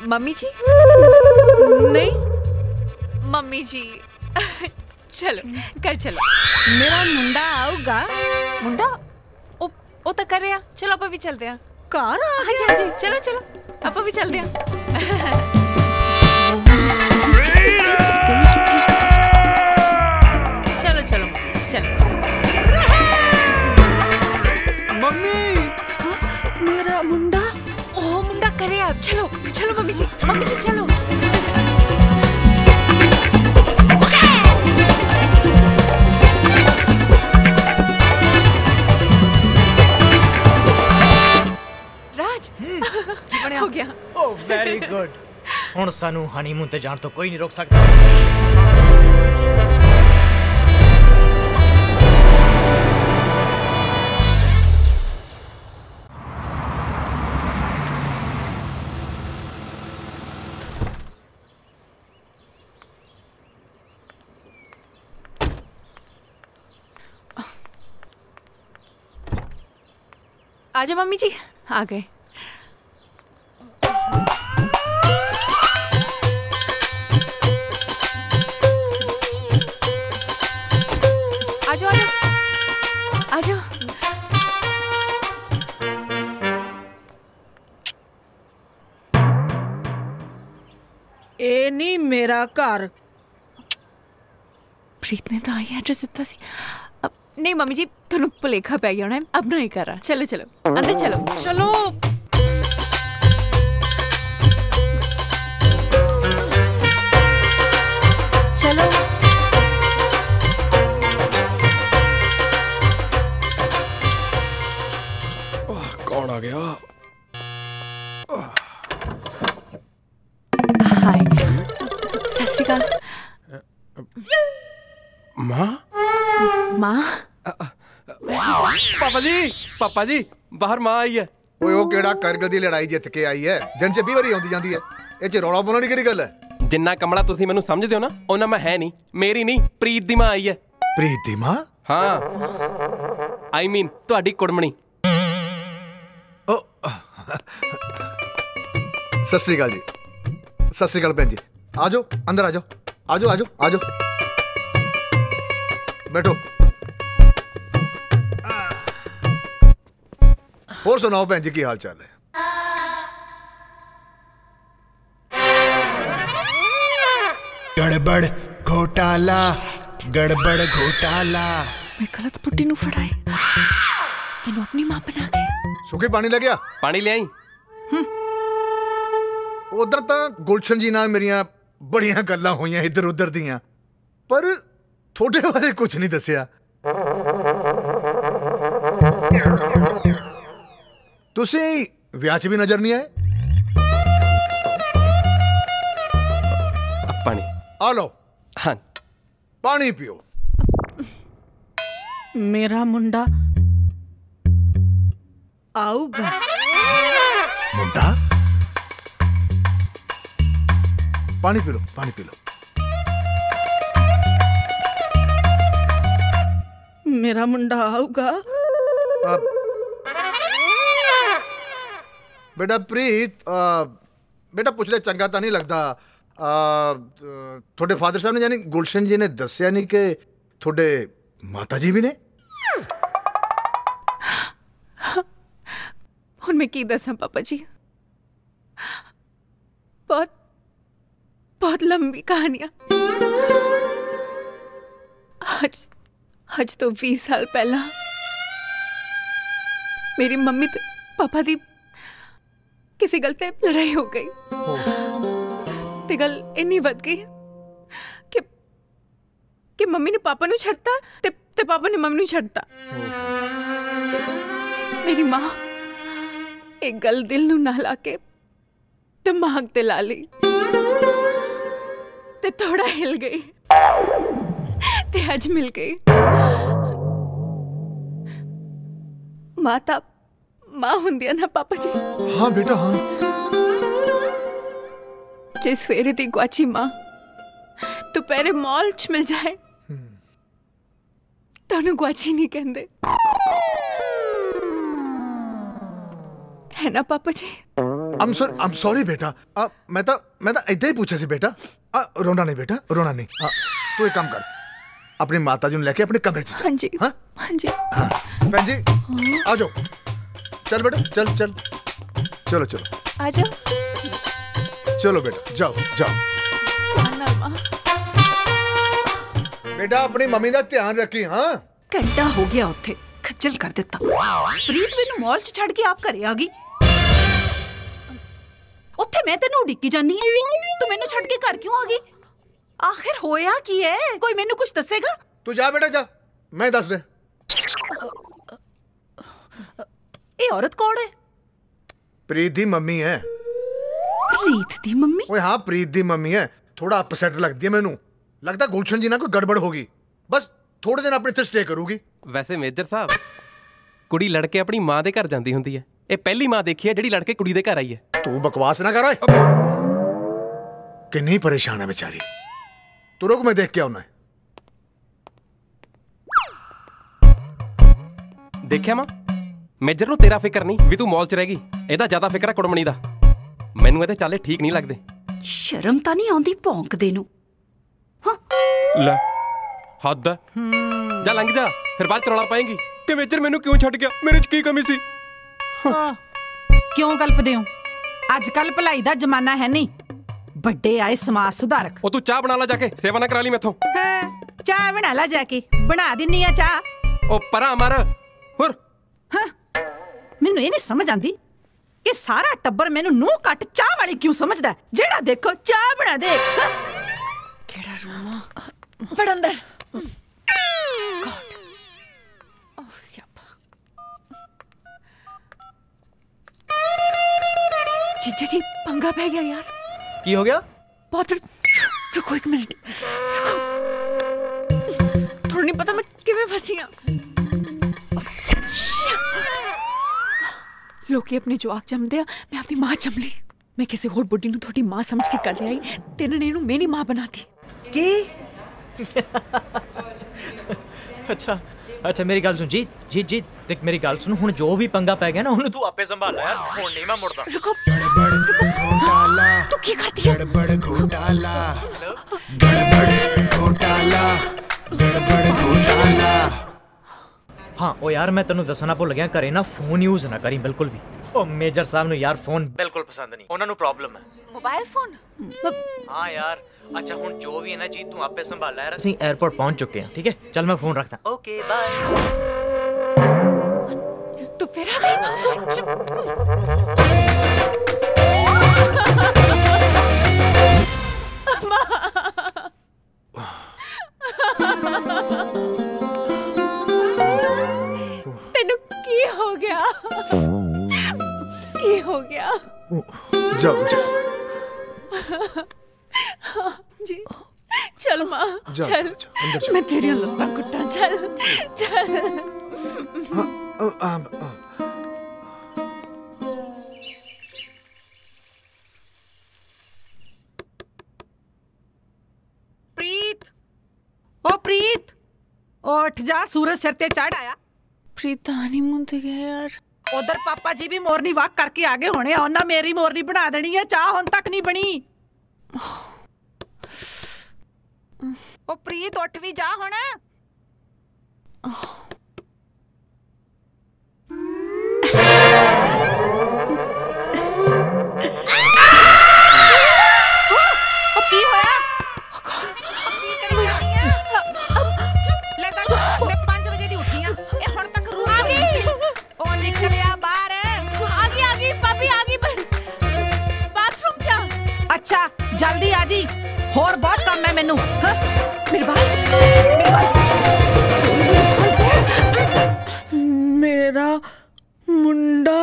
ਮੰਮੀ ਜੀ ਨਹੀਂ ਮੰਮੀ ਜੀ ਚਲੋ ਘਰ ਚਲੋ। ਮੇਰਾ ਮੁੰਡਾ ਆਊਗਾ। ਮੁੰਡਾ ਉਹ ਤਾਂ ਕਰ ਰਿਹਾ। ਚਲੋ ਆਪਾਂ ਵੀ ਚੱਲਦੇ ਹਾਂ। ਘਰ ਆ ਗਿਆ? ਹਾਂਜੀ ਹਾਂਜੀ ਚਲੋ ਚਲੋ ਆਪਾਂ ਵੀ ਚੱਲਦੇ ਹਾਂ। चलो चलो चलो मम्मी मेरा मुंडा। ओ मुंडा करे आप। चलो चलो मम्मी जी चलो। राज हो गया। ओ वेरी गुड। ਹੁਣ ਸਾਨੂੰ ਹਨੀਮੂਨ ਤੇ ਜਾਣ ਤੋਂ ਕੋਈ ਨਹੀਂ ਰੋਕ ਸਕਦਾ। आजा मम्मी जी आ गए। आजो आजो आजो। ए नहीं मेरा घर। प्रीत ने तो आई एड्रेस दिता सी। अब नहीं मम्मी जी थोड़ा भुलेखा पै गया होना है। अब नहीं कर रहा। चलो चलो अंदर चलो चलो। चलो कौन आ गया? हाय सत श्री अकाल। माँ माँ पापा जी बाहर माँ आई है। ਓਏ ਉਹ ਕਿਹੜਾ ਕਰਗਲ ਦੀ ਲੜਾਈ ਜਿੱਤ ਕੇ ਆਈ ਹੈ? ਦਿਨ 'ਚ 20 ਵਾਰੀ ਆਉਂਦੀ ਜਾਂਦੀ ਹੈ। ਇਹ 'ਚ ਰੌਲਾ ਪਾਉਣ ਦੀ ਕਿਹੜੀ ਗੱਲ ਹੈ? ਜਿੰਨਾ ਕਮਲਾ ਤੁਸੀਂ ਮੈਨੂੰ ਸਮਝਦੇ ਹੋ ਨਾ ਉਹਨਾਂ ਮੈਂ ਹੈ ਨਹੀਂ। ਮੇਰੀ ਨਹੀਂ ਪ੍ਰੀਤ ਦੀ ਮਾਂ ਆਈ ਹੈ। ਪ੍ਰੀਤ ਦੀ ਮਾਂ? ਹਾਂ ਆਈ ਮੀਨ ਤੁਹਾਡੀ ਕੁੜਮਣੀ। ਸਤਿ ਸ੍ਰੀ ਅਕਾਲ ਜੀ। ਸਤਿ ਸ੍ਰੀ ਅਕਾਲ ਭੈਣ ਜੀ। ਆ ਜਾਓ ਅੰਦਰ ਆ ਜਾਓ ਆ ਜਾਓ ਆ ਜਾਓ ਆ ਜਾਓ ਬੈਠੋ। ਹੋਰ ਸੁਣਾਓ ਭੈਣ ਜੀ ਕੀ ਹਾਲ ਚਾਲ ਹੈ? गड़बड़ घोटाला गड़बड़ घोटाला। मैं गलत पुट्टी नु फड़ाए इनु अपनी मां बना के। ਸੁੱਕੇ ਪਾਣੀ ਲੱਗਿਆ? ਪਾਣੀ ਲਿਆਈ। ਉਧਰ ਤਾਂ ਗੁਲਸ਼ਨ ਜੀ ਨਾਲ ਮੇਰੀਆਂ ਬੜੀਆਂ ਗੱਲਾਂ ਹੋਈਆਂ ਇੱਧਰ ਉੱਧਰ ਦੀਆਂ, ਪਰ ਤੁਹਾਡੇ ਬਾਰੇ ਕੁਝ ਨਹੀਂ ਦੱਸਿਆ। ਤੁਸੀਂ ਵਿਆਹ 'ਚ ਵੀ ਨਜ਼ਰ ਨਹੀਂ ਆਏ। ਪਾਣੀ ਆ ਲਓ। ਹਾਂ ਪਾਣੀ ਪੀਓ। मेरा मुंडा आऊगा। मुंडा? पानी पी लो पानी पी लो। मेरा मुंडा आऊगा। बेटा प्रीत बेटा पुछ ले चंगा तो नहीं लगता। थोड़े फादर साहब ने यानी गुलशन जी ने दसिया नहीं कि थोड़े माता जी भी ने। ਹੁਣ ਮੈਂ ਕੀ ਦੱਸਾਂ ਪਾਪਾ ਜੀ, ਬਹੁਤ ਲੰਬੀ ਕਹਾਣੀਆਂ। ਅੱਜ ਤੋਂ 20 ਸਾਲ ਪਹਿਲਾਂ ਮੇਰੀ ਮੰਮੀ ਤੇ ਪਾਪਾ ਦੀ ਕਿਸੇ ਗੱਲ ਤੇ ਲੜਾਈ ਹੋ ਗਈ ਤੇ ਗੱਲ ਇੰਨੀ ਵੱਧ ਗਈ ਕਿ ਕਿ ਮੰਮੀ ਨੇ ਪਾਪਾ ਨੂੰ ਛੱਡਤਾ ਤੇ ਪਾਪਾ ਨੇ ਮੰਮੀ ਨੂੰ ਛੱਡਤਾ। ਮੇਰੀ ਮਾਂ ਇੱਕ ਗੱਲ ਦਿਲ ਨੂੰ ਨਾ ਲਾ ਕੇ ਦਿਮਾਗ ਤੇ ਲਾ ਲਈ ਤੇ ਥੋੜਾ ਹਿਲ ਗਈ ਤੇ ਅੱਜ ਮਿਲ ਗਈ। ਮਾਂ ਤਾਂ ਮਾਂ ਹੁੰਦੀ ਆ ਨਾ ਪਾਪਾ ਜੀ। हाँ बेटा हाँ। ਜੇ ਸਵੇਰੇ ਦੀ ਗੁਆਚੀ ਮਾਂ ਦੁਪਹਿਰੇ ਮਾਲ 'ਚ ਮਿਲ ਜਾਏ ਤਾਂ ਉਹਨੂੰ ਗੁਆਚੀ ਨਹੀਂ ਕਹਿੰਦੇ, ਹੈ ਨਾ ਪਾਪਾ ਜੀ? I'm sorry बेटा। मैं तो इतना ही पूछा सी बेटा। रोना नहीं बेटा, रोना नहीं। तू एक काम कर, अपनी माता जी लेके अपने कमरे च। हाँ जी हाँ जी। हाँ भैन जी आ जाओ, चल बेटा चल चल, चलो चलो आ जाओ, चलो बेटा जाओ जाओ। बेटा अपनी मम्मी का ध्यान रखी। हाँ घंटा हो गया उत्थे खज्जल कर दिता। प्रीत मैनू मॉल च छड़ के आप घरे आ गई। उत्थे मैं तेनू उड़ीकी जानी है, तू मैनू छड़ के घर क्यों आ गई? आखिर होया की है? कोई मैनू कुछ दसेगा? तू जा बेटा जा, मैं दस दे। ये औरत कौन है? प्रीत दी मम्मी है। प्रीत दी मम्मी? ओए हाँ प्रीत दी मम्मी है। थोड़ा अपसेट लगती है मैनू, लगता गुलशन जी ना कोई गड़बड़ होगी, बस थोड़े दिन अपने इत्थे स्टे करूगी। वैसे मेजर साहब, कुड़ी लड़के अपनी मां दे घर जांदी हुंदी है। ਇਹ ਪਹਿਲੀ ਮਾਂ ਦੇਖੀ ਹੈ ਜਿਹੜੀ ਲੜਕੇ ਕੁੜੀ ਦੇ ਘਰ ਆਈ ਹੈ। तू बकवास ना कर। कितनी परेशान है बेचारी। तू रुक मैं देख के आऊं। ਦੇਖਿਆ ਮਾਂ, ਮੇਜਰ ਨੂੰ ਤੇਰਾ ਫਿਕਰ ਨਹੀਂ ਵੀ ਤੂੰ ਮੌਲ 'ਚ ਰਹਿ ਗਈ, ਇਹਦਾ ਜ਼ਿਆਦਾ ਫਿਕਰ ਹੈ ਕੁੜਮਣੀ ਦਾ। ਮੈਨੂੰ ਇਹਦੇ ਚਾਲੇ ਠੀਕ ਨਹੀਂ ਲੱਗਦੇ। ਸ਼ਰਮ ਤਾਂ ਨਹੀਂ ਆਉਂਦੀ ਭੌਂਕਦੇ ਨੂੰ। ਲੈ ਹੱਦ ਹੈ। ਜਾ ਲੰਘ ਜਾ, ਫਿਰ ਬਾਅਦ ਚ ਰੌਲਾ ਪਾਏਂਗੀ ਕਿ ਮੇਜਰ ਮੈਨੂੰ ਕਿਉਂ ਛੱਡ ਗਿਆ, ਮੇਰੇ 'ਚ ਕੀ ਕਮੀ ਸੀ। ਕਿਉਂ ਕਲਪਦੇ ਹੋ? ਅੱਜ ਕੱਲ ਭਲਾਈ ਦਾ ਜ਼ਮਾਨਾ ਹੈ ਨਹੀਂ, ਵੱਡੇ ਆਏ ਸਮਾਜ ਸੁਧਾਰਕ। ਉਹ ਤੂੰ ਚਾਹ ਬਣਾ ਲੈ ਜਾ ਕੇ, ਸੇਵਾ ਨਾ ਕਰਾ ਲਈ ਮੈਥੋਂ। ਹਾਂ ਚਾਹ ਬਣਾ ਲੈ ਜਾ ਕੇ, ਬਣਾ ਦਿੰਨੀ ਆ ਚਾਹ। ਉਹ ਪਰਾਂ ਮਰ ਹੋਰ। ਹਾਂ ਮੈਨੂੰ ਇਹ ਨਹੀਂ ਸਮਝ ਆਂਦੀ ਕਿ ਸਾਰਾ ਟੱਬਰ ਮੈਨੂੰ ਨੂੰਹ ਕੱਟ ਚਾਹ ਵਾਲੀ ਕਿਉਂ ਸਮਝਦਾ। ਜਿਹੜਾ ਦੇਖੋ ਚਾਹ ਬਣਾ ਦੇ। ਕਿਹੜਾ ਰੂਮ ਆ? ਵੜ ਅੰਦਰ। जीजा जी पंगा पै गया यार। की हो गया? बहुत रुको एक मिनट, थोड़ा नहीं पता मैं किवें फसी हां। लोकी अपने जवाक जमदे आ, मैं अपनी मां जम ली। मैं किसी होर बुड्ढी नूं थोड़ी मां समझ के कर लिया, ते इन्हां ने इहनूं मेरी मां बनाती। की? अच्छा अच्छा मेरी गल सुन जी जी जी, देख मेरी गल सुन, हुण जो भी पंगा पै गया ना उन्हें तू आपे संभाल यार, हुण नहीं मैं मुड़दा। रुको घोटाला, तू की करती है? गड़बड़ घोटाला, गड़बड़ घोटाला, गड़बड़ घोटाला। हाँ ओ यार मैं तेनू दसना भुल गया, घरे ना फोन यूज ना करी बिल्कुल भी। ओ मेजर साहब नु यार फोन बिल्कुल पसंद नहीं, उन्हां नु प्रॉब्लम है। Mobile phone? हाँ यार अच्छा हुण जो भी है ना जी तू आपे संभाल यार, ਅਸੀਂ एयरपोर्ट पहुंच चुके हैं। ठीक है चल मैं फोन रखता। Okay bye. तू फिर आ गई? तेनू की हो गया? की हो गया? जाओ जाओ जी चल माँ जाओ, चल, अंदर मैं तेरी लत्ता कुट्टा। चल चल। प्रीत ओ प्रीत उठ जा, सूरज सिर ते चढ़ आया। प्रीत हनीमून ते गया यार। उधर पापा जी भी मोरनी वाक करके आगे होने, उन्हें मेरी मोरनी बना देनी है, चाह हुण तक नहीं बनी। ओ प्रीत उठ भी जा हुण। की होया? ले दस मैं 5 बजे दी उठी हां, ए हुण तक रूम आ गई। ओ निकलिया बाहर। आ गई भाभी, आ गई, बस बाथरूम जा। अच्छा जल्दी आ जी, ਹੋਰ ਬਹੁਤ ਕੰਮ ਹੈ ਮੈਨੂੰ। मेरा मुंडा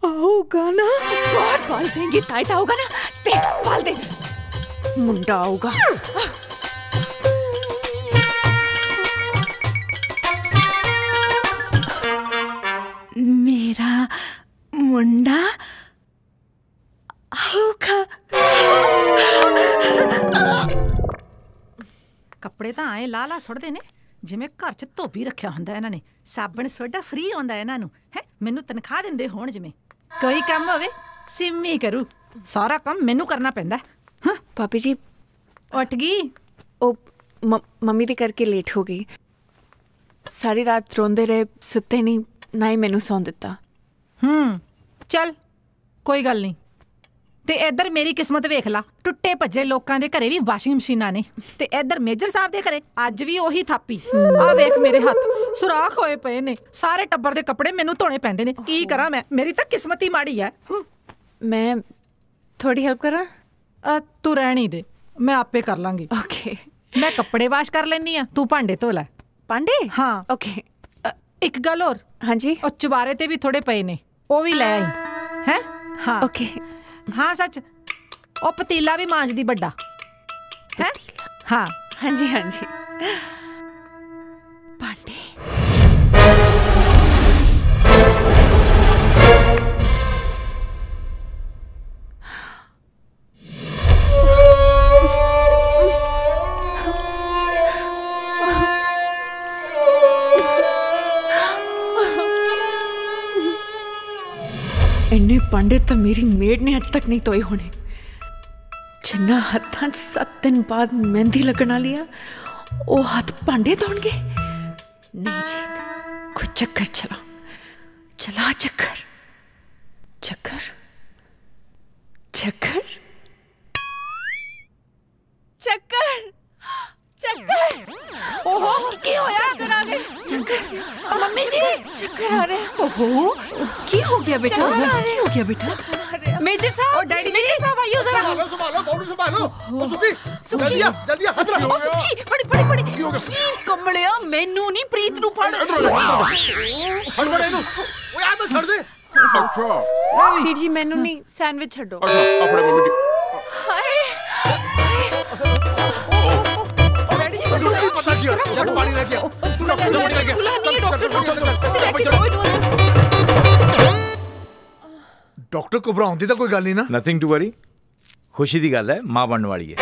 आऊगा ना? गॉड बाल देंगे तायता होगा ना? देख बाल दे, मुंडा आऊगा। मेरा मुंडा आऊगा। ਕੱਪੜੇ ਤਾਂ ਆਏ ਲਾ ਸੁੱਟਦੇ ਨੇ ਜਿਵੇਂ ਘਰ 'ਚ ਧੋਬੀ ਰੱਖਿਆ ਹੁੰਦਾ ਇਹਨਾਂ ਨੇ। ਸਾਬਣ ਸੋਡਾ ਫ੍ਰੀ ਆਉਂਦਾ ਇਹਨਾਂ ਨੂੰ ਹੈ। ਮੈਨੂੰ ਤਨਖਾਹ ਦਿੰਦੇ ਹੋਣ ਜਿਵੇਂ। ਕੋਈ ਕੰਮ ਹੋਵੇ ਸਿੰਮੀ ਕਰੂ, ਸਾਰਾ ਕੰਮ ਮੈਨੂੰ ਕਰਨਾ ਪੈਂਦਾ। ਹਾਂ ਭਾਬੀ ਜੀ ਉੱਠ ਗਈ? ਉਹ ਮੰਮੀ ਦੇ ਕਰਕੇ ਲੇਟ ਹੋ ਗਈ। ਸਾਰੀ ਰਾਤ ਰੋਂਦੇ ਰਹੇ, ਸੁੱਤੇ ਨਹੀਂ, ਨਾ ਹੀ ਮੈਨੂੰ ਸੌਣ ਦਿੱਤਾ। ਚੱਲ ਕੋਈ ਗੱਲ ਨਹੀਂ। ਤੇ ਇੱਧਰ ਮੇਰੀ ਕਿਸਮਤ ਵੇਖ ਲਾ, ਟੁੱਟੇ ਭੱਜੇ ਲੋਕਾਂ ਦੇ ਘਰੇ ਵੀ ਵਾਸ਼ਿੰਗ ਮਸ਼ੀਨਾਂ ਨੇ, ਤੇ ਇੱਧਰ ਮੇਜਰ ਸਾਹਿਬ ਦੇ ਘਰੇ ਅੱਜ ਵੀ ਉਹੀ ਥਾਪੀ। ਆ ਵੇਖ ਮੇਰੇ ਹੱਥ ਸੁਰਾਖ ਹੋਏ ਪਏ ਨੇ। ਸਾਰੇ ਟੱਬਰ ਦੇ ਕੱਪੜੇ ਮੈਨੂੰ ਧੋਣੇ ਪੈਂਦੇ ਨੇ। ਕੀ ਕਰਾਂ ਮੈਂ? ਮੇਰੀ ਤਾਂ ਕਿਸਮਤ ਹੀ ਮਾੜੀ ਹੈ। ਮੈਂ ਥੋੜੀ ਹੈਲਪ ਕਰਾਂ? ਤੂੰ ਰਹਿਣੀ ਦੇ, ਮੈਂ ਆਪੇ ਕਰ ਲਾਂਗੀ। ਓਕੇ। ਮੈਂ ਕੱਪੜੇ ਵਾਸ਼ ਕਰ ਲੈਣੀ ਆ, ਤੂੰ ਭਾਂਡੇ ਧੋ ਲੈ। ਭਾਂਡੇ? ਹਾਂ ਓਕੇ। ਇੱਕ ਗੱਲ ਹੋਰ। ਹਾਂਜੀ। ਉਹ ਚੁਬਾਰੇ ਤੇ ਵੀ ਥੋੜੇ ਪਏ ਨੇ, ਉਹ ਵੀ ਲੈ ਆਈ ਹੈ। ਹਾਂ ਓਕੇ। ਹਾਂ ਸੱਚ, ਉਹ ਪਤੀਲਾ ਵੀ ਮਾਂਜਦੀ ਵੱਡਾ ਹੈ। ਹਾਂ ਹਾਂਜੀ ਹਾਂਜੀ। ਭਾਂਡੇ ਇੰਨੇ ਭਾਂਡੇ ਤਾਂ ਮੇਰੀ ਮੇਡ ਨੇ ਅੱਜ ਤੱਕ ਨਹੀਂ ਧੋਏ ਹੋਣੇ। ਜਿੰਨਾ ਹੱਥਾਂ 'ਚ 7 ਦਿਨ ਬਾਅਦ ਮਹਿੰਦੀ ਲੱਗਣ ਵਾਲੀ ਆ, ਉਹ ਹੱਥ ਭਾਂਡੇ ਧੋਣਗੇ? ਨਹੀਂ ਜੀ, ਕੋਈ ਚੱਕਰ ਚਲਾ ਚੱਕਰ ਚੱਕਰ ਚੱਕਰ ਚੱਕਰ ਚੱਕਰ। ओहो की होया? चक्कर आ गए। चक्कर मम्मी जी चक्कर आ रहे हैं। ओहो की हो गया बेटा? की हो गया बेटा? मेजर साहब और डैडी जी साहब आइयो जरा। संभालो बाबू संभालो। ओ सुखी जल्दी आ हाथ रख। ओ सुखी फड़ी की कमलिया मेनू नहीं प्रीत नु फड़। फड़ इनु ओए आ तो छोड़ दे। अच्छा फिर जी मेनू नहीं, सैंडविच छड्डो। अच्छा आ फड़े मम्मी जी। हाय पता किया जब पानी लग गया। डॉक्टर घबराउण दी तां कोई गल नहीं ना। नथिंग टू वरी, खुशी दी गल है, मां बनने वाली है।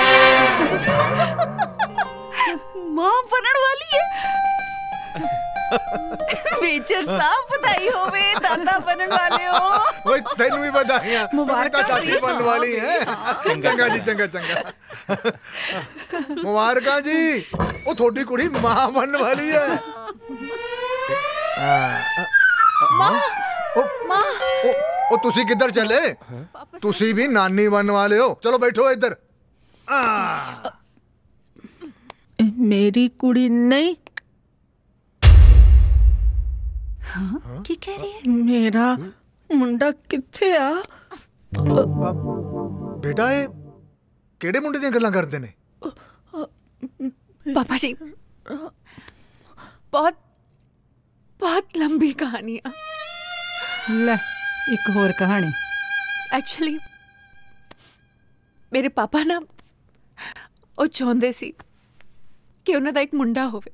मां बनने वाली है? मेजर साहब बधाई होवे, दादा बनने वाले हो। ओए तैनू भी बधाइयां, मुबारक दादी बनने वाली है। चंगा जी चंगा। मुबारक जी, ओ थोड़ी कुड़ी मां बनने वाली है। मां ओ तुसी किधर चले? तुसी भी नानी बनने वाले हो। चलो बैठो इधर। मेरी कुड़ी नहीं। हाँ? की कह रही है? मेरा मुंडा किथे आ? बेटा ये केड़े मुंडे दी गल्लां करदे ने? पापा जी बहुत बहुत लंबी कहानी है। ले एक होर कहानी। एक्चुअली मेरे पापा ना ਉਹ ਚਾਹੁੰਦੇ ਸੀ ਕਿ ਉਹਨਾਂ ਦਾ ਇੱਕ ਮੁੰਡਾ ਹੋਵੇ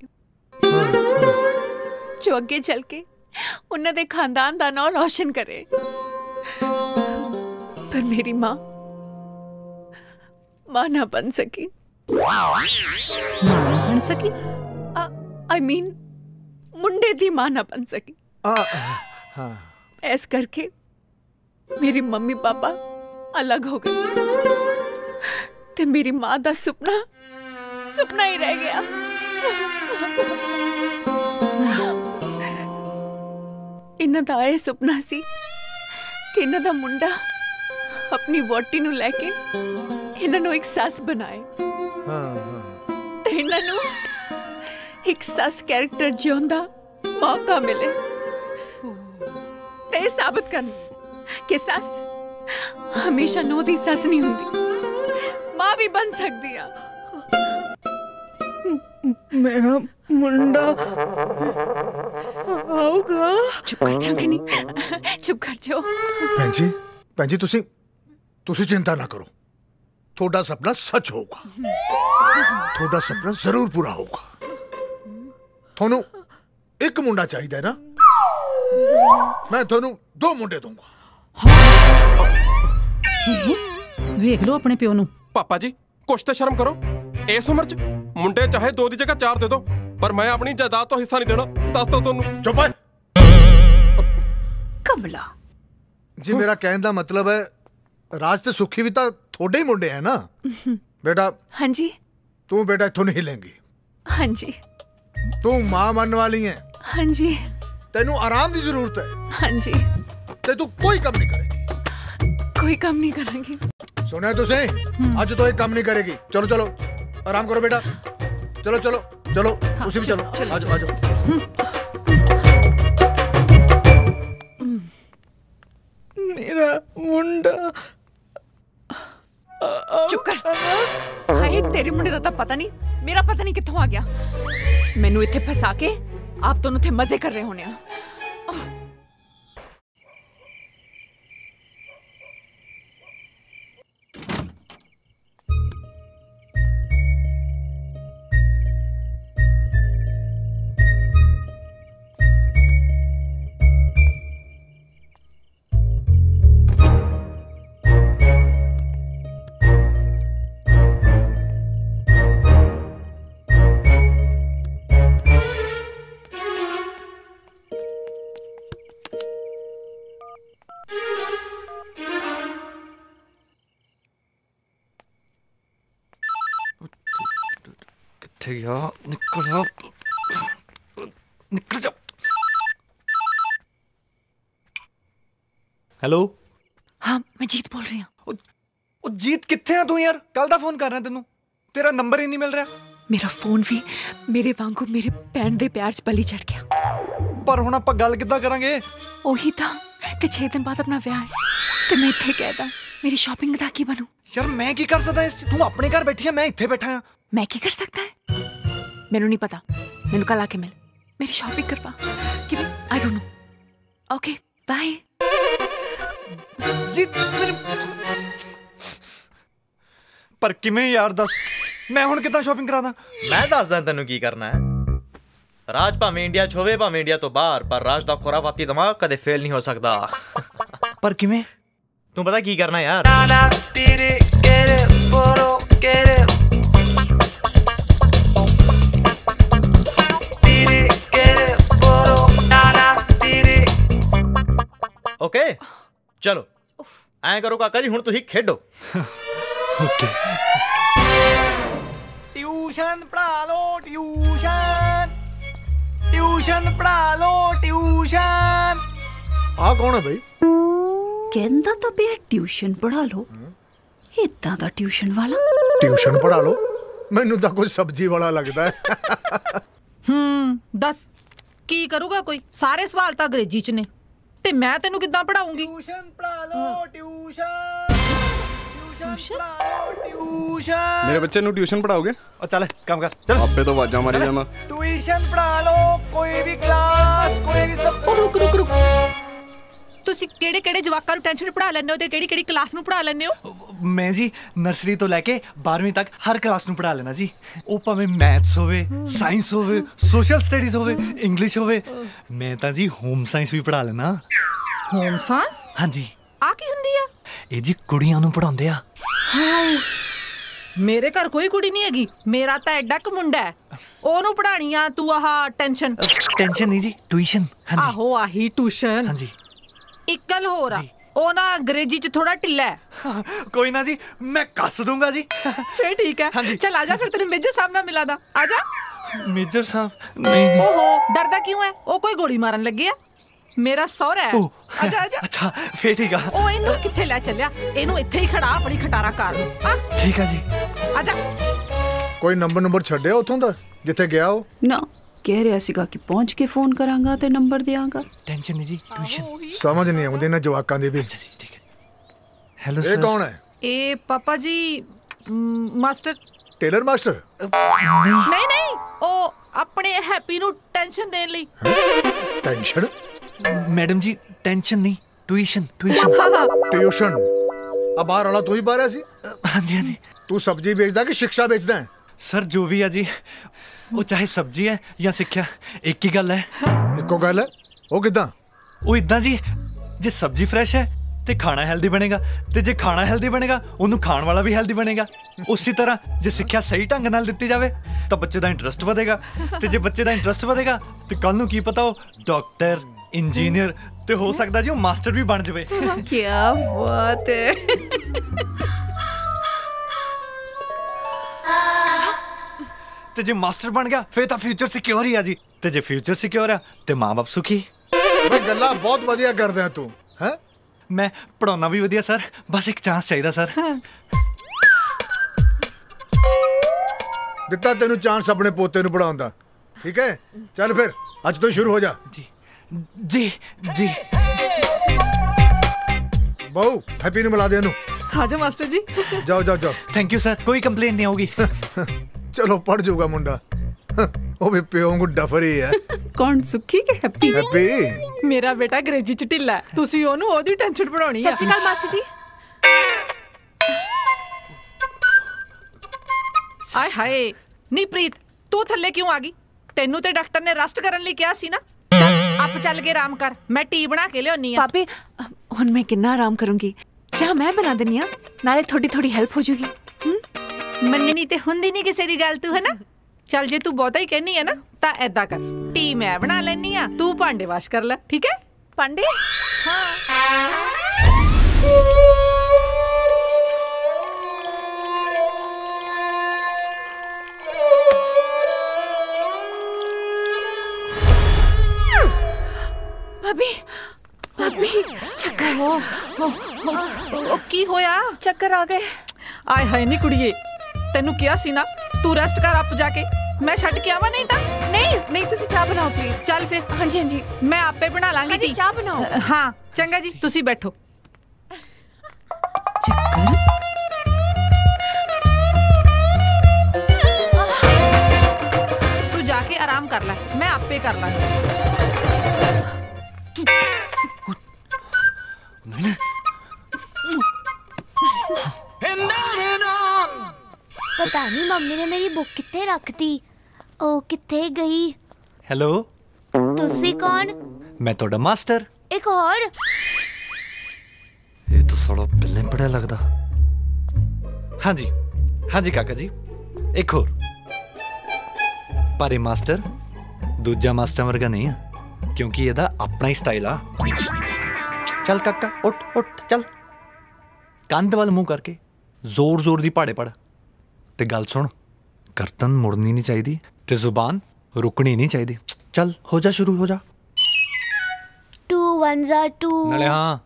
ਜੋ ਅੱਗੇ ਚੱਲ ਕੇ ਉਹਨਾਂ ਦੇ ਖਾਨਦਾਨ ਦਾ ਨਾਮ ਰੌਸ਼ਨ ਕਰੇ। ਪਰ ਮੇਰੀ ਮਾਂ ਨਾ ਬਣ ਸਕੀ। बन सकी? आई मीन मुंडे दी मां ना बन सकी। ऐस करके मेरी मम्मी पापा अलग हो गए ते मेरी मां दा सुपना ही रह गया। इन्हां दा यह सुपना सी कि इन्हां दा मुंडा अपनी वोटी नूं लैके इन्हां नूं एक सस बनाए ते इन्हां नूं एक सस कैरेक्टर जिउण दा मौका मिले ते साबित करन कि सस हमेशा नूं दी सस नहीं हुंदी ਵੀ ਬਣ ਸਕਦੀ ਆ। मेरा मुंडा आऊगा। चुप कर जाओ कि नहीं? चुप कर जाओ। ਭੈਣ ਜੀ ਤੁਸੀਂ चिंता ना करो, ਤੁਹਾਡਾ ਸੁਪਨਾ ਸੱਚ ਹੋਊਗਾ। ਤੁਹਾਡਾ ਸੁਪਨਾ ਜ਼ਰੂਰ ਪੂਰਾ ਹੋਊਗਾ। ਤੁਹਾਨੂੰ ਇੱਕ ਮੁੰਡਾ ਚਾਹੀਦਾ ਹੈ ਨਾ? ਮੈਂ ਤੁਹਾਨੂੰ 2 ਮੁੰਡੇ ਦੂੰਗਾ। ਵੇਖ ਲਓ ਆਪਣੇ ਪਿਓ ਨੂੰ। ਪਾਪਾ ਜੀ ਕੁਛ ਤਾਂ ਸ਼ਰਮ ਕਰੋ। ਇਸ ਉਮਰ 'ਚ ਮੁੰਡੇ ਚਾਹੇ 2 ਦੀ ਜਗ੍ਹਾ 4 ਦੇ ਦਿਓ, ਪਰ ਮੈਂ ਆਪਣੀ ਜਾਇਦਾਦ ਤੋਂ ਹਿੱਸਾ ਨਹੀਂ ਦੇਣਾ। ਦੱਸ ਦੋ ਤੁਹਾਨੂੰ। ਚੁੱਪ ਹੈ ਕਮਲਾ ਜੀ। ਮੇਰਾ ਕਹਿਣ ਦਾ ਮਤਲਬ ਹੈ ਰਾਜ ਤੇ ਸੁਖੀ ਵੀ ਤਾਂ ਤੁਹਾਡੇ ਹੀ ਮੁੰਡੇ ਹੈ ਨਾ ਬੇਟਾ। ਹਾਂਜੀ। ਤੂੰ ਬੇਟਾ ਇੱਥੋਂ ਨਹੀਂ ਹਿੱਲੇਂਗੀ। ਹਾਂਜੀ। ਤੂੰ ਮਾਂ ਬਣਨ ਵਾਲੀ ਹੈ। ਹਾਂਜੀ। ਤੈਨੂੰ ਆਰਾਮ ਦੀ ਜ਼ਰੂਰਤ ਹੈ। ਹਾਂਜੀ। ਤੇ ਤੂੰ ਕੋਈ ਕੰਮ ਨਹੀਂ ਕਰੇਗੀ। ਕੋਈ ਕੰਮ ਨਹੀਂ ਕਰਾਂਗੀ। ਸੁਣਿਆ ਤੁਸੀਂ? ਅੱਜ ਤੋਂ ਇਹ ਕੰਮ ਨਹੀਂ ਕਰੇਗੀ। ਚਲੋ ਚਲੋ ਆਰਾਮ ਕਰੋ ਬੇਟਾ। ਚਲੋ ਚਲੋ ਚਲੋ ਤੁਸੀਂ ਵੀ ਚਲੋ। ਆਜੋ ਆਜੋ। मेरा मुंडा। चुप कर। हाय तेरे मुंडे दा तां पता नहीं, मेरा पता नहीं कित्थों आ गया। मैनू इत्थे फसा के आप दोनों थे मजे कर रहे होने आ। किथे गया? निकल जा, निकल जा। हेलो। हाँ मैं जीत बोल रही हूँ। जीत किथे है तू यार? कल दा फोन कर रहा तेनू, तेरा नंबर ही नहीं मिल रहा। मेरा फोन भी मेरे वांगू मेरे भैन दे प्यार च बली चढ़ गया। पर हुण आपां गल किद्दां करांगे? ओही था कि 6 दिन बाद अपना ब्याह है ते मैं इत्थे कहदा मेरी शॉपिंग दा की बनू? यार मैं की कर सकदा इस? तू अपने घर बैठी है, मैं इत्थे बैठा हां। मैं की कर सकता है? मैनू नहीं पता। मैनू कल आके मिल, मेरी शॉपिंग करवा कि I don't know. Okay bye. जीत मेरे पर किवें यार दस, मैं हुण किद्दां शॉपिंग करादा? मैं दसदा तैनू की करना है। राज भावें इंडिया च होवे भावें इंडिया तो बाहर, पर राज दा खुराफाती दिमाग कदे फेल नहीं हो सकदा। पर किवें? तू पता की करना यार? ओके चलो ऐ करो काका जी, हुण तुसीं खेडो। ओके। ट्यूशन पढ़ा लो, ट्यूशन ट्यूशन पढ़ा लो, ट्यूशन। आ कौन है भाई? कहंदा तां पिया ट्यूशन पढ़ा लो। इदां दा ट्यूशन वाला? ट्यूशन पढ़ा लो? मैनू तां कोई सब्जी वाला लगदा है। दस की करूगा कोई? सारे सवाल तां अंग्रेजी च ने ते मैं तेनू किद्दां पढ़ाऊंगी? ट्यूशन पढ़ा लो, ट्यूशन ट्यूशन पढ़ा लो, ट्यूशन। मेरे बच्चे नू ट्यूशन पढ़ाओगे? और चल काम कर, चल। आपे तो आवाज़ां मारी जाना। ट्यूशन पढ़ा लो, कोई भी क्लास, कोई भी सब। रुक रुक रुक। ਤੁਸੀਂ ਕਿਹੜੇ ਜਵਾਕਾਂ ਨੂੰ ਟੈਨਸ਼ਨ ਪੜ੍ਹਾ ਲੈਂਦੇ ਹੋ ਤੇ ਕਿਹੜੀ ਕਲਾਸ ਨੂੰ ਪੜ੍ਹਾ ਲੈਂਦੇ ਹੋ? ਮੈਂ ਜੀ ਨਰਸਰੀ ਤੋਂ ਲੈ ਕੇ 12ਵੀਂ ਤੱਕ ਹਰ ਕਲਾਸ ਨੂੰ ਪੜ੍ਹਾ ਲੈਣਾ ਜੀ। ਉਹ ਭਾਵੇਂ ਮੈਥਸ ਹੋਵੇ, ਸਾਇੰਸ ਹੋਵੇ, ਸੋਸ਼ਲ ਸਟੱਡੀਜ਼ ਹੋਵੇ, ਇੰਗਲਿਸ਼ ਹੋਵੇ। ਮੈਂ ਤਾਂ ਜੀ ਹੋਮ ਸਾਇੰਸ ਵੀ ਪੜ੍ਹਾ ਲੈਣਾ। Home science? ਹਾਂਜੀ। ਆ ਕੀ ਹੁੰਦੀ ਆ? ਇਹ ਜੀ ਕੁੜੀਆਂ ਨੂੰ ਪੜਾਉਂਦੇ ਆ। ਹਾਏ ਮੇਰੇ ਘਰ ਕੋਈ ਕੁੜੀ ਨਹੀਂ ਹੈਗੀ। ਮੇਰਾ ਤਾਂ ਐਡਾ ਕੁ ਮੁੰਡਾ ਹੈ, ਉਹਨੂੰ ਪੜਾਣੀ ਆ ਤੂੰ ਆਹ ਟੈਨਸ਼ਨ? ਟੈਨਸ਼ਨ ਨਹੀਂ ਜੀ, ਟਿਊਸ਼ਨ। ਹਾਂਜੀ ਆਹੋ ਆਹੀ ਟਿਊਸ਼ਨ। ਹਾਂਜੀ। ਇੱਕ ਗੱਲ ਹੋਰ ਆ, ਉਹ ਨਾ ਅੰਗਰੇਜ਼ੀ ਚ ਥੋੜਾ ਢਿੱਲਾ ਹੈ। ਕੋਈ ਨਾ ਜੀ, ਮੈਂ ਕੱਸ ਦੂੰਗਾ ਜੀ। ਫੇਰ ਠੀਕ ਹੈ। ਚੱਲ ਆ ਜਾ ਫਿਰ ਤੈਨੂੰ ਮੇਜਰ ਸਾਹਿਬ ਨਾਲ ਮਿਲਾ ਦਾਂ। ਆ ਜਾ। ਮੇਜਰ ਸਾਹਿਬ? ਨਹੀਂ। ਓਹੋ ਡਰਦਾ ਕਿਉਂ ਹੈ? ਉਹ ਕੋਈ ਗੋਲੀ ਮਾਰਨ ਲੱਗੇ ਆ। ਮੇਰਾ ਸਹੁਰਾ ਹੈ। ਆ ਜਾ ਆ ਜਾ। ਅੱਛਾ ਫੇਰ ਠੀਕ ਆ। ਉਹ ਇਹਨੂੰ ਕਿੱਥੇ ਲੈ ਚੱਲਿਆ? ਇਹਨੂੰ ਇੱਥੇ ਹੀ ਖੜਾ ਆਪਣੀ ਖਟਾਰਾ ਕਾਰ ਨੂੰ। ਆ ਠੀਕ ਆ ਜੀ। ਆ ਜਾ। ਕੋਈ ਨੰਬਰ ਛੱਡਿਆ ਉਥੋਂ ਦਾ ਜਿੱਥੇ ਗਿਆ ਉਹ? ਨਾ कह रहा सीगा कि पहुंच के फोन करांगा ते नंबर देंगा। टेंशन नहीं जी, ट्यूशन। समझ नहीं आउंदी ना जवाकां दी भी। ठीक है। Hello sir. ये कौन है? ए पापा जी ਮਾਸਟਰ ਟੇਲਰ ਮਾਸਟਰ? ਨਹੀਂ ਨਹੀਂ, ਉਹ ਆਪਣੇ ਹੈਪੀ ਨੂੰ ਟੈਨਸ਼ਨ ਦੇਣ ਲਈ। ਟੈਨਸ਼ਨ? ਮੈਡਮ ਜੀ ਟੈਨਸ਼ਨ ਨਹੀਂ, ਟਿਊਸ਼ਨ ਟਿਊਸ਼ਨ। ਆ ਬਾਹਰ ਵਾਲਾ ਤੂੰ ਹੀ ਪਾ ਰਿਹਾ ਸੀ? ਹਾਂਜੀ ਹਾਂਜੀ। ਤੂੰ ਸਬਜ਼ੀ ਵੇਚਦਾ ਕਿ ਸਿੱਖਿਆ ਵੇਚਦਾ ਹੈ? ਸਰ ਜੋ ਵੀ ਆ ਜੀ, ਉਹ ਚਾਹੇ ਸਬਜ਼ੀ ਹੈ ਜਾਂ ਸਿੱਖਿਆ, ਇੱਕ ਹੀ ਗੱਲ ਹੈ। ਇੱਕੋ ਗੱਲ ਹੈ? ਉਹ ਕਿੱਦਾਂ? ਉਹ ਇਦਾਂ ਜੀ, ਜੇ ਸਬਜ਼ੀ ਫਰੈਸ਼ ਹੈ ਤੇ ਖਾਣਾ ਹੈਲਦੀ ਬਣੇਗਾ, ਤੇ ਜੇ ਖਾਣਾ ਹੈਲਦੀ ਬਣੇਗਾ ਉਹਨੂੰ ਖਾਣ ਵਾਲਾ ਵੀ ਹੈਲਦੀ ਬਣੇਗਾ। ਉਸੇ ਤਰ੍ਹਾਂ ਜੇ ਸਿੱਖਿਆ ਸਹੀ ਢੰਗ ਨਾਲ ਦਿੱਤੀ ਜਾਵੇ ਤਾਂ ਬੱਚੇ ਦਾ ਇੰਟਰਸਟ ਵਧੇਗਾ, ਤੇ ਜੇ ਬੱਚੇ ਦਾ ਇੰਟਰਸਟ ਵਧੇਗਾ ਤੇ ਕੱਲ ਨੂੰ ਕੀ ਪਤਾ ਉਹ ਡਾਕਟਰ, ਇੰਜੀਨੀਅਰ ਤੇ ਹੋ ਸਕਦਾ ਜੀ ਉਹ ਮਾਸਟਰ ਵੀ ਬਣ ਜਾਵੇ। ਕੀ ਬਾਤ ਹੈ। ਤੇ ਜੇ ਮਾਸਟਰ ਬਣ ਗਿਆ ਫੇਰ ਤਾਂ ਫਿਊਚਰ ਸਿਕਿਉਰ ਹੀ ਆ ਜੀ, ਤੇ ਜੇ ਫਿਊਚਰ ਸਿਕਿਉਰ ਆ ਤੇ ਮਾਂ-ਬਾਪ ਸੁਖੀ। ਬਈ ਗੱਲਾਂ ਬਹੁਤ ਵਧੀਆ ਕਰਦਾ ਤੂੰ। ਹੈ ਮੈਂ ਪੜਾਉਣਾ ਵੀ ਵਧੀਆ ਸਰ, ਬਸ ਇੱਕ ਚਾਂਸ ਚਾਹੀਦਾ ਸਰ। ਦਿੱਤਾ ਤੈਨੂੰ ਚਾਂਸ ਆਪਣੇ ਪੋਤੇ ਨੂੰ ਪੜਾਉਣ ਦਾ, ਠੀਕ ਹੈ? ਚੱਲ ਫਿਰ ਅੱਜ ਤੋਂ ਸ਼ੁਰੂ ਹੋ ਜਾ। ਜੀ ਜੀ ਜੀ। ਬਹੁ ਹੈਪੀ ਨੂੰ ਮਿਲਾ ਦੇ ਇਹਨੂੰ। ਆ ਜਾ ਮਾਸਟਰ ਜੀ। ਜਾਓ ਜਾਓ ਜਾਓ। ਥੈਂਕ ਯੂ ਸਰ, ਕੋਈ ਕੰਪਲੇਂਟ ਨਹੀਂ ਹੋਊਗੀ। ਚਲੋ ਪੜ ਜਾਊਗਾ ਮੁੰਡਾ, ਉਹ ਵੀ ਪਿਓ ਨੂੰ ਡਫਰੀ ਹੈ। ਕੌਣ, ਸੁੱਖੀ ਕਿ ਹੈਪੀ? ਹੈਪੀ ਮੇਰਾ ਬੇਟਾ ਅੰਗਰੇਜ਼ੀ ਚ ਢਿੱਲਾ, ਤੁਸੀਂ ਉਹਨੂੰ ਉਹਦੀ ਟੈਨਸ਼ਨ ਪੜਾਉਣੀ ਹੈ। ਸਤਿ ਸ਼੍ਰੀ ਅਕਾਲ ਮਾਸਟਰ ਜੀ। ਆਏ ਹਾਏ, ਨੀ ਪ੍ਰੀਤ ਤੂੰ ਥੱਲੇ ਕਿਉਂ ਆ ਗਈ? ਤੈਨੂੰ ਤੇ ਡਾਕਟਰ ਨੇ ਰੈਸਟ ਕਰਨ ਲਈ ਕਿਹਾ ਸੀ ਨਾ। ਚੱਲ ਆਪ ਚੱਲ ਕੇ ਆਰਾਮ ਕਰ, ਮੈਂ ਟੀ ਬਣਾ ਕੇ ਲਿਆਉਣੀ ਆ। ਪਾਪੇ ਹੁਣ ਮੈਂ ਕਿੰਨਾ ਆਰਾਮ ਕਰੂੰਗੀ, ਚਾਹ ਮੈਂ ਬਣਾ ਦਿੰਨੀ ਆ, ਨਾਲੇ ਥੋੜੀ ਹੈਲਪ ਹੋ ਜੂਗੀ। ਮੰਨਣੀ ਤੇ ਹੁੰਦੀ ਨਹੀਂ ਕਿਸੇ ਦੀ ਗੱਲ, ਤੂੰ ਹੈ ਨਾ। ਚੱਲ ਜੇ ਤੂੰ ਬਹੁਤਾ ਹੀ ਕਹਿਨੀ ਹੈ ਨਾ ਤਾਂ ਐਦਾਂ ਕਰ, ਟੀ ਮੈਂ ਬਣਾ ਲੈਣੀ ਆ, ਤੂੰ ਭਾਂਡੇ ਵਾਸ਼ ਕਰ ਲੈ, ਠੀਕ ਹੈ? ਭਾਂਡੇ? ਹਾਂ। ਭਾਬੀ ਚੱਕਰ ਉਹ ਕੀ ਹੋਇਆ? ਚੱਕਰ ਆ ਗਏ। ਆਏ ਹਾਏ ਨੀ ਕੁੜੀਏ, ਤੈਨੂੰ ਕਿਹਾ ਸੀ ਨਾ ਤੂੰ ਰੈਸਟ ਕਰ ਆਪ ਜਾ ਕੇ, ਮੈਂ ਛੱਡ ਕੇ ਆਵਾਂ। ਨਹੀਂ ਤਾਂ ਨਹੀਂ ਤੁਸੀਂ ਚਾਹ ਬਣਾਓ ਪਲੀਜ਼। ਚੱਲ ਫਿਰ। ਹਾਂਜੀ ਹਾਂਜੀ ਮੈਂ ਆਪੇ ਬਣਾ ਲਾਂਗੀ ਟੀ। ਚਾਹ ਬਣਾਓ। ਹਾਂ ਚੰਗਾ ਜੀ, ਤੁਸੀਂ ਬੈਠੋ। ਤੂੰ ਜਾ ਕੇ ਆਰਾਮ ਕਰ ਲੈ, ਮੈਂ ਆਪੇ ਕਰ ਲਾਂਗੀ। पता नहीं मम्मी ने मेरी बुक कित्थे रखती, ओ कित्थे गई। हेलो, तुसी कौन? मैं तोड़ा मास्टर। एक और ये तो साला पहले पढ़ा लगदा। हाँ जी काका जी, एक और। पर ये मास्टर दूजा मास्टर वर्गा नहीं है, क्योंकि ਇਹਦਾ ਆਪਣਾ ਹੀ ਸਟਾਈਲ ਆ। ਚੱਲ ਕਾਕਾ ਉੱਠ ਚੱਲ। ਕੰਧ ਵੱਲ ਮੂੰਹ ਕਰਕੇ ਜ਼ੋਰ ਦੀ ਪਹਾੜੇ ਪੜ, ਤੇ ਗੱਲ ਸੁਣ, ਗਰਦਨ ਮੁੜਨੀ ਨਹੀਂ ਚਾਹੀਦੀ ਤੇ ਜ਼ੁਬਾਨ ਰੁਕਣੀ ਨਹੀਂ ਚਾਹੀਦੀ। ਚੱਲ ਹੋ ਜਾ, ਸ਼ੁਰੂ ਹੋ ਜਾ। 2 1 2 ਨਾਲੇ ਹਾਂ,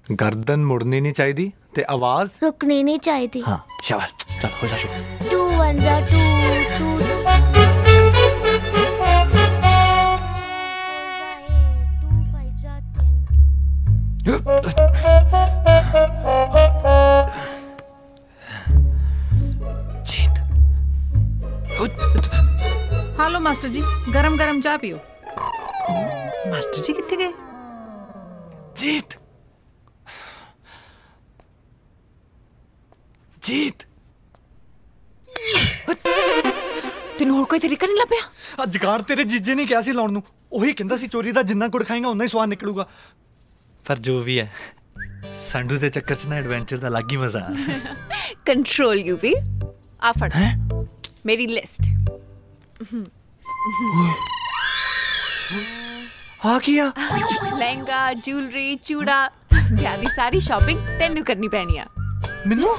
ਗਰਦਨ ਮੁੜਨੀ ਨਹੀਂ ਚਾਹੀਦੀ ਤੇ ਆਵਾਜ਼ रुकनी नहीं चाहिए। हाँ शाबाश, चल हो जा शुरू। 2 1 2 2 हेलो मास्टर जी, गरम गरम चाह पियो। मास्टर जी कित्थे गए? जीत ਤੈਨੂੰ ਹੋਰ ਕੋਈ ਤਰੀਕਾ ਨਹੀਂ ਲੱਭਿਆ? ਅਜਗਾਰ ਤੇਰੇ ਜੀਜੇ ਨੇ ਕਿਹਾ ਸੀ ਲਾਉਣ ਨੂੰ, ਉਹੀ ਕਹਿੰਦਾ ਸੀ ਚੋਰੀ ਦਾ ਜਿੰਨਾ ਗੁੜ ਖਾਏਗਾ ਉਨਾ ਹੀ ਸਵਾਦ ਨਿਕਲੂਗਾ। ਪਰ ਜੋ ਵੀ ਹੈ, ਸੰਡੂ ਦੇ ਚੱਕਰ 'ਚ ਨਾ ਐਡਵੈਂਚਰ ਦਾ ਅਲੱਗ ਹੀ ਮਜ਼ਾ ਆ। ਕੰਟਰੋਲ ਯੂ ਵੀ ਆ ਫੜ ਮੇਰੀ ਲਿਸਟ। ਆ ਕੀ ਆ? ਲਹਿੰਗਾ, ਜੁਐਲਰੀ, ਚੂੜਾ, ਵਿਆਹ ਦੀ ਸਾਰੀ ਸ਼ਾਪਿੰਗ ਤੈਨੂੰ ਕਰਨੀ ਪੈਣੀ ਆ। ਮੈਨੂੰ?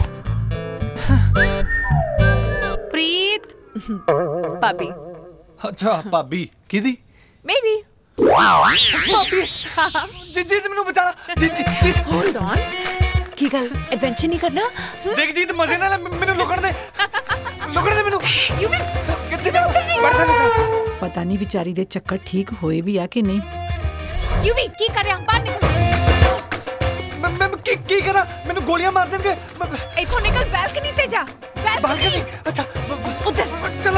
ਪ੍ਰੀਤ ਭਾਬੀ। ਅੱਛਾ ਭਾਬੀ ਕਿਹਦੀ? ਮੇਰੀ ਭਾਬੀ। ਜੀਤ ਮੈਨੂੰ ਬਚਾ। ਜੀਤ ਹੋਲਡ ਔਨ, ਕੀ ਗੱਲ ਐਡਵੈਂਚਰ ਨਹੀਂ ਕਰਨਾ? ਦੇਖ ਜੀਤ, ਮਜ਼ੇ ਨਾਲ ਮੈਨੂੰ ਲੁਕਣ ਦੇ ਮੈਨੂੰ। ਯੂ ਵੀ ਕਿੱਥੇ ਜਾ? ਬੈਠਾ ਨਹੀਂ। ਪਤਾ ਨਹੀਂ ਵਿਚਾਰੀ ਦੇ ਚੱਕਰ ਠੀਕ ਹੋਏ ਵੀ ਆ ਕਿ ਨਹੀਂ। ਯੂ ਵੀ ਕੀ ਕਰ ਰਿਹਾ? ਬਾਹਰ ਨਿਕਲ। ਮੈਂ ਕੀ ਕੀ ਕਰਾਂ ਮੈਨੂੰ ਗੋਲੀਆਂ ਮਾਰ ਦੇਣਗੇ ਇੱਥੋਂ ਨਿਕਲ ਬਾਲਕਨੀ ਤੇ ਜਾ ਬਾਲਕਨੀ ਅੱਛਾ ਉੱਧਰ ਚੱਲ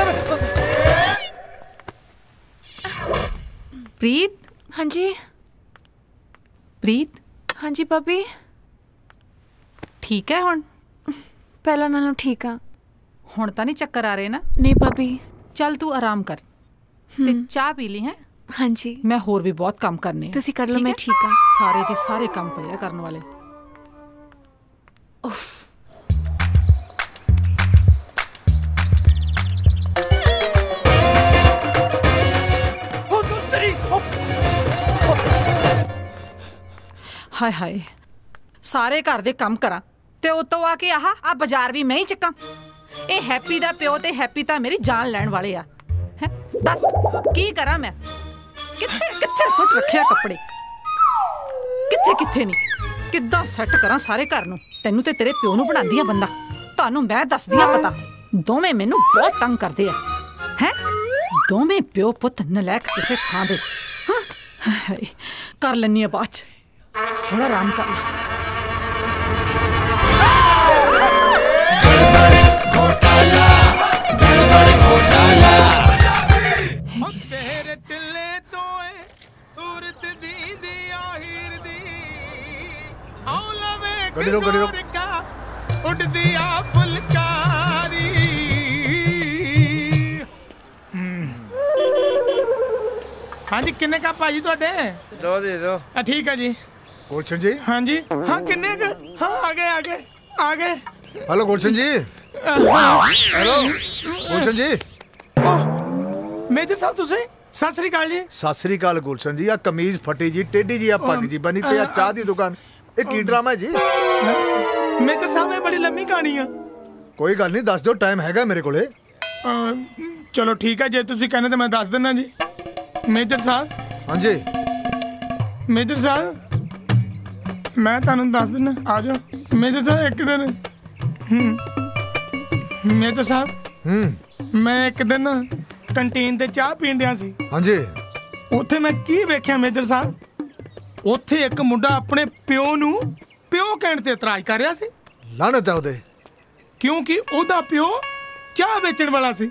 ਪ੍ਰੀਤ ਹਾਂਜੀ ਪ੍ਰੀਤ ਹਾਂਜੀ ਭਾਬੀ ਠੀਕ ਹੈ ਹੁਣ ਪਹਿਲਾਂ ਨਾਲੋਂ ਠੀਕ ਆ ਹੁਣ ਤਾਂ ਨਹੀਂ ਚੱਕਰ ਆ ਰਹੇ ਨਾ ਨਹੀਂ ਭਾਬੀ ਚੱਲ ਤੂੰ ਆਰਾਮ ਕਰ ਤੇ ਚਾਹ ਪੀ ਲਈ ਹੈ ਹਾਂਜੀ ਮੈਂ ਹੋਰ ਵੀ ਬਹੁਤ ਕੰਮ ਕਰਨੇ ਆ ਤੁਸੀਂ ਕਰ ਲਓ ਮੈਂ ਠੀਕ ਆ ਸਾਰੇ ਦੇ ਸਾਰੇ ਕੰਮ ਪਏ ਆ ਕਰਨ ਵਾਲੇ ਉਫ ਹਾਏ ਹਾਏ ਸਾਰੇ ਘਰ ਦੇ ਕੰਮ ਕਰਾਂ ਤੇ ਉਤੋਂ ਆ ਕੇ ਆਹ ਬਾਜ਼ਾਰ ਵੀ ਮੈਂ ਹੀ ਚੱਕਾਂ ਇਹ ਹੈਪੀ ਦਾ ਪਿਓ ਤੇ ਹੈਪੀ ਤਾਂ ਮੇਰੀ ਜਾਨ ਲੈਣ ਵਾਲੇ ਆ ਹੈ ਦੱਸ ਕੀ ਕਰਾਂ ਮੈਂ ਕਿੱਥੇ ਕਿੱਥੇ ਸੁੱਟ ਰੱਖਿਆ ਕੱਪੜੇ ਕਿੱਥੇ ਕਿੱਥੇ ਨਹੀਂ ਕਿੱਦਾਂ ਸੈੱਟ ਕਰਾਂ ਸਾਰੇ ਘਰ ਨੂੰ ਤੈਨੂੰ ਤੇ ਤੇਰੇ ਪਿਓ ਨੂੰ ਬਣਾਉਂਦੀ ਆ ਬੰਦਾ ਤੁਹਾਨੂੰ ਮੈਂ ਦੱਸਦੀ ਆ ਪਤਾ ਦੋਵੇਂ ਮੈਨੂੰ ਬਹੁਤ ਤੰਗ ਕਰਦੇ ਆ ਹੈ ਦੋਵੇਂ ਪਿਓ ਪੁੱਤ ਨਲਾਇਕ ਕਿਸੇ ਥਾਂ ਦੇ ਹਾਂ ਕਰ ਲੈਣੀ ਆ ਬਾਅਦ ਚ थोड़ा आराम कर घोटाला गड़बड़ घोटाला तेरे टिल्ले तोए सूरत दी दी आहिर दी औलवे गडोर का उड़दी आ फुलकारी हाँ जी किन्ने का भाजी ਤੁਹਾਡੇ दो दे दो ठीक है जी गुलशन जी हाँ जी हाँ किन्ने का हाँ आ गए हेलो गुलशन जी हेलो गुलशन जी मेजर साहब ਤੁਸੀਂ ਸਤਿ ਸ੍ਰੀ ਅਕਾਲ ਜੀ ਸਤਿ ਸ੍ਰੀ ਅਕਾਲ ਗੁਲਸ਼ਨ ਜੀ ਆ ਕਮੀਜ਼ ਫਟੀ ਜੀ ਟੇਢੀ ਜੀ ਆ ਪੱਗ ਜੀ ਬਣੀ ਤੇ ਆ ਚਾਹ ਦੀ ਦੁਕਾਨ ਇਹ ਕੀ ਡਰਾਮਾ ਹੈ ਜੀ ਮੇਜਰ ਸਾਹਿਬ ਇਹ ਬੜੀ ਲੰਮੀ ਕਹਾਣੀ ਆ ਕੋਈ ਗੱਲ ਨਹੀਂ ਦੱਸ ਦਿਓ ਟਾਈਮ ਹੈਗਾ ਮੇਰੇ ਕੋਲੇ ਚਲੋ ਠੀਕ ਹੈ ਜੇ ਤੁਸੀਂ ਕਹਿੰਦੇ ਤਾਂ ਮੈਂ ਦੱਸ ਦਿੰਦਾ ਜੀ ਮੇਜਰ ਸਾਹਿਬ ਹਾਂਜੀ ਮੇਜਰ ਸਾਹਿਬ ਮੈਂ ਤੁਹਾਨੂੰ ਦੱਸ ਦਿੰਦਾ ਆ ਜਾਓ ਮੇਜਰ ਸਾਹਿਬ ਇੱਕ ਦਿਨ ਮੇਜਰ ਸਾਹਿਬ ਮੈਂ ਇੱਕ ਦਿਨ ਕੰਟੀਨ ਤੇ ਚਾਹ ਪੀਣ ਡਿਆ ਸੀ ਹਾਂਜੀ ਉੱਥੇ ਮੈਂ ਕੀ ਵੇਖਿਆ ਮੇਜਰ ਸਾਹਿਬ ਉੱਥੇ ਇੱਕ ਮੁੰਡਾ ਆਪਣੇ ਪਿਓ ਨੂੰ ਪਿਓ ਕਹਿਣ ਤੇ ਇਤਰਾਜ਼ ਕਰ ਰਿਹਾ ਸੀ ਲਾਹਨਤ ਹੈ ਉਹਦੇ ਕਿਉਂਕਿ ਉਹਦਾ ਪਿਓ ਚਾਹ ਵੇਚਣ ਵਾਲਾ ਸੀ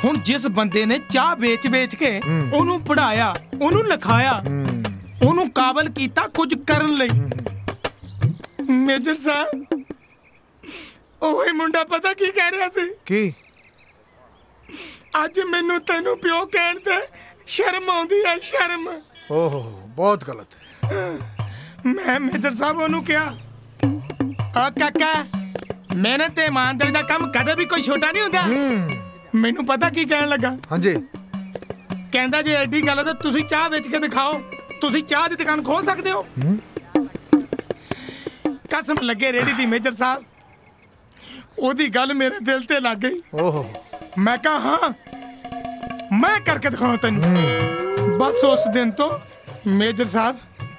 ਹੁਣ ਜਿਸ ਬੰਦੇ ਨੇ ਚਾਹ ਵੇਚ ਕੇ ਉਹਨੂੰ ਪੜਾਇਆ ਉਹਨੂੰ ਲਿਖਾਇਆ ਉਹਨੂੰ ਕਾਬਲ ਕੀਤਾ ਕੁਝ ਕਰਨ ਲਈ ਮੇਜਰ ਸਾਹਿਬ ਉਹੀ ਮੁੰਡਾ ਪਤਾ ਕੀ ਕਹਿ ਰਿਹਾ ਸੀ ਕੀ ਅੱਜ ਮੈਨੂੰ ਤੈਨੂੰ ਪਿਓ ਕਹਿਣ ਤੇ ਸ਼ਰਮ ਆਉਂਦੀ ਹੈ ਸ਼ਰਮ ਓਹ ਬਹੁਤ ਗਲਤ ਮੈਂ ਮੇਜਰ ਸਾਹਿਬ ਉਹਨੂੰ ਕਿਹਾ ਆ ਕਾਕਾ ਮਿਹਨਤ ਤੇ ਇਮਾਨਦਾਰੀ ਦਾ ਕੰਮ ਕਦੇ ਵੀ ਕੋਈ ਛੋਟਾ ਨਹੀਂ ਹੁੰਦਾ ਮੈਨੂੰ ਪਤਾ ਕੀ ਕਹਿਣ ਲੱਗਾ ਹਾਂਜੀ ਕਹਿੰਦਾ ਜੇ ਐਡੀ ਗੱਲ ਹੈ ਤਾਂ ਤੁਸੀਂ ਚਾਹ ਵੇਚ ਕੇ ਦਿਖਾਓ ਤੁਸੀਂ ਚਾਹ ਦੀ ਦੁਕਾਨ ਖੋਲ ਸਕਦੇ ਹੋ ਕਸਮ ਲੱਗੇ ਰੇੜੀ ਦੀ ਮੇਜਰ ਸਾਹਿਬ ਉਹਦੀ ਗੱਲ ਮੇਰੇ ਦਿਲ ਤੇ ਲੱਗ ਗਈ ਓਹੋ ਮੈਂ ਕਹਾ ਹਾਂ ਮੈਂ ਕਰਕੇ ਦਿਖਾਉਂ ਤੈਨੂੰ ਬਸ ਉਸ ਦਿਨ ਤੋਂ ਮੇਜਰ ਸਾਹਿਬ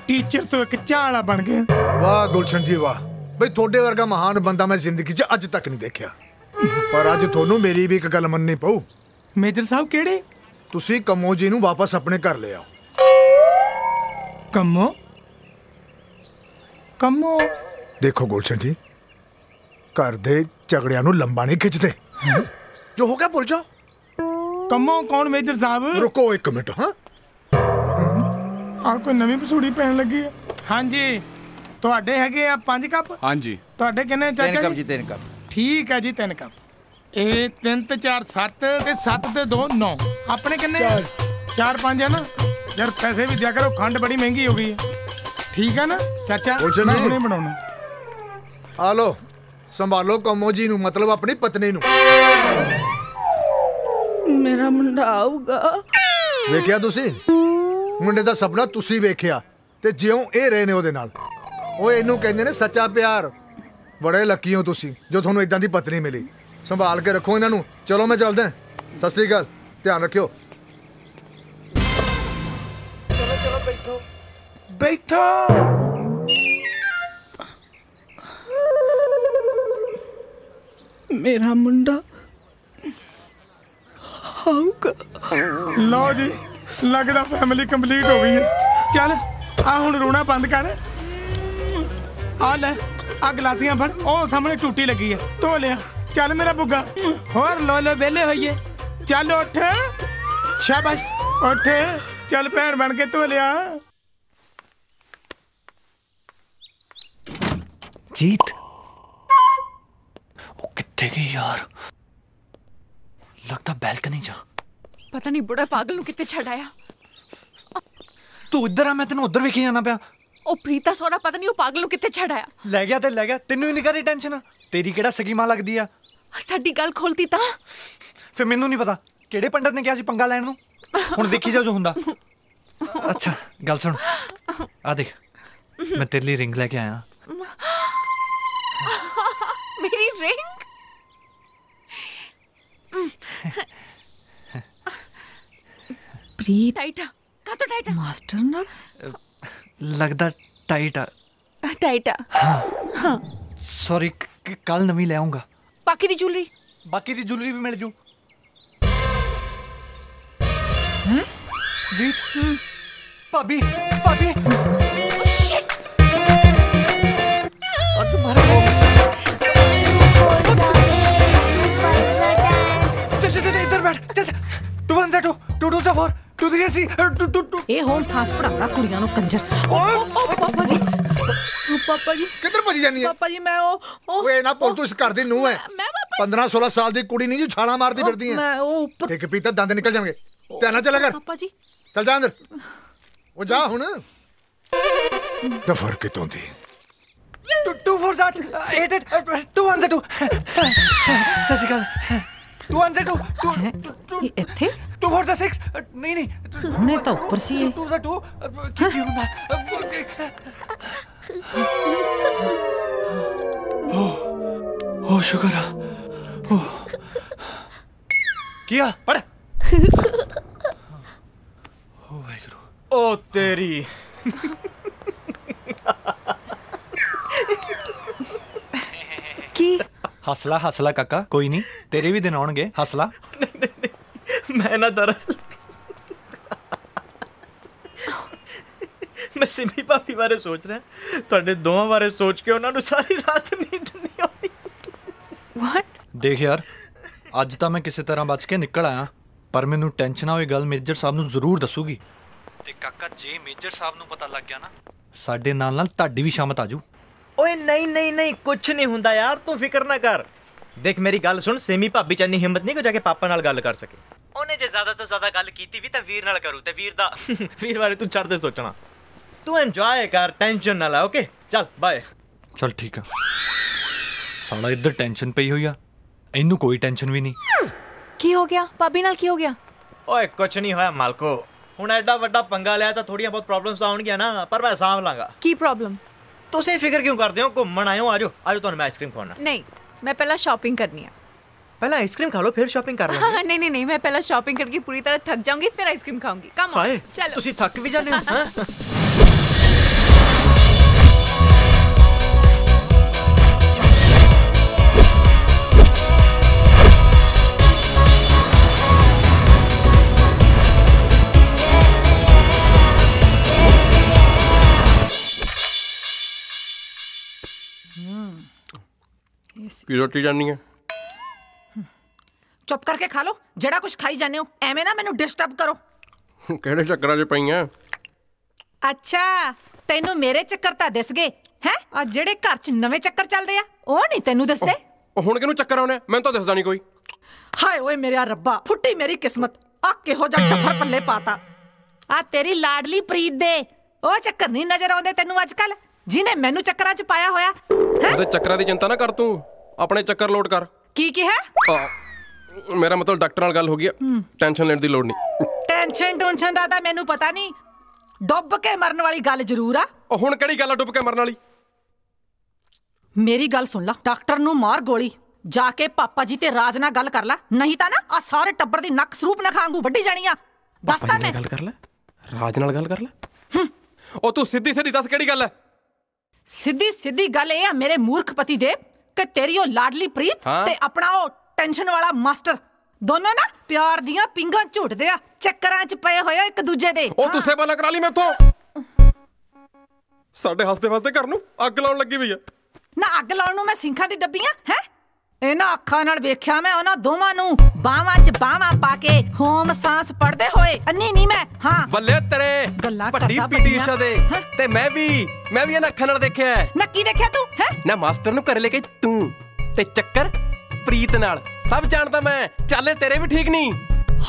ਟੀਚਰ ਤੋਂ ਇੱਕ ਚਾਹ ਵਾਲਾ ਬਣ ਗਿਆ ਵਾਹ ਗੁਲਸ਼ਨ ਜੀ ਵਾਹ ਬਈ ਤੁਹਾਡੇ ਵਰਗਾ ਮਹਾਨ ਬੰਦਾ ਮੈਂ ਜ਼ਿੰਦਗੀ 'ਚ ਅੱਜ ਤੱਕ ਨਹੀਂ ਦੇਖਿਆ ਪਰ ਅੱਜ ਤੁਹਾਨੂੰ ਮੇਰੀ ਵੀ ਇੱਕ ਗੱਲ ਮੰਨਣੀ ਪਊ ਮੇਜਰ ਸਾਹਿਬ ਕਿਹੜੇ ਤੁਸੀਂ ਕੰਮੋ ਜੀ ਨੂੰ ਵਾਪਸ ਆਪਣੇ ਘਰ ਲੈ ਆਓ ਕੰਮੋ ਦੇਖੋ ਗੁਲਸ਼ਨ ਜੀ ਘਰ ਦੇ ਝਗੜਿਆਂ ਨੂੰ ਲੰਬਾ ਨਹੀਂ ਖਿੱਚਦੇ ਜੋ ਹੋ ਗਿਆ ਭੁੱਲ ਜਾਓ ਕੰਮੋ ਕੌਣ ਮੇਜਰ ਸਾਹਿਬ ਰੁਕੋ ਇੱਕ ਮਿੰਟ ਹਾਂ ਆ ਕੋਈ ਨਵੀਂ ਪਸੂੜੀ ਪੈਣ ਲੱਗੀ ਹੈ ਹਾਂਜੀ ਤੁਹਾਡੇ ਹੈਗੇ ਆ 5 ਕੱਪ ਹਾਂਜੀ ਤੁਹਾਡੇ ਕਿੰਨੇ ਚਾਚਾ 3 ਕੱਪ ਜੀ 3 ਕੱਪ ਠੀਕ ਹੈ ਜੀ 3 ਕੱਪ ਇਹ 3 ਤੇ 4 7 ਤੇ 7 ਤੇ 2 9 ਆਪਣੇ ਕਿੰਨੇ 4 5 ਹੈ ਨਾ ਯਾਰ ਪੈਸੇ ਵੀ ਦਿਆ ਕਰੋ ਖੰਡ ਬੜੀ ਮਹਿੰਗੀ ਹੋ ਗਈ ਹੈ ਠੀਕ ਹੈ ਨਾ ਚਾਚਾ ਮੈਂ ਹੁਣੇ ਬਣਾਉਣਾ ਆ ਲੋ ਸੰਭਾਲੋ ਕੰਮੋ ਜੀ ਨੂੰ ਮਤਲਬ ਆਪਣੀ ਪਤਨੀ ਨੂੰ ਮੇਰਾ ਮੁੰਡਾ ਆਊਗਾ ਵੇਖਿਆ ਤੁਸੀਂ ਮੁੰਡੇ ਦਾ ਸੁਪਨਾ ਤੁਸੀਂ ਵੇਖਿਆ ਤੇ ਜਿਉਂ ਇਹ ਰਹੇ ਨੇ ਉਹਦੇ ਨਾਲ ਉਹ ਇਹਨੂੰ ਕਹਿੰਦੇ ਨੇ ਸੱਚਾ ਪਿਆਰ ਬੜੇ ਲੱਕੀ ਹੋ ਤੁਸੀਂ ਜੋ ਤੁਹਾਨੂੰ ਇਦਾਂ ਦੀ ਪਤਨੀ ਮਿਲੀ ਸੰਭਾਲ ਕੇ ਰੱਖੋ ਇਹਨਾਂ ਨੂੰ ਚਲੋ ਮੈਂ ਚੱਲਦਾ ਸਤਿ ਸ੍ਰੀ ਅਕਾਲ ਧਿਆਨ ਰੱਖਿਓ ਚਲੋ ਬੈਠੋ ਮੇਰਾ ਮੁੰਡਾ ਆਊਗਾ ਲਓ ਜੀ ਲੱਗਦਾ ਫੈਮਿਲੀ ਕੰਪਲੀਟ ਹੋ ਗਈ ਹੈ ਚੱਲ ਆ ਹੁਣ ਰੋਣਾ ਬੰਦ ਕਰ ਆ ਲੈ ਆ ਗਲਾਸੀਆਂ ਫੜ, ਉਹ ਸਾਹਮਣੇ ਟੂਟੀ ਲੱਗੀ ਹੈ, ਧੋ ਲਿਆ। ਚੱਲ ਮੇਰਾ ਬੁੱਗਾ, ਹੋਰ ਲੋ ਵਿਹਲੇ ਹੋਈਏ। ਚੱਲ ਉੱਠ, ਸ਼ਾਬਾਸ਼ ਉੱਠ, ਚੱਲ ਭੈਣ ਬਣ ਕੇ ਧੋ ਲਿਆ। ਜੀਤ ਉਹ ਕਿੱਥੇ ਗਈ ਯਾਰ? ਲੱਗਦਾ ਬੈਲਕਨੀ ਜਾ। ਪਤਾ ਨਹੀਂ ਬੁੜਾ ਪਾਗਲ ਨੂੰ ਕਿੱਥੇ ਛੱਡ ਆਇਆ। ਤੂੰ ਇੱਧਰ ਆ, ਮੈਂ ਤੈਨੂੰ ਉੱਧਰ ਵੇਖੀ ਜਾਣਾ ਪਿਆ। ਉਹ ਪ੍ਰੀਤਾ ਸੋਹਰਾ ਪਤਾ ਨਹੀਂ ਉਹ ਪਾਗਲ ਨੂੰ ਕਿੱਥੇ ਛੱਡ ਆਇਆ। ਲੈ ਗਿਆ ਤੇ ਲੈ ਗਿਆ, ਤੈਨੂੰ ਹੀ ਨਹੀਂ ਕਰੀ ਟੈਨਸ਼ਨ। ਤੇਰੀ ਕਿਹੜਾ ਸਗੀ ਮਾਂ ਲੱਗਦੀ ਆ? ਸਾਡੀ ਗੱਲ ਖੋਲਤੀ ਤਾਂ ਫਿਰ ਮੈਨੂੰ ਨਹੀਂ ਪਤਾ ਕਿਹੜੇ ਪੰਡਤ ਨੇ ਕਿਹਾ ਸੀ ਪੰਗਾ ਲੈਣ ਨੂੰ। ਹੁਣ ਦੇਖੀ ਜਾ ਜੋ ਹੁੰਦਾ। ਅੱਛਾ ਗੱਲ ਸੁਣ, ਆ ਦੇਖ ਮੈਂ ਤੇਰੇ ਲਈ ਰਿੰਗ ਲੈ ਕੇ ਆਇਆ। ਮੇਰੀ ਰਿੰਗ? ਪ੍ਰੀਤ ਟਾਈਟ ਕਾ ਤਾਂ ਟਾਈਟ ਮਾਸਟਰ ਨਾਲ ਲੱਗਦਾ ਟਾਈਟ ਆ। ਟਾਈਟ ਆ। ਹਾਂ ਸੌਰੀ, ਕੱਲ ਨਵੀਂ ਲੈ ਆਉਂਗਾ। ਬਾਕੀ ਦੀ ਜੁਐਲਰੀ ਵੀ ਮਿਲ ਜੂ। ਜੀਤ ਭਾਬੀ शिट और तुम्हारा चल इधर बैठ। चल 2 1 2 2 2 4 2 3 सी 2 2 2 ਇਹ ਹੋਣ ਸਾਸ ਪੜਾਉਣਾ ਕੁੜੀਆਂ ਨੂੰ ਕੰਜਰ। ਪਾਪਾ ਜੀ ਕਿੱਧਰ ਭੱਜੀ ਜਾਨੀ ਹੈ? ਪਾਪਾ ਜੀ ਮੈਂ ਓਏ ਨਾ ਪੁੱਤ, ਤੂੰ ਇਸ ਘਰ ਦੀ ਨੂੰਹ ਹੈ। 15 16 ਸਾਲ ਦੀ ਕੁੜੀ ਨਹੀਂ ਜੀ ਛਾਲਾਂ ਮਾਰਦੀ ਫਿਰਦੀ ਹੈ। ਮੈਂ ਉਹ ਉੱਪਰ ਇੱਕ ਪੀਤਾ ਦੰਦ ਨਿਕਲ ਜਾਣਗੇ। ਧਿਆਨ ਨਾਲ ਚੱਲਿਆ ਕਰ। ਪਾਪਾ ਜੀ ਚੱਲ ਜਾ ਅੰਦਰ। ਉਹ ਜਾ ਹੁਣ ਦਫਰ ਕਿਤੋਂ ਦੀ 2 4 8 8 2 1 2 ਸਤਿ ਸ਼੍ਰੀ ਅਕਾਲ। 2 1 2 ਇੱਥੇ 2 4 6 ਨਹੀਂ ਹੁਣੇ ਤਾਂ ਉੱਪਰ ਸੀ ਇਹ। 2 2 ਕੀ ਹੁੰਦਾ? ਓ ਸ਼ੁਕਰ ਆ। ਕੀ ਆ ਪੜ। ਓ ਵਾਹਿਗੁਰੂ। ਓ ਤੇਰੀ ਕੀ? ਹੱਸਲਾ ਕਾਕਾ, ਕੋਈ ਨਹੀਂ ਤੇਰੇ ਵੀ ਦਿਨ ਆਉਣਗੇ। ਹੱਸਲਾ। ਮੈਂ ਨਾ ਦਰਅਸਲ ਮੈਂ ਸਿਮੀ ਭਾਬੀ ਬਾਰੇ ਸੋਚ ਰਿਹਾ, ਤੁਹਾਡੇ ਦੋਵਾਂ ਬਾਰੇ ਸੋਚ ਕੇ ਉਹਨਾਂ ਨੂੰ ਸਾਰੀ ਰਾਤ ਨੀਂਦ ਨਹੀਂ ਆਉਂਦੀ। ਵਾਟ? ਦੇਖ ਯਾਰ, ਅੱਜ ਤਾਂ ਮੈਂ ਕਿਸੇ ਤਰ੍ਹਾਂ ਬਚ ਕੇ ਨਿਕਲ ਆਇਆ, ਪਰ ਮੈਨੂੰ ਟੈਨਸ਼ਨ ਆ ਹੋਈ ਗੱਲ ਮੇਜਰ ਸਾਹਿਬ ਨੂੰ ਜ਼ਰੂਰ ਦੱਸੂਗੀ। ਤੇ ਕਾਕਾ ਜੇ ਮੇਜਰ ਸਾਹਿਬ ਨੂੰ ਪਤਾ ਲੱਗ ਗਿਆ ਨਾ, ਸਾਡੇ ਨਾਲ ਤੁਹਾਡੀ ਵੀ ਸ਼ਾਮਤ ਆਜੂ। ਓਏ ਨਹੀਂ ਕੁਛ ਨਹੀਂ ਹੁੰਦਾ ਯਾਰ, ਤੂੰ ਫਿਕਰ ਨਾ ਕਰ। ਦੇਖ ਮੇਰੀ ਗੱਲ ਸੁਣ, ਸਿਮੀ ਭਾਬੀ ਚ ਇੰਨੀ ਹਿੰਮਤ ਨਹੀਂ ਕਿ ਜਾ ਕੇ ਪਾਪਾ ਨਾਲ ਗੱਲ ਕਰ ਸਕੇ। ਉਹਨੇ ਜੇ ਜ਼ਿਆਦਾ ਤੋਂ ਜ਼ਿਆਦਾ ਗੱਲ ਕੀਤੀ ਵੀ ਤਾਂ ਵੀਰ ਨਾਲ ਕਰੂ, ਤੇ ਵੀਰ ਬਾਰੇ ਤੂੰ ਛੱਡ ਦੇ ਸੋਚਣਾ। ਤੂੰ ਇੰਜੋਏ ਕਰ, ਟੈਨਸ਼ਨ ਨਾ ਲੈ। ਓਕੇ ਚੱਲ ਬਾਏ। ਚਲ ਠੀਕ ਆ। ਸਾਲਾ ਇੱਧਰ ਟੈਨਸ਼ਨ ਪਈ ਹੋਈ ਆ, ਇਹਨੂੰ ਕੋਈ ਟੈਨਸ਼ਨ ਵੀ ਨਹੀਂ। ਕੀ ਹੋ ਗਿਆ ਭਾਬੀ ਨਾਲ? ਕੀ ਹੋ ਗਿਆ? ਓਏ ਕੁਛ ਨਹੀਂ ਹੋਇਆ ਮਾਲਕੋ, ਹੁਣ ਐਡਾ ਵੱਡਾ ਪੰਗਾ ਲਿਆ ਤਾਂ ਥੋੜੀਆਂ ਬਹੁਤ ਪ੍ਰੋਬਲਮਸ ਆਉਣਗੀਆਂ ਨਾ, ਪਰ ਮੈਂ ਸਾਂਭ ਲਾਂਗਾ। ਕੀ ਪ੍ਰੋਬਲਮ? ਤੁਸੀਂ ਫਿਕਰ ਕਿਉਂ ਕਰਦੇ ਹੋ? ਘੁੰਮਣ ਆਏ ਹੋ, ਆਜੋ ਤੁਹਾਨੂੰ ਮੈਂ ਆਈਸਕ੍ਰੀਮ ਖਵਾਉਣਾ। ਨਹੀਂ, ਮੈਂ ਪਹਿਲਾਂ ਸ਼ਾਪਿੰਗ ਕਰਨੀ ਹੈ। ਪਹਿਲਾਂ ਆਈਸਕ੍ਰੀਮ ਖਾ ਲਓ ਫਿਰ ਸ਼ਾਪਿੰਗ ਕਰ ਲਾਂਗੇ। नहीं, मैं पहले शॉपिंग करके पूरी तरह थक जाऊंगी, फिर आइसक्रीम खाऊंगी। कम ऑन, चलो। ਤੁਸੀਂ ਥੱਕ ਵੀ ਜਾਂਦੇ ਹੋ। ਕੀ ਰੋਟੀ ਜਾਨੀ ਹੈ? ਚੁੱਪ ਕਰਕੇ ਖਾ ਲਓ ਜਿਹੜਾ ਕੁਝ ਖਾਈ ਜਾਂਦੇ ਹੋ। ਐਵੇਂ ਨਾ ਮੈਨੂੰ ਡਿਸਟਰਬ ਕਰੋ। ਕਿਹੜੇ ਚੱਕਰਾਂ 'ਚ ਪਈਆਂ? ਅੱਛਾ, ਤੈਨੂੰ ਮੇਰੇ ਚੱਕਰ ਤਾਂ ਦਿਸ ਗਏ ਹੈ? ਆ ਜਿਹੜੇ ਘਰ 'ਚ ਨਵੇਂ ਚੱਕਰ ਚੱਲਦੇ ਆ ਉਹ ਨਹੀਂ ਤੈਨੂੰ ਦਿਸਦੇ? ਹੁਣ ਕਿਹਨੂੰ ਚੱਕਰ ਆਉਣੇ? ਮੈਨੂੰ ਤਾਂ ਦਿਸਦਾ ਨਹੀਂ ਕੋਈ। ਹਾਏ ਓਏ ਮੇਰਾ ਰੱਬਾ, ਫੁੱਟੀ ਮੇਰੀ ਕਿਸਮਤ। ਆ ਕਿਹੋ ਜਿਹਾ ਟੱਫਰ ਪੱਲੇ ਪਾਤਾ। ਆ ਤੇਰੀ ਲਾਡਲੀ ਪ੍ਰੀਤ ਦੇ ਉਹ ਚੱਕਰ ਨਹੀਂ ਨਜ਼ਰ ਆਉਂਦੇ ਤੈਨੂੰ ਅੱਜ ਕੱਲ, ਜਿਹਨੇ ਮੈਨੂੰ ਚੱਕਰਾਂ 'ਚ ਪਾਇਆ ਹੋਇਆ। ਉਹਦੇ ਚੱਕਰਾਂ ਦੀ ਚਿੰਤਾ ਨਾ ਕਰ, ਤੂੰ ਆਪਣੇ ਚੱਕਰ ਲੋਡ ਕਰ। ਕੀ ਕਿਹਾ? ਮੇਰਾ ਮਤਲਬ ਡਾਕਟਰ ਨਾਲ ਗੱਲ ਹੋ ਗਈ, ਟੈਨਸ਼ਨ ਲੈਣ ਦੀ ਲੋੜ ਨਹੀਂ। ਟੈਨਸ਼ਨ ਦਾ ਤਾਂ ਮੈਨੂੰ ਪਤਾ ਨਹੀਂ, ਡੁੱਬ ਕੇ ਮਰਨ ਵਾਲੀ ਗੱਲ ਜ਼ਰੂਰ ਆ। ਹੁਣ ਕਿਹੜੀ ਗੱਲ ਆ ਡੁੱਬ ਕੇ ਮਰਨ ਵਾਲੀ? ਮੇਰੀ ਗੱਲ ਸੁਣ ਲਾ, ਡਾਕਟਰ ਨੂੰ ਮਾਰ ਗੋਲੀ, ਜਾ ਕੇ ਪਾਪਾ ਜੀ ਤੇ ਰਾਜ ਨਾਲ ਗੱਲ ਕਰ ਲੈ, ਨਹੀਂ ਤਾਂ ਨਾ ਆ ਸਾਰੇ ਟੱਬਰ ਦੀ ਨੱਕ ਸਰੂਪ ਨਾ ਖਾਂਗੂ ਵੱਢੀ ਜਾਣੀ ਆ। ਦੱਸਦਾ ਮੈਂ। ਗੱਲ ਕਰ ਲੈ, ਰਾਜ ਨਾਲ ਗੱਲ ਕਰ ਲੈ। ਉਹ ਤੂੰ ਸਿੱਧੀ ਦੱਸ ਕਿਹੜੀ ਗੱਲ ਹੈ? ਸਿੱਧੀ ਗੱਲ ਇਹ ਆ ਮੇਰੇ ਮੂਰਖ ਪਤੀ ਦੇਵ ਕਿ ਤੇਰੀ ਉਹ ਲਾਡਲੀ ਪ੍ਰੀਤ ਤੇ ਆਪਣਾ ਉਹ ਟੈਨਸ਼ਨ ਵਾਲਾ ਮਾਸਟਰ ਦੋਨੋਂ ਨਾ ਪਿਆਰ ਦੀਆਂ ਪਿੰਗਾਂ ਝੂਟਦੇ ਆ, ਚੱਕਰਾਂ 'ਚ ਪਏ ਹੋਏ ਇੱਕ ਦੂਜੇ ਦੇ। ਉਹ ਤੁਸੇ ਬਾਲਾ ਕਰਾ ਲਈ ਮੈਥੋਂ। ਸਾਡੇ ਹੱਸਦੇ ਵਸਦੇ ਘਰ ਨੂੰ ਅੱਗ ਲਾਉਣ ਲੱਗੀ ਪਈ ਆ। ਨਾ ਅੱਗ ਲਾਉਣ ਨੂੰ ਮੈਂ ਸਿੰਖਾਂ ਦੀ ਡੱਬੀਆਂ ਹੈ? ਇਹਨਾਂ ਅੱਖਾਂ ਨਾਲ ਵੇਖਿਆ ਮੈਂ ਉਹਨਾਂ ਦੋਵਾਂ ਨੂੰ ਬਾਹਾਂ 'ਚ ਬਾਹਾਂ ਪਾ ਕੇ ਹੋਮ ਸਾਂਸ ਪੜਦੇ ਹੋਏ। ਅੰਨੀ ਨਹੀਂ ਮੈਂ। ਹਾਂ ਬੱਲੇ ਤੇਰੇ ਗੱਲਾਂ ਵੱਡੀ ਕਰਦਾ ਪੀਟੀ ਊਸ਼ਾ ਦੇ। ਤੇ ਮੈਂ ਵੀ ਇਹਨਾਂ ਅੱਖਾਂ ਨਾਲ ਦੇਖਿਆ। ਨਾ ਕੀ ਦੇਖਿਆ ਤੂੰ ਹੈ? ਨਾ ਮਾਸਟਰ ਨੂੰ ਘਰੇ ਲੈ ਕੇ ਤੂੰ ਤੇ ਚੱਕਰ ਪ੍ਰੀਤ ਨਾਲ ਸਭ ਜਾਣਦਾ ਮੈਂ। ਚੱਲੇ ਤੇਰੇ ਵੀ ਠੀਕ ਨਹੀਂ।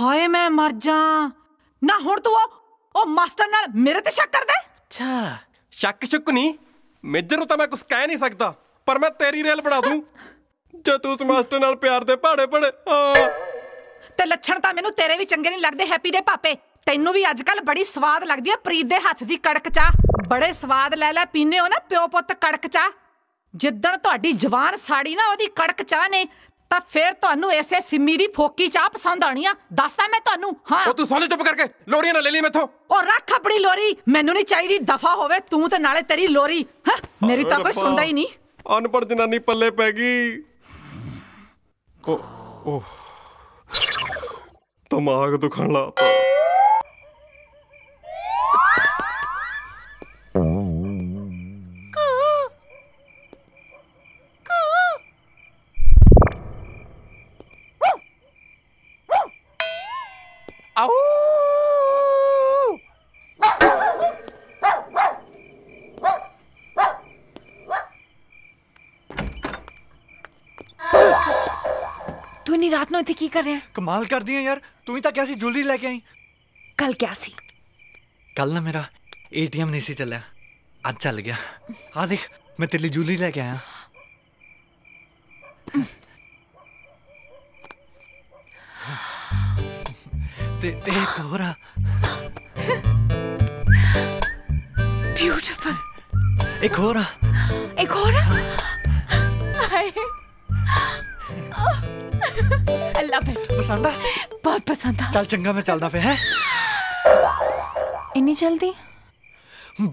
ਹਾਏ ਮੈਂ ਮਰ ਜਾ। ਨਾ ਹੁਣ ਤੂੰ ਉਹ ਮਾਸਟਰ ਨਾਲ ਮੇਰੇ ਤੇ ਸ਼ੱਕ ਕਰਦਾ? ਅੱਛਾ ਸ਼ੱਕ ਸ਼ੁੱਕ ਨਹੀਂ, ਮੇਜਰ ਨੂੰ ਤਾਂ ਮੈਂ ਕੁਝ ਕਹਿ ਨਹੀਂ ਸਕਦਾ, ਪਰ ਮੈਂ ਤੇਰੀ ਰੇਲ ਬਣਾ ਦੂੰ ਜੇ ਤੂੰ ਉਸ ਮਾਸਟਰ ਨਾਲ ਪਿਆਰ ਦੇ ਪਹਾੜੇ ਪੜੇ। ਤੇ ਲੱਛਣ ਤਾਂ ਮੈਨੂੰ ਤੇਰੇ ਵੀ ਚੰਗੇ ਨਹੀਂ ਲੱਗਦੇ ਹੈਪੀ ਦੇ ਪਾਪੇ। ਤੈਨੂੰ ਵੀ ਅੱਜ ਕੱਲ ਬੜੀ ਸਵਾਦ ਲੱਗਦੀ ਆ ਪ੍ਰੀਤ ਦੇ ਹੱਥ ਦੀ ਕੜਕ ਚਾਹ। ਬੜੇ ਸਵਾਦ ਲੈ ਪੀਨੇ ਹੋ ਨਾ ਪਿਓ ਪੁੱਤ ਕੜਕ ਚਾਹ। ਜਿੱਦਣ ਤੁਹਾਡੀ ਜਵਾਨ ਸਾੜੀ ਨਾ ਉਹਦੀ ਕੜਕ ਚਾਹ ਨੇ ਤਾਂ ਫੇਰ ਤੁਹਾਨੂੰ ਐਸੇ ਸਿੰਮੀ ਦੀ ਫੋਕੀ ਚਾਹ ਪਸੰਦ ਆਣੀ ਆ। ਦੱਸਦਾ ਮੈਂ ਤੁਹਾਨੂੰ। ਹਾਂ ਉਹ ਤੂੰ ਸਾਲੇ ਚੁੱਪ ਕਰਕੇ ਲੋਰੀਆਂ ਨਾ ਲੈ ਲਈ ਮੈਥੋਂ। ਉਹ ਰੱਖ ਆਪਣੀ ਲੋਰੀ, ਮੈਨੂੰ ਨਹੀਂ ਚਾਹੀਦੀ। ਦਫਾ ਹੋਵੇ ਤੂੰ ਤੇ ਨਾਲੇ ਤੇਰੀ ਲੋਰੀ। ਮੇਰੀ ਤਾਂ ਕੋਈ ਸੁਣਦਾ ਹੀ ਨਹੀਂ। ਅਨਪੜ੍ਹ ਜਨਾਨੀ ਪੱਲੇ ਪੈ ਗਈ। ਓ ਦਿਮਾਗ ਦੁਖਣ ਲਾਤਾ। ਤੂੰ ਇੰਨੀ ਰਾਤ ਨੂੰ ਇੱਥੇ ਕੀ ਕਰ ਰਿਹਾ? ਕਮਾਲ ਕਰਦੀ ਆ ਯਾਰ, ਤੂੰ ਹੀ ਤਾਂ ਕਿਹਾ ਸੀ ਜੁਐਲਰੀ ਲੈ ਕੇ ਆਈ। ਕੱਲ ਕਿਹਾ ਸੀ? ਕੱਲ ਨਾ ਮੇਰਾ ATM ਨਹੀਂ ਸੀ ਚੱਲਿਆ, ਅੱਜ ਚੱਲ ਗਿਆ। ਆ ਦੇਖ ਮੈਂ ਤੇਰੇ ਲਈ ਜੁਐਲਰੀ ਲੈ ਕੇ ਆਇਆ। ਤੇ ਇੱਕ ਹੋਰ ਆ। ਬਿਊਟੀਫੁਲ। ਇੱਕ ਹੋਰ ਆ। ਇੱਕ ਹੋਰ ਆ। ਹਾਏ I love it। ਪਸੰਦ ਆ? ਬਹੁਤ ਪਸੰਦ ਆ। ਚੱਲ ਚੰਗਾ ਮੈਂ ਚੱਲਦਾ ਫੇ। ਹੈ ਇੰਨੀ ਜਲਦੀ?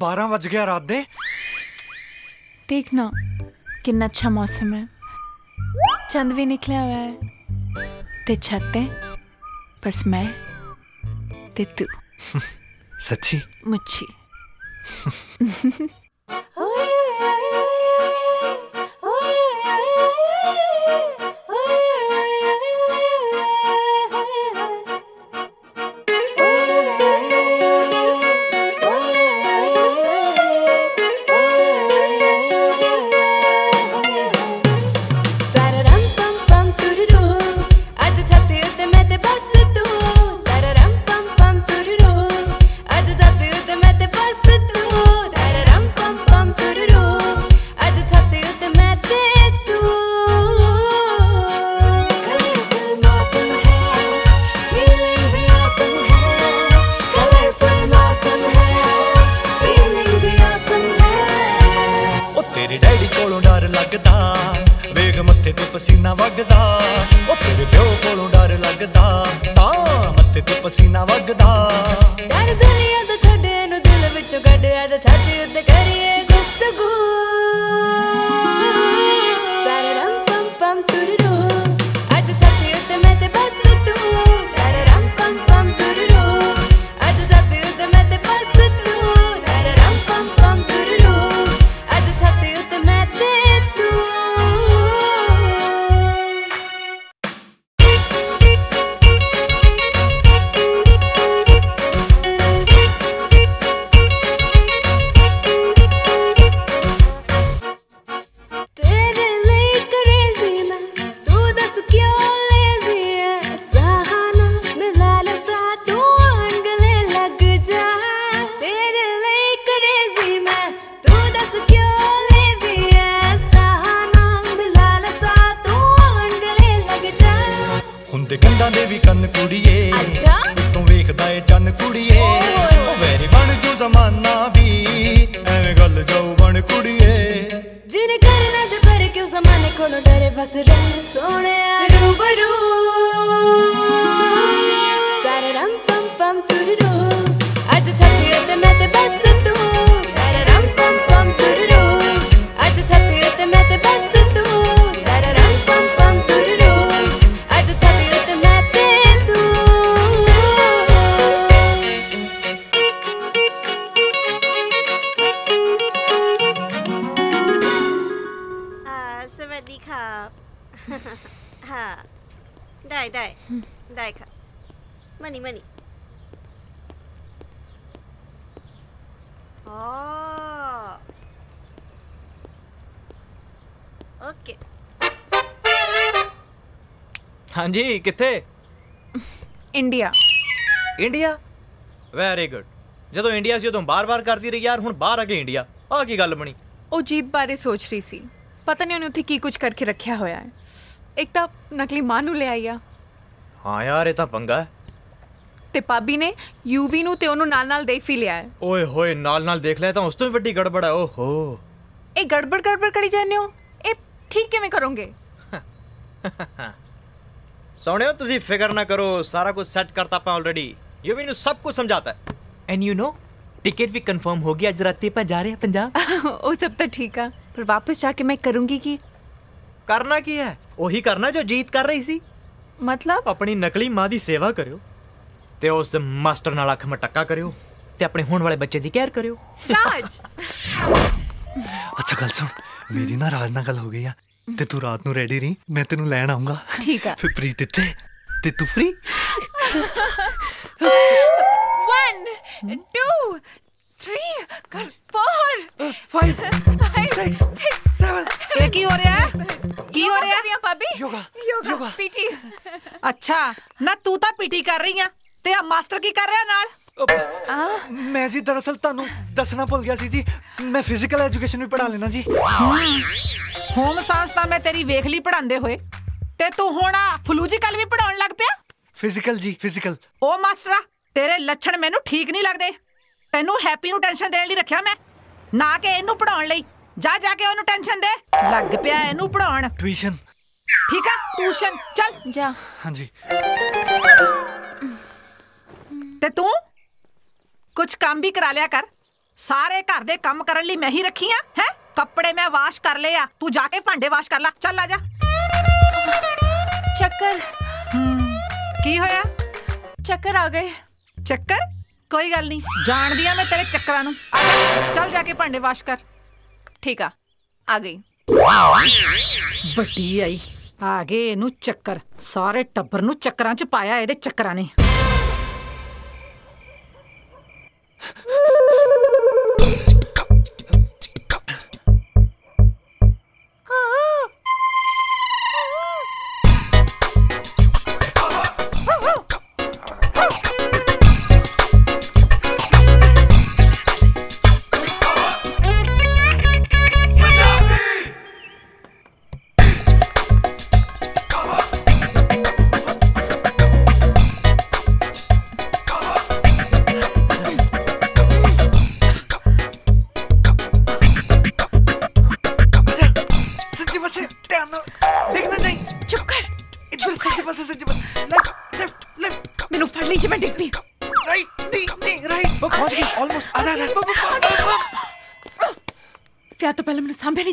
12 ਵਜ ਗਿਆ ਰਾਤ ਦੇ। देख ना कितना अच्छा मौसम है, चंद भी निकला हुआ है ते छत बस मैं ते तू। सच्ची? मुच्छी। पसीना वगदा ओ तेरे प्यो कोलों डर लगदा तां मत्थे ते पसीना वगदा डर दुनिया दा छड्डे नु दिल विचों कढ आ छाती उत्ते करिए गुफ्तगू तररम पम पम तुररू अज छाती उत्ते मैं ते बस तू तररम पम पम तुररू अज छाती उत्ते मैं ते बस तू तररम पम पम तुररू अज छाती उत्ते मैं ते तू। गंदा दे भी कन कुड़िए अच्छा तू वेखदा ए चन कुड़िए ओ वैरी बन जो जमाना भी एवें गल जाऊ बन कुड़िए जिन्हें करना जो करे क्यों जमाने को न डरे बस रंग सोने रूबरू तररम पम पम तुररू अज छत्ती ते मैं ते बस तू तररम पम पम तुररू अज छत्ती ते मैं ते बस तू तररम पम पम तुररू अज छत्ती ते मैं ते तू। हाँ दाई दाई दाई खा मनी मनी ओके हाँ जी किथे इंडिया इंडिया वेरी गुड ਜਦੋਂ ਇੰਡੀਆ ਸੀ ਉਦੋਂ ਬਾਰ-ਬਾਰ ਕਰਦੀ ਰਹੀ ਯਾਰ ਹੁਣ ਬਾਹਰ ਆ ਕੇ ਇੰਡੀਆ ਆ ਕੀ ਗੱਲ ਬਣੀ ਉਹ ਜੀਤ ਬਾਰੇ ਸੋਚ ਰਹੀ ਸੀ ਪਤਾ ਨਹੀਂ ਉਹਨੇ ਉੱਥੇ ਕੀ ਕੁਝ ਕਰਕੇ ਰੱਖਿਆ ਹੋਇਆ ਹੈ ਇੱਕ ਤਾਂ ਨਕਲੀ ਮਾਂ ਨੂੰ ਲੈ ਆਈ ਆ ਹਾਂ ਯਾਰ ਇਹ ਤਾਂ ਪੰਗਾ ਹੈ ਤੇ ਭਾਬੀ ਨੇ ਯੂਵੀ ਨੂੰ ਤੇ ਉਹਨੂੰ ਨਾਲ-ਨਾਲ ਦੇਖ ਵੀ ਲਿਆ ਹੈ ਓਏ ਹੋਏ ਨਾਲ-ਨਾਲ ਦੇਖ ਲਿਆ ਤਾਂ ਉਸ ਤੋਂ ਵੀ ਵੱਡੀ ਗੜਬੜ ਹੈ ਓਹੋ ਇਹ ਗੜਬੜ ਕਰੀ ਜਾਂਦੇ ਹੋ ਇਹ ਠੀਕ ਕਿਵੇਂ ਕਰੋਗੇ ਸੋਹਣਿਓ ਤੁਸੀਂ ਫਿਕਰ ਨਾ ਕਰੋ ਸਾਰਾ ਕੁਝ ਸੈੱਟ ਕਰਤਾ ਆਪਾਂ ਆਲਰੇਡੀ ਯੂਵੀ ਨੂੰ ਸਭ ਕੁਝ ਸਮਝਾਤਾ ਹੈ एंड यू नो टिकट भी कंफर्म हो गया आज रात पर जा रहे हैं पंजाब वो सब तो ठीक है पर वापस जाके मैं करूंगी कि करना की है वही करना जो जीत कर रही सी मतलब अपनी नकली मां दी सेवा करियो ते उस मास्टर नाल अख मटक्का करियो ते अपने होने वाले बच्चे दी केयर करियो राज अच्छा गल सुन मेरी ना राज नाल गल हो गई है ते तू रात नू रेडी रही मैं तेनू लैण आऊंगा ठीक है फिर प्रीत इत्थे ते तू फ्री 1 2 3 4 5 6 7 ਇਹ ਕੀ ਹੋ ਰਿਹਾ ਹੈ ਕੀ ਹੋ ਰਿਹਾ ਹੈ ਭਾਬੀ योगा ਪੀਟੀ ਅੱਛਾ ਨਾ ਤੂੰ ਤਾਂ ਪੀਟੀ ਕਰ ਰਹੀ ਆ ਤੇ ਆ ਮਾਸਟਰ ਕੀ ਕਰ ਰਿਹਾ ਨਾਲ ਮੈਂ ਜੀ ਦਰਅਸਲ ਤੁਹਾਨੂੰ ਦੱਸਣਾ ਭੁੱਲ ਗਿਆ ਸੀ ਜੀ ਮੈਂ ਫਿਜ਼ੀਕਲ ਐਜੂਕੇਸ਼ਨ ਵੀ ਪੜ੍ਹਾ ਲੈਣਾ ਜੀ ਹੋਮ ਸਾਇੰਸ ਤਾਂ ਮੈਂ ਤੇਰੀ ਵੇਖ ਲਈ ਪੜਾਉਂਦੇ ਹੋਏ ਤੇ ਤੂੰ ਹੁਣ ਫਲੂਜੀਕਲ ਵੀ ਪੜਾਉਣ ਲੱਗ ਪਿਆ ਫਿਜ਼ੀਕਲ ਜੀ ਫਿਜ਼ੀਕਲ ਉਹ ਮਾਸਟਰਾ ਤੇਰੇ ਲੱਛਣ ਮੈਨੂੰ ਠੀਕ ਨਹੀਂ ਲੱਗਦੇ ਤੈਨੂੰ ਹੈਪੀ ਨੂੰ ਟੈਨਸ਼ਨ ਦੇਣ ਲਈ ਰੱਖਿਆ ਮੈਂ ਨਾ ਕਿ ਇਹਨੂੰ ਪੜਾਉਣ ਲਈ ਜਾ ਕੇ ਉਹਨੂੰ ਟੈਨਸ਼ਨ ਦੇ ਲੱਗ ਪਿਆ ਇਹਨੂੰ ਪੜਾਉਣ ਟਿਊਸ਼ਨ ਠੀਕ ਆ ਟਿਊਸ਼ਨ ਚੱਲ ਜਾ ਹਾਂਜੀ ਤੇ ਤੂੰ ਕੁਝ ਕੰਮ ਵੀ ਕਰਾ ਲਿਆ ਕਰ ਸਾਰੇ ਘਰ ਦੇ ਕੰਮ ਕਰਨ ਲਈ ਮੈਂ ਹੀ ਰੱਖੀ ਆ ਹੈ ਕੱਪੜੇ ਮੈਂ ਵਾਸ਼ ਕਰ ਲਏ ਆ ਤੂੰ ਜਾ ਕੇ ਭਾਂਡੇ ਵਾਸ਼ ਕਰ ਲੈ ਚੱਲ ਆ ਜਾ ਚੱਕਰ ਕੀ ਹੋਇਆ ਚੱਕਰ ਆ ਗਏ ਚੱਕਰ ਕੋਈ ਗੱਲ ਨਹੀਂ ਜਾਣਦੀ ਆ ਮੈਂ ਤੇਰੇ ਚੱਕਰਾਂ ਨੂੰ ਚੱਲ ਜਾ ਕੇ ਭਾਂਡੇ ਵਾਸ਼ ਕਰ ਠੀਕ ਆ ਗਈ ਵੱਡੀ ਆਈ ਆ ਗਏ ਇਹਨੂੰ ਚੱਕਰ ਸਾਰੇ ਟੱਬਰ ਨੂੰ ਚੱਕਰਾਂ 'ਚ ਪਾਇਆ ਇਹਦੇ ਚੱਕਰਾਂ ਨੇ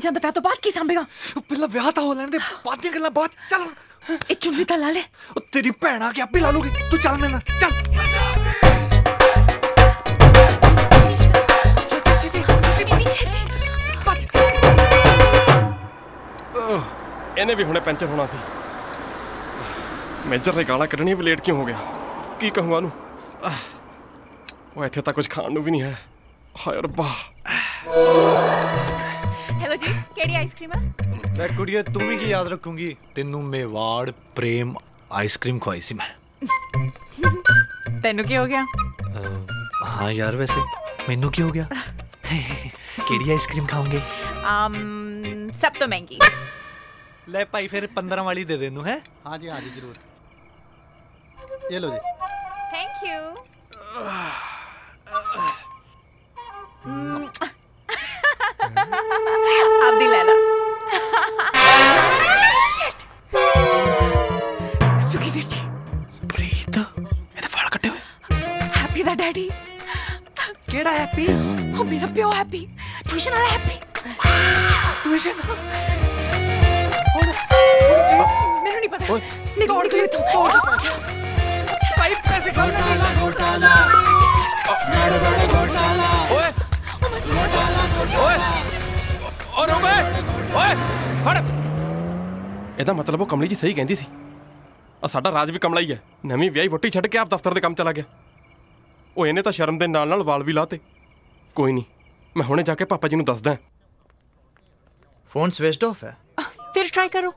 ਜਾਂਦਾ ਵਿਆਹ ਤੋਂ ਬਾਅਦ ਕੀ ਸੰਭੇਗਾ ਪਹਿਲਾਂ ਵਿਆਹ ਤਾਂ ਹੋ ਲੈਣ ਦੇ ਬਾਅਦ ਦੀਆਂ ਗੱਲਾਂ ਬਾਅਦ ਚੱਲ ਇਹ ਚੁੰਨੀ ਤਾਂ ਲਾ ਲੈ ਉਹ ਤੇਰੀ ਭੈਣ ਆ ਕੇ ਆਪੇ ਲਾ ਲੂਗੀ ਤੂੰ ਚੱਲ ਮੇਰੇ ਨਾਲ ਚੱਲ ਇਹਨੇ ਵੀ ਹੁਣੇ ਪੈਂਚਰ ਹੋਣਾ ਸੀ ਮੇਜਰ ਨੇ ਗਾਲਾਂ ਕੱਢਣੀਆਂ ਵੀ ਲੇਟ ਕਿਉਂ ਹੋ ਗਿਆ ਕੀ ਕਹੂੰਗਾ ਉਹਨੂੰ ਉਹ ਇੱਥੇ ਤਾਂ ਕੁਝ ਖਾਣ ਨੂੰ ਵੀ ਨਹੀਂ ਹੈ ਹਾਏ ਰੱਬਾ हेलो जी केड़ी आइसक्रीम है मैं कुड़िया तुम ही की याद रखूंगी तेनू मेवाड़ प्रेम आइसक्रीम खवाई सी मैं तेनू की हो गया हाँ यार वैसे मेनू की हो गया केड़ी आइसक्रीम खाओगे सब तो महंगी ले भाई फिर 15 वाली दे देनू है हाँ जी जरूर ये लो जी थैंक यू अब दी लेना सुखी वीर जी प्रीत ਇਹਦੇ ਵਾਲ ਕੱਟੇ ਹੋਏ हैप्पी दा डैडी ਕਿਹੜਾ ਹੈਪੀ ਉਹ ਮੇਰਾ ਪਿਓ ਹੈਪੀ ਟਿਊਸ਼ਨ ਵਾਲਾ ਹੈਪੀ ਟਿਊਸ਼ਨ ਮੈਨੂੰ ਨਹੀਂ ਪਤਾ ਨਿਕਲ ਤੂੰ ਭਾਈ ਪੈਸੇ घोटाला बड़ा बड़ा घोटाला ओए ओए और ओए ओए फड़ ਇਹਦਾ ਮਤਲਬ ਉਹ ਕਮਲੀ ਜੀ ਸਹੀ ਕਹਿੰਦੀ ਸੀ। ਆ ਸਾਡਾ ਰਾਜ ਵੀ ਕਮਲਾ ਹੀ ਹੈ। ਨਵੀਂ ਵਿਆਹੀ ਵੋਟੀ ਛੱਡ ਕੇ ਆਪ ਦਫ਼ਤਰ ਦੇ ਕੰਮ ਚਲਾ ਗਿਆ। ਉਹ ਇਹਨੇ ਤਾਂ ਸ਼ਰਮ ਦੇ ਨਾਲ ਵਾਲ ਵੀ ਲਾਤੇ। ਕੋਈ ਨਹੀਂ, ਮੈਂ ਹੁਣੇ ਜਾ ਕੇ ਪਾਪਾ ਜੀ ਨੂੰ ਦੱਸਦਾ। ਫੋਨ ਸਵਿਚਡ ਆਫ ਹੈ। ਫਿਰ ਟਰਾਈ ਕਰੋ।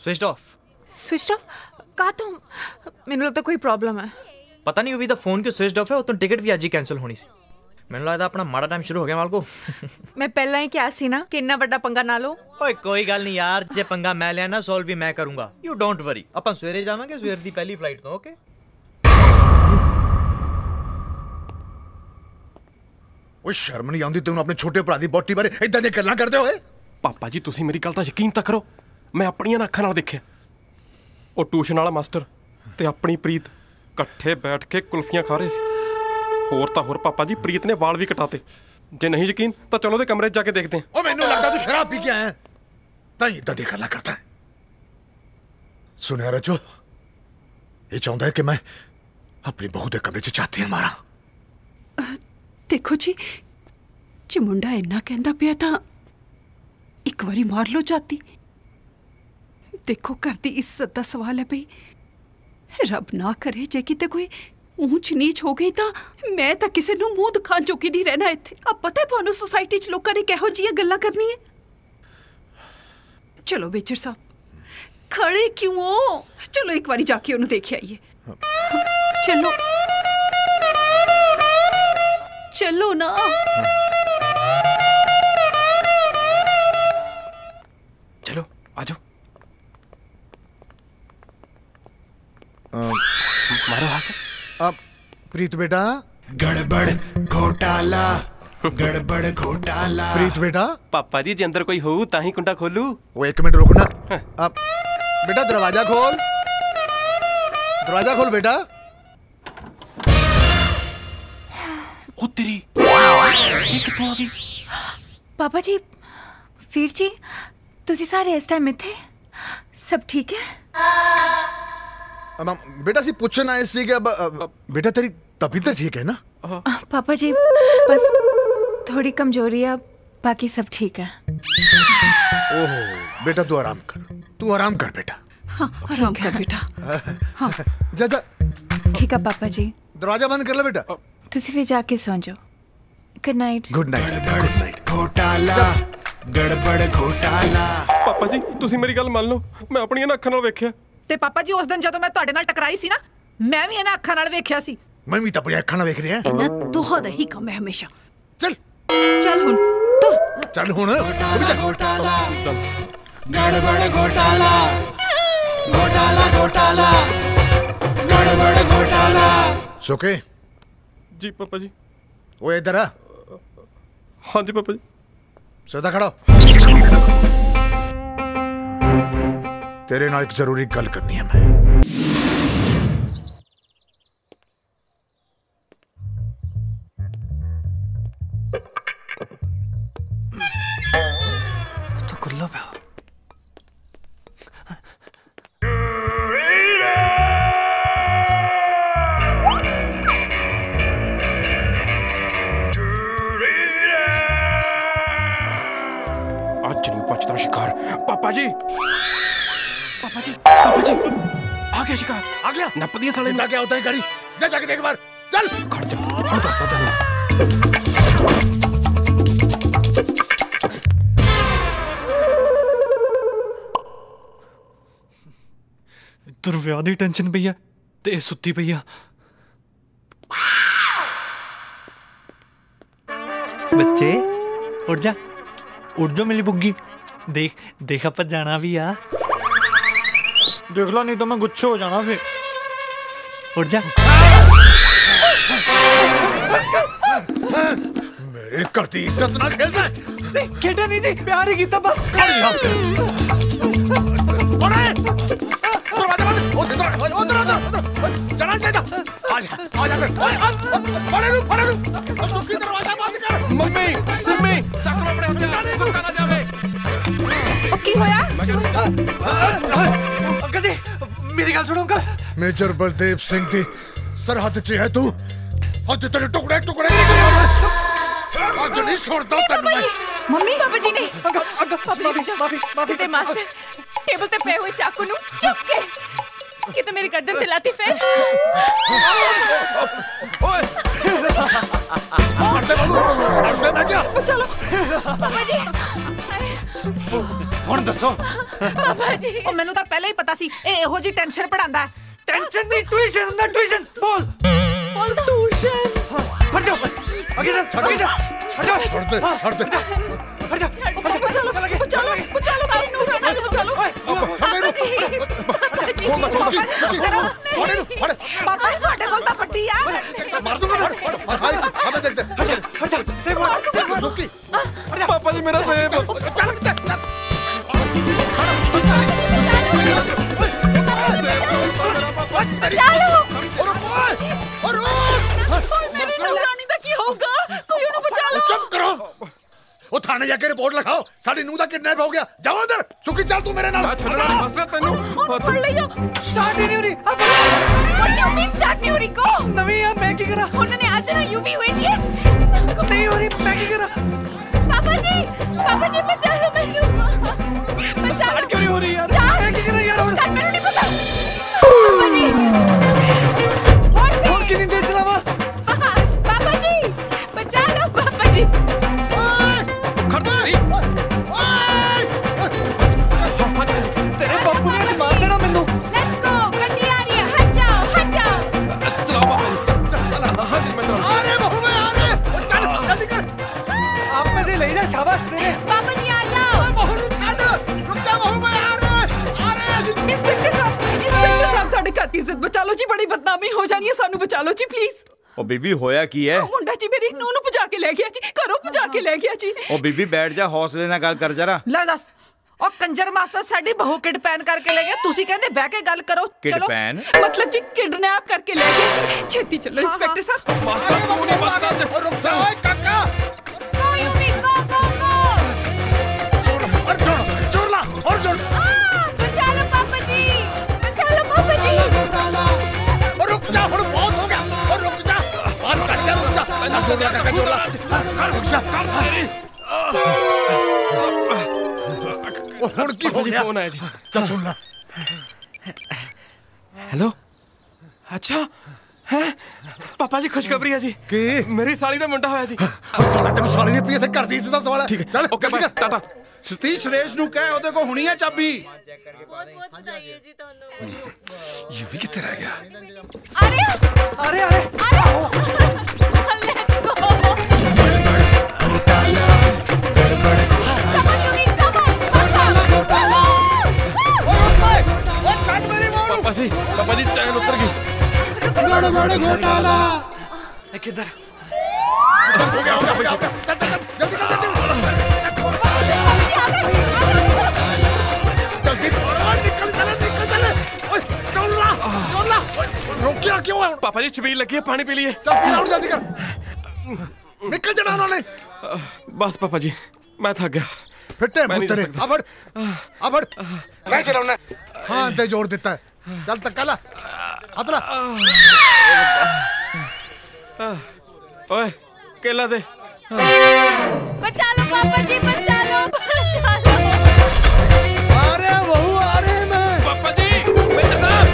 Switched of. स्विच ऑफ का तो ਮੈਨੂੰ ਲੱਗਦਾ ਕੋਈ ਪ੍ਰੋਬਲਮ ਹੈ। ਪਤਾ ਨਹੀਂ ਉਹ ਵੀ ਦਾ ਫੋਨ ਕਿਉਂ ਸਵਿਚਡ ਆਫ ਹੈ। ਉਹ ਤੋਂ ਟਿਕਟ ਵੀ ਅੱਜ ਹੀ ਕੈਂਸਲ ਹੋਣੀ ਸੀ। ਮੈਨੂੰ ਲੱਗਦਾ ਆਪਣਾ ਮਾੜਾ ਟਾਈਮ ਸ਼ੁਰੂ ਹੋ ਗਿਆ ਮਾਲਕੋ। ਮੈਂ ਪਹਿਲਾਂ ਹੀ ਕਿਹਾ ਸੀ ਨਾ ਕਿ ਇੰਨਾ ਵੱਡਾ ਪੰਗਾ ਨਾ ਲਓ। ਓਏ ਕੋਈ ਗੱਲ ਨਹੀਂ ਯਾਰ, ਜੇ ਪੰਗਾ ਮੈਂ ਲਿਆ ਨਾ ਸੋਲਵ ਵੀ ਮੈਂ ਕਰੂੰਗਾ। You don't worry. ਆਪਾਂ ਸਵੇਰੇ ਜਾਵਾਂਗੇ, ਸਵੇਰ ਦੀ ਪਹਿਲੀ ਫਲਾਈਟ ਤੋਂ। ਓਕੇ। ਓਏ ਸ਼ਰਮ ਨਹੀਂ ਆਉਂਦੀ ਤੈਨੂੰ ਆਪਣੇ ਛੋਟੇ ਭਰਾ ਦੀ ਬੋਟੀ ਬਾਰੇ ਇਦਾਂ ਦੀਆਂ ਗੱਲਾਂ ਕਰਦੇ ਹੋਏ? ਪਾਪਾ ਜੀ ਤੁਸੀਂ ਮੇਰੀ ਗੱਲ ਤਾਂ ਯਕੀਨ ਤਾਂ ਕਰੋ। ਮੈਂ ਆਪਣੀਆਂ ਅੱਖਾਂ ਨਾਲ ਦੇਖਿਆ। ਉਹ ਟਿਊਸ਼ਨ ਵਾਲਾ ਮਾਸਟਰ ਤੇ ਆਪਣੀ ਪ੍ਰੀਤ ਇਕੱਠੇ ਬੈਠ ਕੇ ਕੁਲਫੀਆਂ ਖਾ ਰਹੇ ਸੀ। ਹੋਰ ਤਾਂ ਹੋਰ ਪਾਪਾ ਜੀ, ਪ੍ਰੀਤ ਨੇ ਵਾਲ ਵੀ ਕਟਾਤੇ। ਜੇ ਨਹੀਂ ਯਕੀਨ ਤਾਂ ਚਲੋ ਉਹਦੇ ਕਮਰੇ 'ਚ ਜਾ ਕੇ ਦੇਖਦੇ ਹਾਂ। ਉਹ ਮੈਨੂੰ ਲੱਗਦਾ ਤੂੰ ਸ਼ਰਾਬ ਪੀ ਕੇ ਆਇਆ ਤਾਂ ਇਦਾਂ ਦੀਆਂ ਗੱਲਾਂ ਕਰਦਾ ਹੈ। ਸੁਣਿਆ ਰਚੋ, ਇਹ ਚਾਹੁੰਦਾ ਹੈ ਕਿ ਮੈਂ ਆਪਣੀ ਬਹੂ ਦੇ ਕਮਰੇ 'ਚ ਝਾਤੀਆਂ ਮਾਰਾਂ। ਦੇਖੋ ਜੀ, ਜੇ ਮੁੰਡਾ ਇੰਨਾ ਕਹਿੰਦਾ ਪਿਆ ਤਾਂ ਇੱਕ ਵਾਰੀ ਮਾਰ ਲਓ ਝਾਤੀ। ਦੇਖੋ ਘਰ ਦੀ ਇੱਜ਼ਤ ਦਾ ਸਵਾਲ ਹੈ ਭਈ। ਰੱਬ ਨਾ ਕਰੇ ਜੇ ਕਿਤੇ ਕੋਈ ਊਂਚ ਨੀਚ ਹੋ ਗਈ ਤਾਂ ਮੈਂ ਤਾਂ ਕਿਸੇ ਨੂੰ ਮੂੰਹ ਦਿਖਾਉਣ ਜੋਗੀ ਨਹੀਂ ਰਹਿਣਾ ਇੱਥੇ। ਆ ਪਤਾ ਤੁਹਾਨੂੰ ਸੁਸਾਇਟੀ 'ਚ ਲੋਕਾਂ ਨੇ ਕਿਹੋ ਜਿਹੀਆਂ ਗੱਲਾਂ ਕਰਨੀਆਂ। ਚਲੋ ਮੇਜਰ ਸਾਹਿਬ, ਖੜੇ ਕਿਉਂ ਹੋ? ਚਲੋ ਇੱਕ ਵਾਰੀ ਜਾ ਕੇ ਉਹਨੂੰ ਦੇਖ ਆਈਏ। ਚਲੋ ਚਲੋ ਨਾ। ਚਲੋ ਆਜੋ। मारो हाथ। अब प्रीत बेटा, गड़बड़ घोटाला, गड़बड़ घोटाला। प्रीत बेटा, पापा जी जे अंदर कोई हो ताही कुंडा खोलू। वो एक मिनट रुकना। अब बेटा दरवाजा खोल, दरवाजा खोल बेटा। ओ तेरी ये कितों आ गई? पापा जी, वीर जी, तुसी सारे इस टाइम इत्थे? सब ठीक है? बेटा सी पूछना है इससे कि अब बेटा तेरी तबीयत ठीक है ना? पापा जी बस थोड़ी कमजोरी है, बाकी सब ठीक है। ओहो बेटा तू आराम कर, तू आराम कर बेटा। हाँ, आराम कर बेटा। हाँ। जा जा। ठीक है पापा जी। दरवाजा बंद कर ले बेटा। तुसी भी जाके सो जाओ। Good night. Good night. Good night. घोटाला, गड़बड़ घोटाला। पापा जी तुसी मेरी गल मान लो, मैं अपनी अखां नाल वेखिया। ਤੇ ਪਾਪਾ ਜੀ ਉਸ ਦਿਨ ਜਦੋਂ ਮੈਂ ਤੁਹਾਡੇ ਨਾਲ ਟਕਰਾਈ ਸੀ ਨਾ, ਮੈਂ ਵੀ ਇਹਨਾਂ ਅੱਖਾਂ ਨਾਲ ਵੇਖਿਆ ਸੀ। ਮੈਂ ਵੀ ਤਾਂ ਆਪਣੀ ਅੱਖਾਂ ਨਾਲ ਵੇਖ ਰਿਹਾ। ਇਹਨਾਂ ਦੋਹਾਂ ਦਾ ਹੀ ਕੰਮ ਹੈ ਹਮੇਸ਼ਾ। ਚੱਲ ਚੱਲ ਹੁਣ ਤੁਰ। ਚੱਲ ਹੁਣ। घोटाला, गड़बड़ घोटाला, घोटाला घोटाला, गड़बड़ घोटाला। सुखे जी पापा जी। वो इधर आ। हाँ जी पापा जी। सीधा खड़ा। तेरे नाल एक जरूरी गल करनी है मैं। तो खुला पे आज नहीं बचता शिकार। पापा जी, पापा जी, पापा जी, आ गया शिकार। आ गया? नप दिया साले ने। क्या होता है करी? जा जाके देख बार। चल। खड़ जा। और दस्ता तेरे। इधर विआह दी टेंशन पई है ते ए सुत्ती पई है। बच्चे उठ जा, उठ जा मेरी बुग्गी। देख देख आप जाना भी आ। देख लो नहीं तो मैं गुच्छे हो जाना फिर। उठ जा। मेरे घर की इज्जत ना खेलना है। खेड़ा नहीं जी, प्यार ही कीता बस। चला जाएगा। आजा सुखी दरवाजा बंद कर। मम्मी सिम्मी चक्कर अपने हथियार सुक्का ना जावे। की होया? अंकल जी मेरी गल सुनो अंकल। मेजर बलदेव सिंह दी सरहद च है तू। आज तेरे टुकड़े टुकड़े ਅੱਜ ਨਹੀਂ ਛੋੜਦਾ ਤੈਨੂੰ ਮੈਂ। ਮੰਮੀ ਬਾਬਾ ਜੀ ਨੇ ਮਾਫੀ ਤੇ ਮਾਸਟਰ ਟੇਬਲ ਤੇ ਪਏ ਹੋਏ ਚਾਕੂ ਨੂੰ ਚੁੱਕ ਕੇ ਕਿਤੇ ਮੇਰੀ ਗਰਦਨ ਤੇ ਲਾਤੀ ਫੇਰ। ਓਏ ਛੱਡ ਦੇ ਮੈਂ ਕਿਹਾ ਚਲੋ ਬਾਬਾ ਜੀ ਹੁਣ ਦੱਸੋ ਬਾਬਾ ਜੀ। ਉਹ ਮੈਨੂੰ ਤਾਂ ਪਹਿਲਾਂ ਹੀ ਪਤਾ ਸੀ ਇਹ ਇਹੋ ਜੀ ਟੈਨਸ਼ਨ ਪੜਾਉਂਦਾ। ਟੈਨਸ਼ਨ ਨਹੀਂ ਟਿਊਸ਼ਨ ਹੁੰਦਾ ਟਿਊਸ਼ਨ ਬੋਲ ਟਿਊਸ਼ਨ ਹਟ ਜਾ ਅੱਗੇ ਜਾ ਛੱਡ ਜਾ ਛੱਡ ਦੇ ਬਚਾਲੋ ਭਾਈ ਨੂੰ ਬਚਾਲੋ ਬਾਬਾ ਜੀ ਬਾਬਾ ਜੀ ਤੁਹਾਡੇ ਕੋਲ ਤਾਂ ਪੱਟੀ ਆ। ਮਾਰ ਦੂੰਗਾ ਫੜ ਦੇਖਦੇ ਪਾਪਾ ਜੀ ਮੇਰਾ ਸੇਬ ਚੱਲ ਮੇਰੀ ਨੂਰਾਨੀ ਦਾ ਕੀ ਹੋਊਗਾ? ਕੋਈ ਉਹਨੂੰ ਬਚਾ ਲਓ। ਚੁੱਪ ਕਰੋ। ਉਹ ਥਾਣੇ ਜਾ ਕੇ ਰਿਪੋਰਟ ਲਿਖਾਓ ਸਾਡੀ ਨੂੰਹ ਦਾ ਕਿਡਨੈਪ ਹੋ ਗਿਆ। ਜਾਓ ਅੰਦਰ। ਸੁੱਕੀ ਚੱਲ ਤੂੰ ਮੇਰੇ ਨਾਲ। ਛੱਡਣਾ ਨਹੀਂ ਮਾਸਟਰ ਤੈਨੂੰ ਫੜ ਲਈਓ। ਸਟਾਰਟ ਹੀ ਨਹੀਂ ਹੋ ਰਹੀ What do you mean start ਨਹੀਂ ਹੋ ਰਹੀ? Go ਨਵੀਂ ਆ ਮੈਂ ਕੀ ਕਰਾਂ ਉਹਨਾਂ ਨੇ ਅੱਜ ਨਾ you idiot ਨਹੀਂ ਹੋ ਰਹੀ ਮੈਂ ਕੀ ਕਰਾਂ ਪਾਪਾ ਜੀ ਬਚਾ ਲਓ ਮੈਨੂੰ। ਸਟਾਰਟ ਕਿਉਂ ਨਹੀਂ ਹੋ ਰਹੀ ਯਾਰ ਮੈਂ ਕੀ ਕਰਾਂ ਯਾਰ ਸਟਾਰਟ ਮੈਨੂੰ ਨਹੀਂ ਪਤਾ ਪਾਪਾ ਜੀ ਹੋਰ ਕਿੰਨੀ ਦੇਰ ਚਲਾਵਾਂ ਪਾਪਾ ਜੀ ਬਚਾ ਲਓ ਪਾਪਾ ਜੀ। ਤੇਰੇ ਬਾਪੂ ਨੇ ਅੱਜ ਮਾਰ ਦੇਣਾ ਮੈਨੂੰ। Let's go ਗੱਡੀ ਆ ਰਹੀ ਹੈ ਹਟ ਜਾਓ ਚਲਾਓ ਪਾਪਾ ਜੀ ਹਾਂਜੀ ਮੈਂ ਚਲਾਉਂਦਾ। अरे बहू में आ रहे वो चल जल्दी कर। आप में से ले जा शाबाश तेरे पापा जी आ जाओ। बहू ने छाड़ रुक जा बहू में आ रहे इंस्पेक्टर साहब साढ़े घर की इज्जत बचा लो जी। बड़ी बदनामी हो जानी है सानू बचा लो जी प्लीज। ओ बीबी होया की है मुंडा जी मेरी नूह नू भजा के ले गया जी घरों भजा के ले गया जी। ओ बीबी बैठ जा हौसले ਨਾਲ ਗੱਲ ਕਰ ਜਰਾ। ਲੈ ਦੱਸ ਉਹ ਕੰਜਰ ਮਾਸਟਰ ਸਾਡੀ ਬਹੂ ਕਿਡਪੈਨ ਕਰਕੇ ਲੈ ਗਿਆ। ਤੁਸੀਂ ਕਹਿੰਦੇ ਬਹਿ ਕੇ ਗੱਲ ਕਰੋ। ਕਿਡਪੈਨ मतलब जी किडनैप करके ले गया जी। छेती चलो इंस्पेक्टर साहब। मास्टर तू नहीं बचना रुक जा ओए काका Go Yumi go जोर ला और जोर बचा लो पापा जी रुक जा और बहुत हो गया और रुक जा और रुक जा जोर ला ਹੁਣ ਕੀ ਹੋ ਗਿਆ ਫੋਨ ਆਇਆ ਜੀ ਚੱਲ ਸੁਣ ਲੈ ਹੈਲੋ ਅੱਛਾ ਹੈ ਪਾਪਾ ਜੀ ਖੁਸ਼ਖਬਰੀ ਹੈ ਜੀ ਕੀ ਮੇਰੀ ਸਾਲੀ ਦਾ ਮੁੰਡਾ ਹੋਇਆ ਜੀ। ਸਾਲਾ ਤੈਨੂੰ ਸਾਲੀ ਦੀ ਪਈ ਤੇ ਘਰ ਦੀ ਇੱਜ਼ਤ ਦਾ ਸਵਾਲ ਹੈ। ਚੱਲ ਓਕੇ ਬਾਏ ਟਾਟਾ। ਸਤੀਸ਼ ਸੁਰੇਸ਼ ਨੂੰ ਕਹਿ ਉਹਦੇ ਕੋਲ ਹੁਣੀ ਹੈ ਚਾਬੀ। ਬਹੁਤ ਵਧਾਈ ਹੈ ਜੀ ਤੁਹਾਨੂੰ। ਯੂ ਵੀ ਕਿੱਥੇ ਰਹਿ ਗਿਆ अरे पापा जी चैन उतर गई। गड़बड़ घोटाला किधर हो गया जल्दी निकल क्यों है? पापा जी छबील लगी है पानी पी लिए। जल्दी कर निकल जाना उन्होंने। बस पापा जी मैं थक गया फिटे तेरे अब मैं चलाऊंगा। हाँ ते जोड़ देता है चल तक कला अतला ओए केला दे। बचा लो पापा जी बचा लो। अरे बहू आ रहे मैं पापा जी मेरे साथ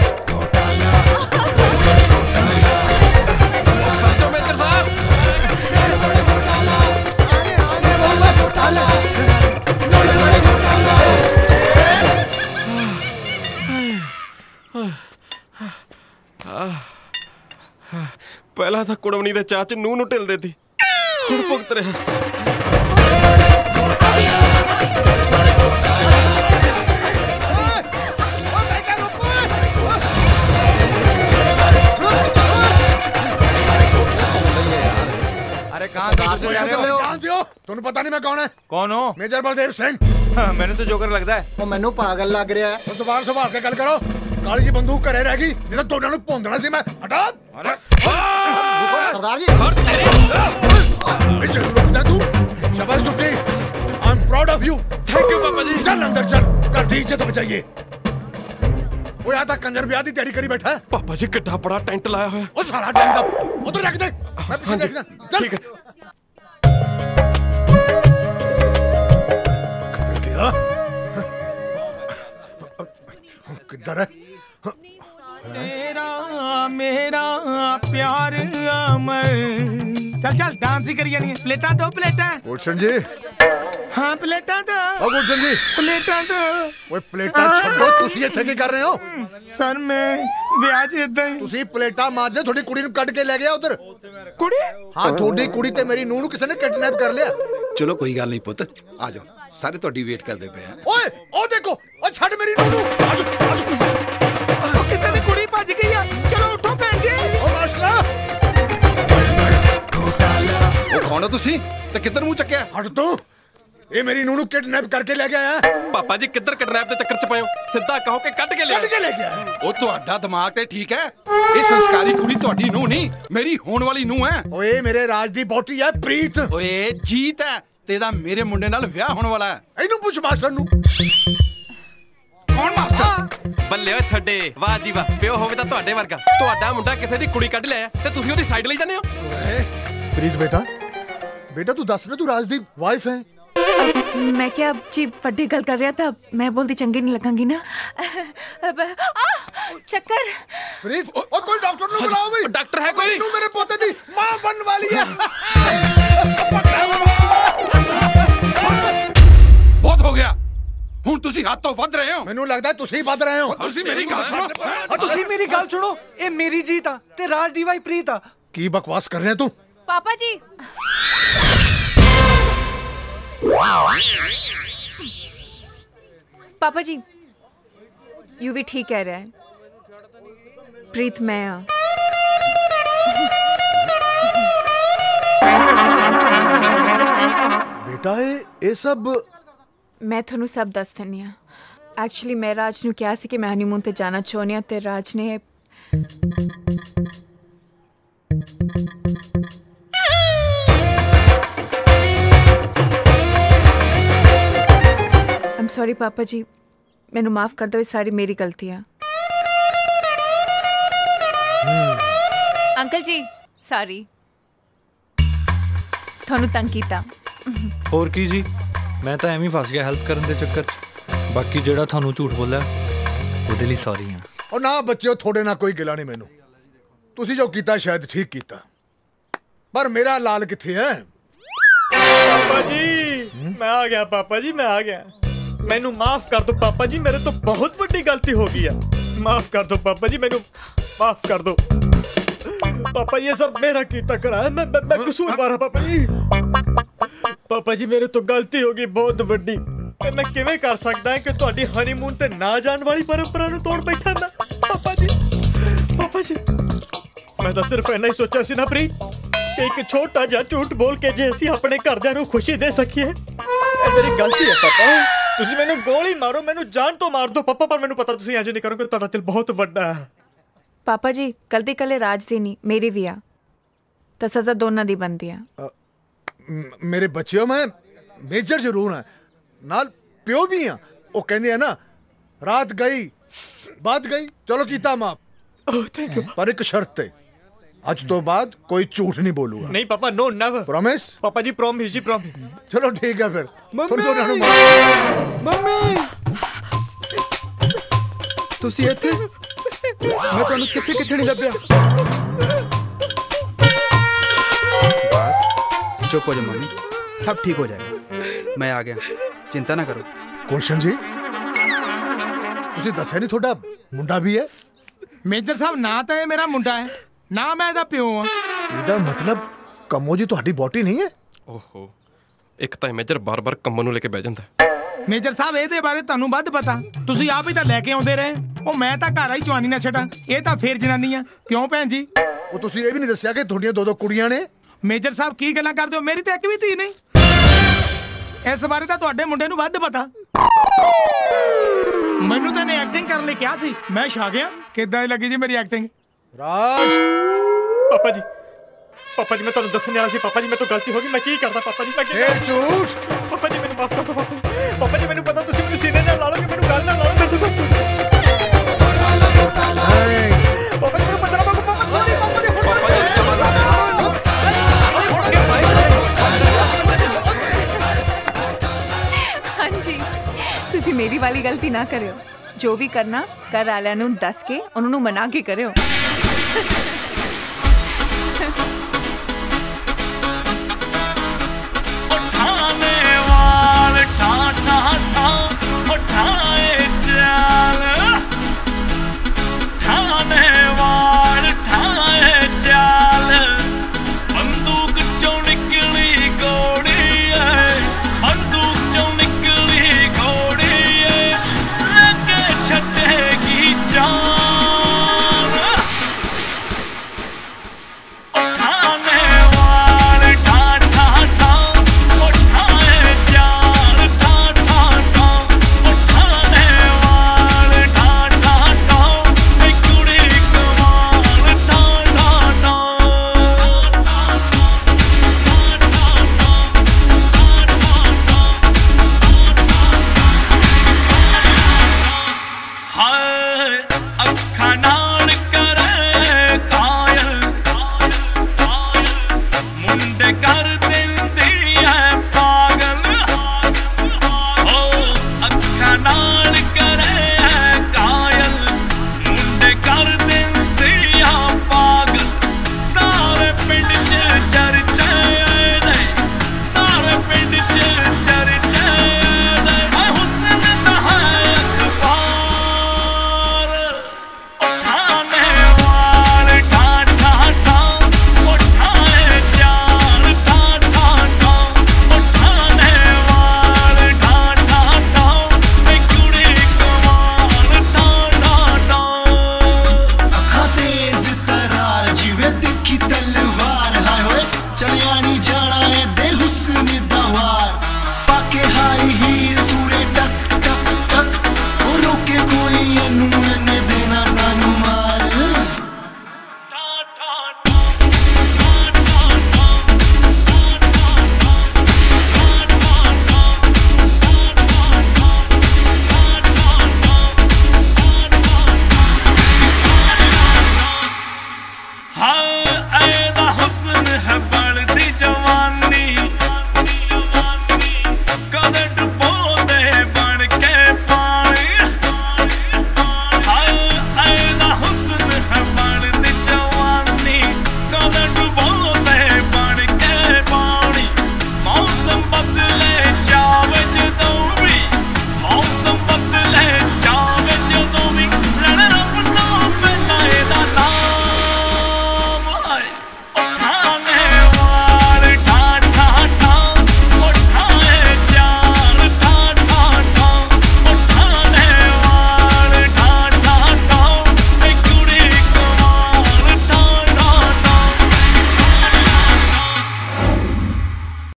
ਪਹਿਲਾਂ ਤਾਂ ਕੁੜਮਣੀ ਦੇ ਚਾਹ ਚ ਨੂੰਹ ਨੂੰ ਢਿੱਲ ਦੇਤੀ ਹੁਣ ਭੁਗਤ ਰਿਹਾ। अरे कहाँ जानते हो ਤੁਹਾਨੂੰ ਪਤਾ ਨਹੀਂ ਮੈਂ ਕੌਣ ਹੈ? कौन हो मेजर बलदेव सिंह। मैंने तो जोकर लगता है ਉਹ ਮੈਨੂੰ ਪਾਗਲ ਲੱਗ ਰਿਹਾ ਹੈ। ਉਸ ਵਾਰ ਸੰਭਾਲ ਕੇ ਗੱਲ ਕਰੋ। ਕਾਲੀ ਜੀ ਬੰਦੂਕ ਘਰੇ ਰਹਿ ਗਈ ਨਹੀਂ ਤਾਂ ਦੋਨਾਂ ਨੂੰ ਭੌਂਦਣਾ ਸੀ ਮੈਂ। ਹਟਾ सरदार जी तू शाबाश दुखी I am proud of you. Thank you पापा जी। चल अंदर चल घर की इज्जत बचाइए। वो यहाँ तक कंजर ब्याह की तैयारी करी बैठा है। पापा जी कितना बड़ा टेंट लाया हुआ है। वो सारा टेंट उधर रख दे मैं पीछे देखना चल। ठीक है किधर है? तेरा मेरा प्यार अमर। चल चल डांस ही करिए नहीं। प्लेटा दो प्लेटा। गुलशन जी। हाँ प्लेटा दो। ओ गुलशन जी। प्लेटा दो। ओए प्लेटा छोड़ो, तुसी ਇੱਥੇ ਕੀ ਕਰ ਰਹੇ ਹੋ? सर मैं ਵਿਆਹ 'ਚ ਇਦਾਂ ਹੀ। ਤੁਸੀਂ ਪਲੇਟਾਂ ਮਾਰਦੇ ਤੁਹਾਡੀ ਕੁੜੀ ਨੂੰ ਕੱਢ ਕੇ ਲੈ ਗਿਆ ਉਧਰ। ਕੁੜੀ? ਹਾਂ ਤੁਹਾਡੀ ਕੁੜੀ ਤੇ ਮੇਰੀ ਨੂੰਹ ਨੂੰ ਕਿਸੇ ਨੇ ਕਿਡਨੈਪ ਕਰ ਲਿਆ। ਚਲੋ ਕੋਈ ਗੱਲ ਨਹੀਂ ਪੁੱਤ, ਆ ਜਾਓ, ਸਾਰੇ ਤੁਹਾਡੀ ਵੇਟ ਕਰਦੇ ਪਏ ਆ। ਓਏ ਉਹ ਦੇਖੋ, ਉਹ ਛੱਡ ਮੇਰੀ ਨੂੰਹ ਨੂੰ। ਆ ਜਾਓ। ਉਹ ਕਿਸੇ ਦੀ ਕੁੜੀ ਭੱਜ ਗਈ ਆ। ਚਲੋ ਉੱਠੋ ਭੈਣ ਜੀ। ਉਹ ਮਾਸ਼ਰਾ। ਉਹ ਕੌਣ ਹੋ ਤੁਸੀਂ ਤੇ ਕਿੱਧਰ ਮੂੰਹ ਚੱਕਿਆ? ਹਟ ਤੂੰ। ਇਹ ਮੇਰੀ ਨੂੰਹ ਨੂੰ ਕਿਡਨੈਪ ਕਰਕੇ ਲੈ ਕੇ ਆਇਆ। ਪਾਪਾ ਜੀ ਕਿੱਧਰ ਕਿਡਨੈਪ ਦੇ ਚੱਕਰ ਚ ਪਏ ਹੋ? ਸਿੱਧਾ ਕਹੋ ਕਿ ਕੱਢ ਕੇ ਲੈ ਆਇਆ। ਉਹ ਤੁਹਾਡਾ ਦਿਮਾਗ ਤੇ ਠੀਕ ਹੈ? ਇਹ ਸੰਸਕਾਰੀ ਕੁੜੀ ਤੁਹਾਡੀ ਨੂੰਹ ਨਹੀਂ, ਮੇਰੀ ਹੋਣ ਵਾਲੀ ਨੂੰਹ ਹੈ। ਓਏ ਮੇਰੇ ਰਾਜ ਦੀ ਬੋਟੀ ਹੈ ਪ੍ਰੀਤ। ਓਏ ਜੀਤ ਹੈ ਤੇ ਇਹਦਾ ਮੇਰੇ ਮੁੰਡੇ ਨਾਲ ਵਿਆਹ ਹੋਣ ਵਾਲਾ ਹੈ। ਇਹਨੂੰ ਪੁੱਛ ਮਾਸਟਰ ਨੂੰ। ਕੌਣ ਮਾਸਟਰ? ਬੱਲੇ ਓਏ ਤੁਹਾਡੇ, ਵਾਹ ਜੀ ਵਾਹ, ਪਿਓ ਹੋਵੇ ਤਾਂ ਤੁਹਾਡੇ ਵਰਗਾ। ਤੁਹਾਡਾ ਮੁੰਡਾ ਕਿਸੇ ਦੀ ਕੁੜੀ ਕੱਢ ਲਿਆ ਤੇ ਤੁਸੀਂ ਉਹਦੀ ਸਾਈਡ ਲਈ ਜਾਂਦੇ ਹੋ। ਪ੍ਰੀਤ ਬੇਟਾ ਤੂੰ ਦੱਸ ਨਾ, ਤੂੰ ਰਾਜ ਦੀ ਵਾਈਫ ਹੈ। मैं क्या जी बड़ी गल कर रहा था, मैं बोलती चंगी नहीं लगेंगी ना। चक्कर। प्रीत ओ कोई डॉक्टर ਨੂੰ ਬੁਲਾਓ ਬਈ। ਡਾਕਟਰ ਹੈ ਕੋਈ? ਨੂੰ ਮੇਰੇ ਪੋਤੇ ਦੀ ਮਾਂ ਬਣਨ ਵਾਲੀ ਹੈ। ਬਹੁਤ ਹੋ ਗਿਆ, ਹੁਣ ਤੁਸੀਂ ਹੱਥ ਤੋਂ ਵੱਧ ਰਹੇ ਹੋ। ਮੈਨੂੰ ਲੱਗਦਾ ਤੁਸੀਂ ਵੱਧ ਰਹੇ ਹੋ। ਤੁਸੀਂ ਮੇਰੀ ਗੱਲ ਸੁਣੋ। ਤੁਸੀਂ ਮੇਰੀ ਗੱਲ ਸੁਣੋ। ਇਹ ਮੇਰੀ ਜੀਤ ਆ ਤੇ ਰਾਜ ਦੀ ਵਾਈ ਪ੍ਰੀਤ ਆ। ਕੀ ਬਕਵਾਸ ਕਰ ਰਿਹਾ ਤੂੰ? पापा जी। पापा जी यू भी ठीक कह रहे हैं। प्रीत मैं हाँ। बेटा ये सब मैं थोनू सब दस दिनी हाँ। एक्चुअली मैं राज नू कहा सी कि मैं हनीमून ते जाना चाहनी हाँ ते राज ने I'm sorry पापा जी, मैनू माफ कर दो, ये सारी मेरी गलती है। अंकल जी सॉरी, थानू तंग कीता। ਹੋਰ ਕੀ ਜੀ, ਮੈਂ ਤਾਂ ਐਵੇਂ ਫਸ ਗਿਆ ਹੈਲਪ ਕਰਨ ਦੇ ਚੱਕਰ 'ਚ। ਬਾਕੀ ਜਿਹੜਾ ਤੁਹਾਨੂੰ ਝੂਠ ਬੋਲਿਆ ਉਹਦੇ ਲਈ ਸੌਰੀ ਆ। ਉਹ ਨਾ ਬੱਚਿਓ, ਤੁਹਾਡੇ ਨਾਲ ਕੋਈ ਗਿਲਾ ਨਹੀਂ ਮੈਨੂੰ। ਤੁਸੀਂ ਜੋ ਕੀਤਾ ਸ਼ਾਇਦ ਠੀਕ ਕੀਤਾ, ਪਰ ਮੇਰਾ ਲਾਲ ਕਿੱਥੇ ਹੈ? पापा जी मैं आ गया, पापा जी मैं आ गया। मैनू माफ कर दो पापा जी, मेरे तो बहुत बड़ी गलती हो गई है। माफ कर दो पापा जी, मैनू माफ कर दो पापा। ये सब मेरा कीता करा है, मैं कसूरवार हूं पापा जी। पापा जी मेरे तो गलती हो गई बहुत बड़ी। मैं किवें कर सकदा है कि तुहाडी हनीमून ते ना जाण वाली परंपरा नू तोड़ बैठा मैं? पापा जी मैं तो सिर्फ इन्ना ही सोचा सी ना प्रीत, एक छोटा जा झूठ बोल के जे असीं अपने घरदिआं नू खुशी दे सकीए। ਇਹ ਮੇਰੀ ਗਲਤੀ ਹੈ ਪਾਪਾ। ਤੁਸੀਂ ਮੈਨੂੰ ਗੋਲੀ ਮਾਰੋ, ਮੈਨੂੰ ਜਾਨ ਤੋਂ ਮਾਰ ਦਿਓ ਪਾਪਾ, ਪਰ ਮੈਨੂੰ ਪਤਾ ਤੁਸੀਂ ਇੰਜ ਨਹੀਂ ਕਰੋਗੇ। ਤੁਹਾਡਾ ਦਿਲ ਬਹੁਤ ਵੱਡਾ ਹੈ। पापा जी गलती कले राज दी नहीं, मेरी भी आ, तो सजा दोनों दी बनती है। मेरे बच्चों मैं मेजर जरूर हाँ, नाल प्यो भी हाँ। वो कहते हैं ना, रात गई बात गई, चलो कीता माफ, पर एक शर्त है, आज तो बाद कोई झूठ नहीं बोलूंगा। नहीं पापा, नो नेवर। प्रॉमिस? पापा जी प्रॉमिस जी प्रॉमिस। चलो ठीक है फिर। मम्मी ਤੁਸੀਂ ਇੱਥੇ? ਮੈਂ ਤੁਹਾਨੂੰ ਕਿੱਥੇ ਕਿੱਥੇ ਨਹੀਂ ਲੱਭਿਆ। बस चुप हो जाओ मम्मी, सब ठीक हो जाएगा। मैं आ गया, चिंता ना करो। गुलशन जी ਤੁਸੀਂ ਦੱਸਿਆ ਨਹੀਂ ਤੁਹਾਡਾ ਮੁੰਡਾ ਵੀ ਹੈ? ਮੇਜਰ ਸਾਹਿਬ ਨਾ ਤਾਂ ਇਹ ਮੇਰਾ ਮੁੰਡਾ ਹੈ, ਨਾ ਮੈਂ ਇਹਦਾ ਪਿਓ ਆ। ਇਹਦਾ ਮਤਲਬ ਕੰਮੋ ਜੀ ਤੁਹਾਡੀ ਬੋਟੀ ਨਹੀਂ ਹੈ? ਓਹੋ, ਇੱਕ ਤਾਂ ਮੇਜਰ ਬਾਰ-ਬਾਰ ਕੰਮੋਂ ਨੂੰ ਲੈ ਕੇ ਬਹਿ ਜਾਂਦਾ। ਮੇਜਰ ਸਾਹਿਬ ਇਹਦੇ ਬਾਰੇ ਤੁਹਾਨੂੰ ਵੱਧ ਪਤਾ, ਤੁਸੀਂ ਆਪ ਹੀ ਤਾਂ ਲੈ ਕੇ ਆਉਂਦੇ ਰਹੇ। ਉਹ ਮੈਂ ਤਾਂ ਘਰ ਆਈ ਜਵਾਨੀ ਨਾ ਛੱਡਾਂ, ਇਹ ਤਾਂ ਫੇਰ ਜਨਾਨੀ ਆ। ਕਿਉਂ ਭੈਣ ਜੀ? ਉਹ ਤੁਸੀਂ ਇਹ ਵੀ ਨਹੀਂ ਦੱਸਿਆ ਕਿ ਤੁਹਾਡੀਆਂ ਦੋ ਕੁੜੀਆਂ ਨੇ। ਮੇਜਰ ਸਾਹਿਬ ਕੀ ਗੱਲਾਂ ਕਰਦੇ ਹੋ? ਮੇਰੀ ਤਾਂ ਇੱਕ ਵੀ ਧੀ ਨਹੀਂ। ਇਸ ਬਾਰੇ ਤਾਂ ਤੁਹਾਡੇ ਮੁੰਡੇ ਨੂੰ ਵੱਧ ਪਤਾ। ਮੈਨੂੰ ਤਾਂ ਨੇ ਐਕਟਿੰਗ ਕਰਨ ਲਈ ਕਿਹਾ ਸੀ, ਮੈਂ ਛਾ ਗਿਆ। ਕਿੱਦਾਂ ਲੱਗੀ ਜੀ ਮੇਰੀ ਐਕਟਿੰਗ? ਰਾਜ पापा जी मैं तुहानू दस्सण वाला सी। पापा जी मैं तो गलती हो गई, मैं की करदा पापा जी? मैं झूठ। पापा जी मैनू माफ कर दो पापा जी। मैनू पता तुसीं मैनू सीने नाल ला लोगे, मैनू गल नाल ला लोगे। पापा जी मैनू पता लगा। पापा सॉरी पापा जी। हाँ जी ਤੁਸੀਂ ਮੇਰੀ ਵਾਲੀ ਗਲਤੀ ਨਾ ਕਰਿਓ। ਜੋ ਵੀ ਕਰਨਾ ਘਰ ਵਾਲਿਆਂ ਨੂੰ ਦੱਸ ਕੇ ਉਹਨਾਂ ਨੂੰ ਮਨਾ ਕੇ ਕਰਿਓ।